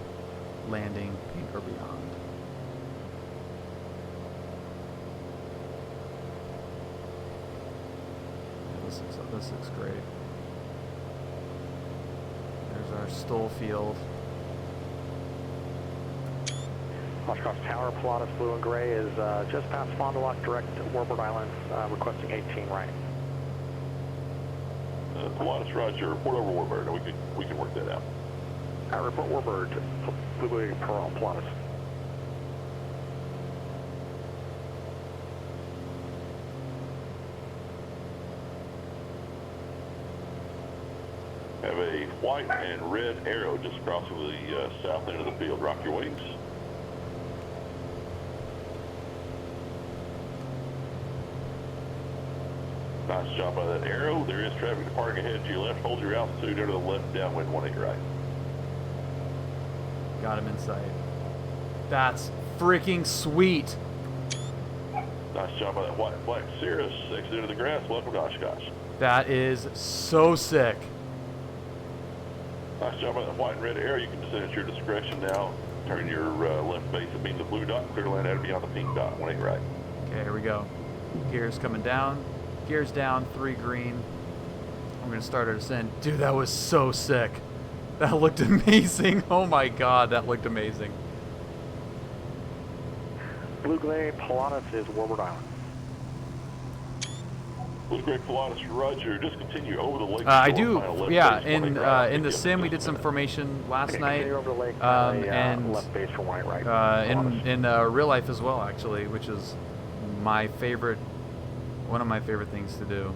Speaker 1: landing pink or beyond. Yeah, this looks great. There's our Stoll field.
Speaker 2: Oshkosh Tower, Pilatus blue and gray is just past Fond du Lac, direct to Warbird Islands, requesting 18 right.
Speaker 8: Pilatus, roger. Report over Warbird, and we can work that out.
Speaker 2: Report Warbird, blue per Pilatus.
Speaker 8: Have a white and red arrow just crossing the south end of the field. Rock your wings. Nice job by that arrow. There is traffic departing ahead to your left. Hold your altitude under the left downwind 18 right.
Speaker 1: Got him in sight. That's freaking sweet.
Speaker 8: Nice job by that white and black Cirrus. Exit into the grass. Welcome to Oshkosh.
Speaker 1: That is so sick.
Speaker 8: Nice job by that white and red arrow. You can descend at your discretion now. Turn your left base and beam the blue dot. Clear to land at or beyond the pink dot. 18 right.
Speaker 1: Okay, here we go. Gears coming down. Gears down, 3 green. I'm gonna start our descent. Dude, that was so sick. That looked amazing. Oh my god, that looked amazing.
Speaker 2: Blue gray Pilatus is Warbird Island.
Speaker 8: Blue gray Pilatus, roger. Just continue over the lake.
Speaker 1: I do, yeah. In the sim, we did some formation last night, and
Speaker 2: left base for 18 right.
Speaker 1: in real life as well, actually, which is my favorite. One of my favorite things to do.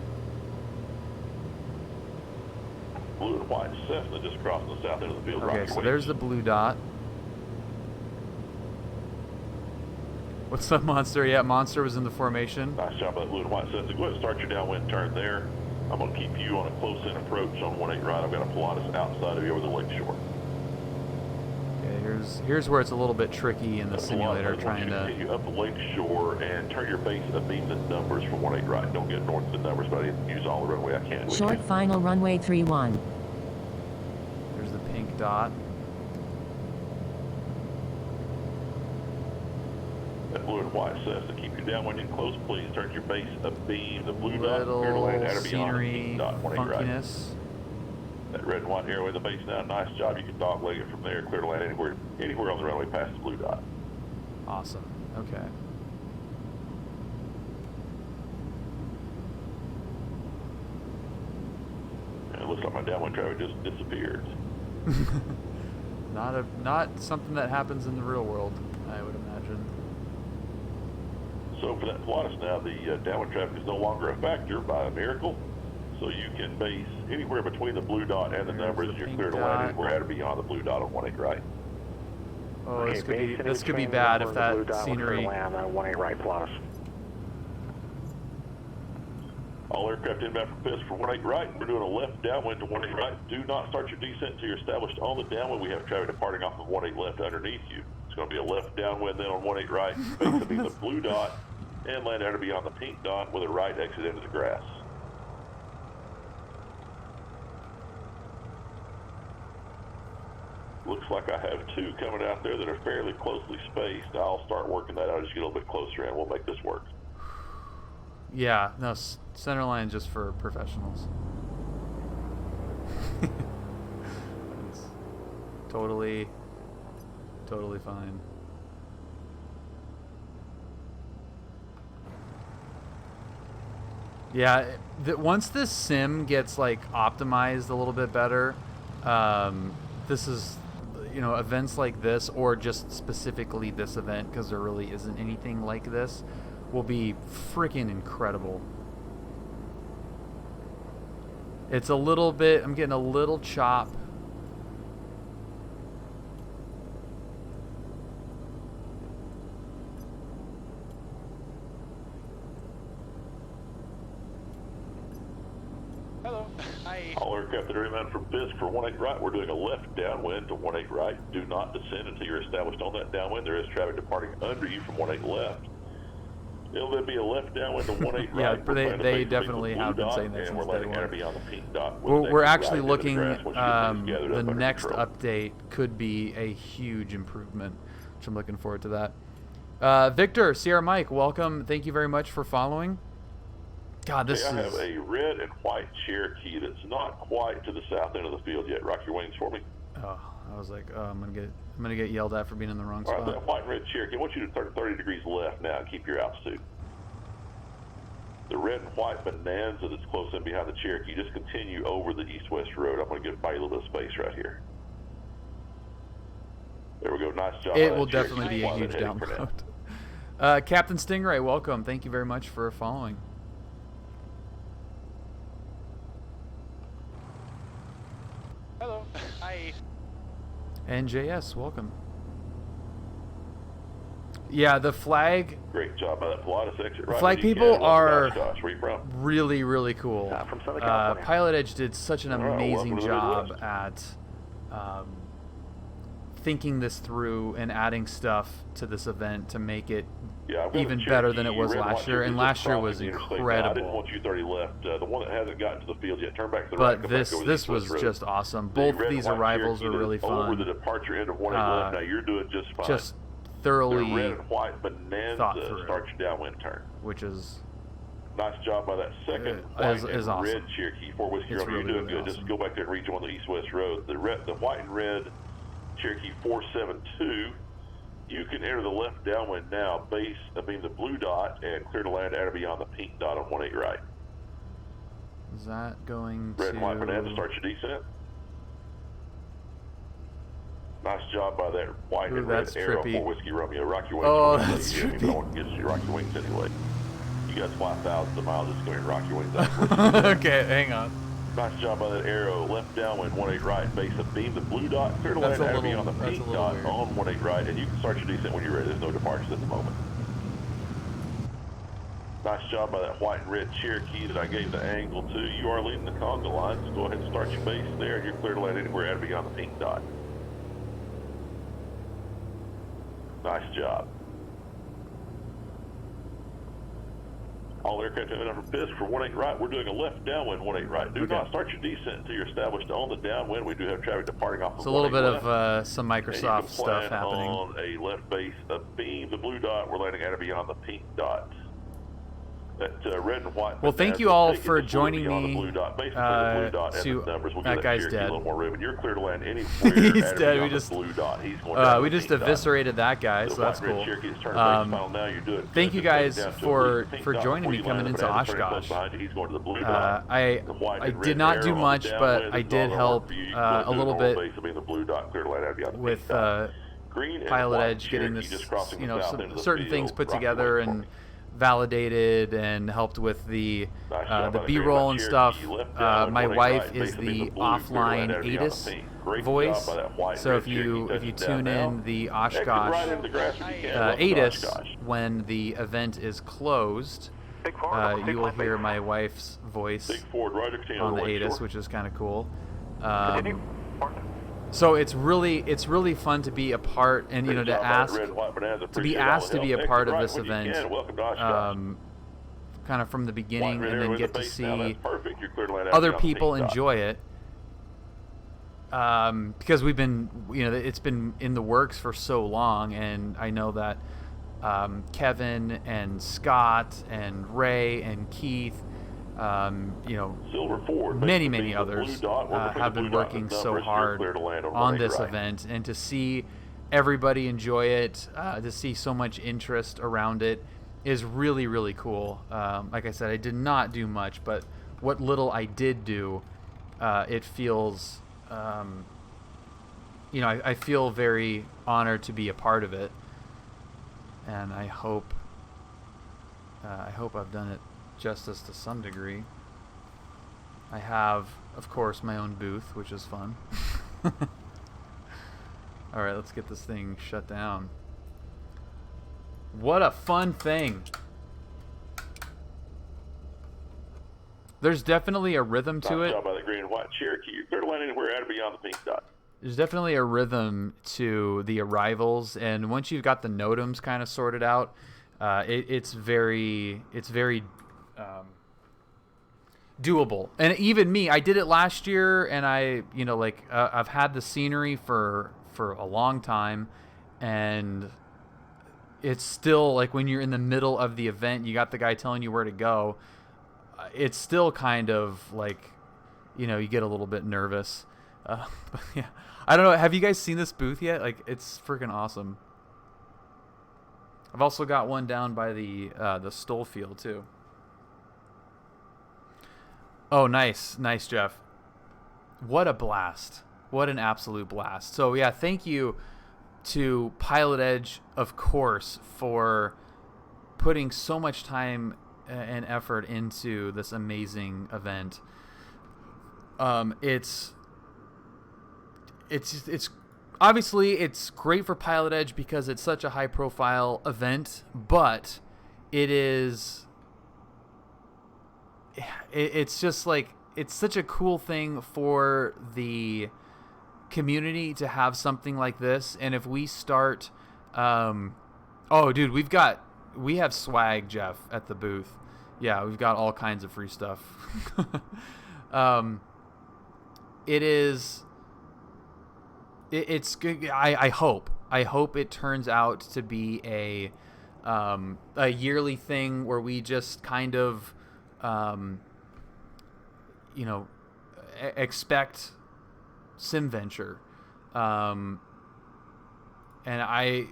Speaker 8: Blue and white Cessna just crossing the south end of the field.
Speaker 1: Okay, so there's the blue dot. What's up, Monster? Yeah, Monster was in the formation.
Speaker 8: Nice job by that blue and white Cessna. Go ahead and start your downwind turn there. I'm going to keep you on a close-in approach on 18 right. I've got a Pilatus outside of you over the lake shore.
Speaker 1: Okay, here's where it's a little bit tricky in the simulator, trying to
Speaker 8: get you up the lake shore and turn your base abeam the numbers from 18 right. Don't get north of the numbers, but I didn't use all the runway I can.
Speaker 6: Short final runway 31.
Speaker 1: There's the pink dot.
Speaker 8: That blue and white says to keep your downwind in close, please turn your base abeam the blue dot.
Speaker 1: Little scenery funkiness.
Speaker 8: That red and white arrow in the base now. Nice job. You can dog leg it from there. Clear to land anywhere on the runway past the blue dot.
Speaker 1: Awesome. Okay.
Speaker 8: And it looks like my downwind traffic just disappeared.
Speaker 1: Not something that happens in the real world, I would imagine.
Speaker 8: So for that Pilatus now, the downwind traffic is no longer a factor by a miracle. So you can base anywhere between the blue dot and the numbers. You're clear to land anywhere at or beyond the blue dot on 18 right.
Speaker 1: Oh, okay, this could be bad if that scenery.
Speaker 2: Land on 18 right Pilatus.
Speaker 8: All aircraft inbound from Fisk for 18 right. We're doing a left downwind to 18 right. Do not start your descent until you're established on the downwind. We have traffic departing off of 18 left underneath you. It's going to be a left downwind then on 18 right. Basically the blue dot and land at or beyond the pink dot with a right exit into the grass. Looks like I have 2 coming out there that are fairly closely spaced. I'll start working that out as you get a little bit closer and we'll make this work.
Speaker 1: Yeah, no, center line just for professionals. It's totally fine. Yeah, once this sim gets like optimized a little bit better, this is, events like this, or just specifically this event, because there really isn't anything like this, will be freaking incredible. It's a little bit, I'm getting a little chop.
Speaker 12: Hello. Hi.
Speaker 8: All aircraft that are inbound from Fisk for 18 right, we're doing a left downwind to 18 right. Do not descend until you're established on that downwind. There is traffic departing under you from 18 left. It'll then be a left downwind to 18
Speaker 1: Yeah,
Speaker 8: right.
Speaker 1: they definitely have been saying that since
Speaker 8: we're
Speaker 1: day
Speaker 8: landing
Speaker 1: one.
Speaker 8: beyond the pink dot.
Speaker 1: We're actually looking,
Speaker 8: the
Speaker 1: the next update could be a huge improvement, which I'm looking forward to that. Victor, Sierra Mike, welcome. Thank you very much for following. God, this
Speaker 8: I
Speaker 1: is...
Speaker 8: have a red and white Cherokee that's not quite to the south end of the field yet. Rock your wings for me.
Speaker 1: Oh, I was like, oh, I'm gonna get yelled at for being in the wrong spot.
Speaker 8: All right, that white and red Cherokee, I want you to turn 30 degrees left now and keep your altitude. The red and white Bonanza that's close in behind the Cherokee, just continue over the east-west road. I'm going to buy you a little bit of space right here. There we go. Nice job.
Speaker 1: It will definitely be a huge download. Captain Stingray, welcome. Thank you very much for following.
Speaker 12: Hello. Hi.
Speaker 1: And JS, welcome. Yeah, the flag.
Speaker 8: Great job by that Pilatus exit. Right
Speaker 1: flag people are
Speaker 8: Oshkosh. Where you from?
Speaker 1: really, really cool.
Speaker 2: From Southern California.
Speaker 1: PilotEdge did such an amazing
Speaker 8: welcome to the
Speaker 1: job
Speaker 8: Midwest.
Speaker 1: at thinking this through and adding stuff to this event to make it even better than it was last year. And last year was incredible.
Speaker 8: I didn't want you 30 left. The one that hasn't gotten to the field yet, turn back to the
Speaker 1: but
Speaker 8: right.
Speaker 1: this was just awesome. Both of these arrivals are really fun.
Speaker 8: Over the departure end of 18 left. Now you're doing just fine.
Speaker 1: Just thoroughly
Speaker 8: the red and white Bonanza starts your downwind turn.
Speaker 1: Which is
Speaker 8: nice job by that second white and
Speaker 1: awesome.
Speaker 8: red Cherokee 4 Whiskey Romeo. You're doing good.
Speaker 1: Awesome.
Speaker 8: Just go back there and rejoin the east-west road. The white and red Cherokee 472. You can enter the left downwind now, base, the blue dot, and clear to land at or beyond the pink dot on 18 right.
Speaker 1: Is that going
Speaker 8: Red and white Bonanza, start your descent. Nice job by that white and red Arrow 4 Whiskey Romeo. Rock your wings.
Speaker 1: Oh, that's trippy.
Speaker 8: No one gets you. Rock your wings anyway. You got fly thousands of miles. Just go ahead and rock your wings out.
Speaker 1: Okay, hang on.
Speaker 8: Nice job by that Arrow. Left downwind, 18 right. Base of beam, the blue dot. Clear to land at or beyond the pink dot on 18 right. And you can start your descent when you're ready. There's no departures at the moment. Nice job by that white and red Cherokee that I gave the angle to. You are leading the conga line, so go ahead and start your base there, and you're clear to land anywhere at or beyond the pink dot. Nice job. All aircraft have enough for Fisk for 18 right. We're doing a left downwind 18 right. Do not start your descent until you're established on the downwind. We do have traffic departing off of 18
Speaker 1: It's a little bit
Speaker 8: left.
Speaker 1: of some Microsoft stuff happening.
Speaker 8: On a left base, a beam, the blue dot. We're landing at or beyond the pink dot. That red and white.
Speaker 1: Well, thank you all for joining me.
Speaker 8: That
Speaker 1: guy's dead.
Speaker 8: You're clear to land anywhere.
Speaker 1: He's dead. We just eviscerated that guy, so that's cool. Thank you guys for joining me coming into Oshkosh. I did not do much, but I did help a little bit with PilotEdge getting this, some certain things put together and validated, and helped with the B-roll and stuff. My wife is the offline ATIS voice, so if you tune in the Oshkosh ATIS when the event is closed, you will hear my wife's voice on the ATIS, which is kind of cool. So it's really fun to be a part, and to be asked to be a part of this event, kind of from the beginning, and then get to see other people enjoy it, because we've been, it's been in the works for so long, and I know that Kevin and Scott and Ray and Keith, many others have been working so hard on this event, and to see everybody enjoy it, to see so much interest around it is really, really cool. Like I said, I did not do much, but what little I did do, it feels, I feel very honored to be a part of it, and I hope I've done it justice to some degree. I have, of course, my own booth, which is fun. Alright, let's get this thing shut down. What a fun thing! There's definitely a rhythm to it.
Speaker 8: Job by the green and white Cherokee. You're clear to land anywhere at or beyond the pink dot.
Speaker 1: There's definitely a rhythm to the arrivals, and once you've got the NOTAMs kind of sorted out, it's very doable. And even me, I did it last year, and I've had the scenery for a long time, and it's still like when you're in the middle of the event, you got the guy telling you where to go. It's still kind of like, you get a little bit nervous. But yeah, I don't know. Have you guys seen this booth yet? Like, it's freaking awesome. I've also got one down by the Stoll field too. Oh, nice, Jeff. What a blast! What an absolute blast! So yeah, thank you to PilotEdge, of course, for putting so much time and effort into this amazing event. It's obviously it's great for PilotEdge because it's such a high profile event, but it's just like, it's such a cool thing for the community to have something like this. And if we start oh dude, we have swag, Jeff, at the booth. Yeah, we've got all kinds of free stuff. It's good. I hope it turns out to be a yearly thing where we just kind of expect SimVenture, and I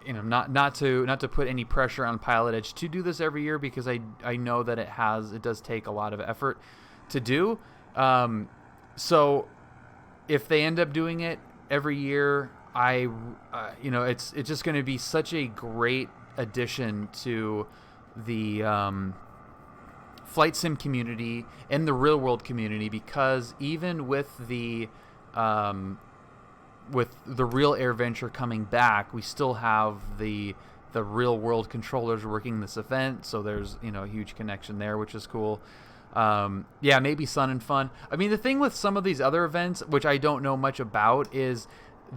Speaker 1: not to put any pressure on PilotEdge to do this every year, because I know that it does take a lot of effort to do. So if they end up doing it every year, it's just going to be such a great addition to the flight sim community and the real world community, because even with the real AirVenture coming back, we still have the real world controllers working this event, so there's a huge connection there, which is cool. Yeah, maybe Sun and Fun. I mean, the thing with some of these other events, which I don't know much about, is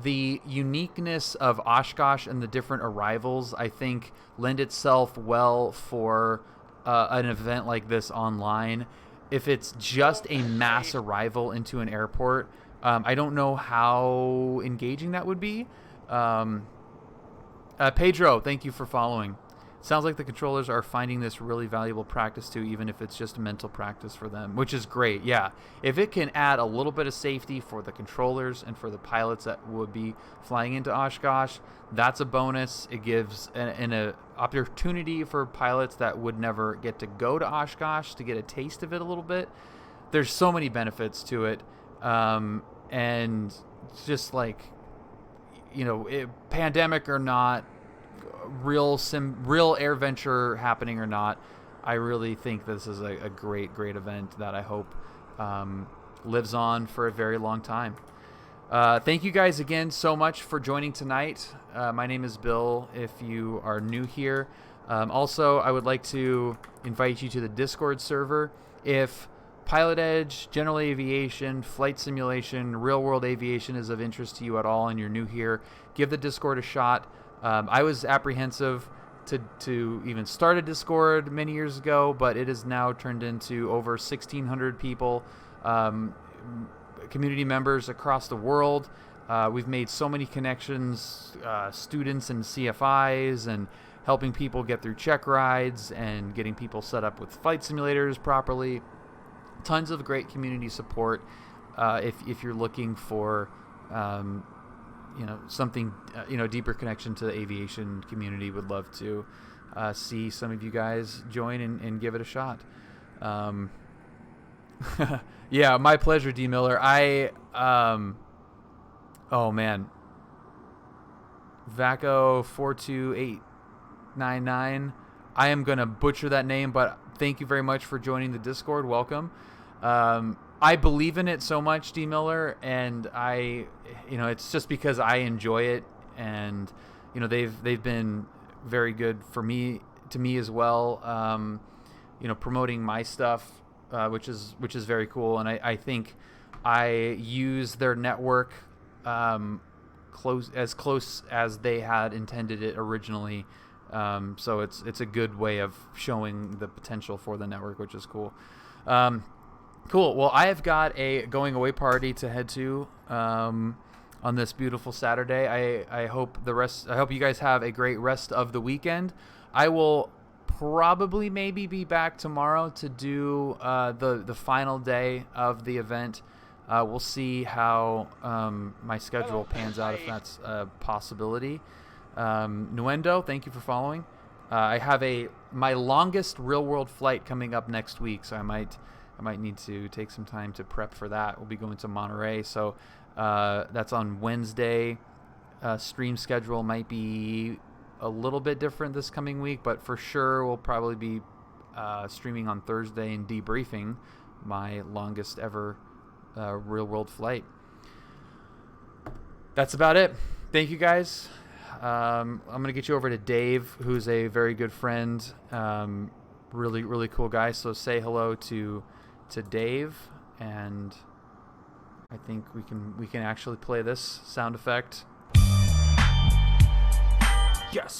Speaker 1: the uniqueness of Oshkosh and the different arrivals, I think, lend itself well for an event like this online. If it's just a mass arrival into an airport, I don't know how engaging that would be. Pedro, thank you for following. Sounds like the controllers are finding this really valuable practice too, even if it's just mental practice for them, which is great. Yeah, if it can add a little bit of safety for the controllers and for the pilots that would be flying into Oshkosh, that's a bonus. It gives an opportunity for pilots that would never get to go to Oshkosh to get a taste of it a little bit. There's so many benefits to it, and just like, pandemic or not, real AirVenture happening or not, I really think this is a great event that I hope lives on for a very long time. Thank you guys again so much for joining tonight. My name is Bill, if you are new here. Also, I would like to invite you to the Discord server. If PilotEdge, general aviation, flight simulation, real world aviation is of interest to you at all and you're new here, give the Discord a shot. I was apprehensive to even start a Discord many years ago, but it has now turned into over 1,600 people, community members across the world. We've made so many connections, students and CFIs, and helping people get through check rides and getting people set up with flight simulators properly. Tons of great community support if you're looking for something, deeper connection to the aviation community. Would love to see some of you guys join and give it a shot. Yeah, my pleasure, D. Miller. Oh man, Vaco 42899. I am gonna butcher that name, but thank you very much for joining the Discord. Welcome. I believe in it so much, D. Miller, and it's just because I enjoy it, and they've been very good to me as well. Promoting my stuff which is very cool. And I think I use their network close as they had intended it originally. So it's a good way of showing the potential for the network, which is cool. Cool. Well, I have got a going away party to head to on this beautiful Saturday. I hope you guys have a great rest of the weekend. I will probably maybe be back tomorrow to do the final day of the event. We'll see how my schedule pans out, if that's a possibility. Nuendo, thank you for following. I have my longest real world flight coming up next week, so I might need to take some time to prep for that. We'll be going to Monterey, so that's on Wednesday. Stream schedule might be a little bit different this coming week, but for sure we'll probably be streaming on Thursday and debriefing my longest ever real world flight. That's about it. Thank you guys. I'm gonna get you over to Dave, who's a very good friend, really, really cool guy. So say hello to Dave, and I think we can actually play this sound effect. Yes.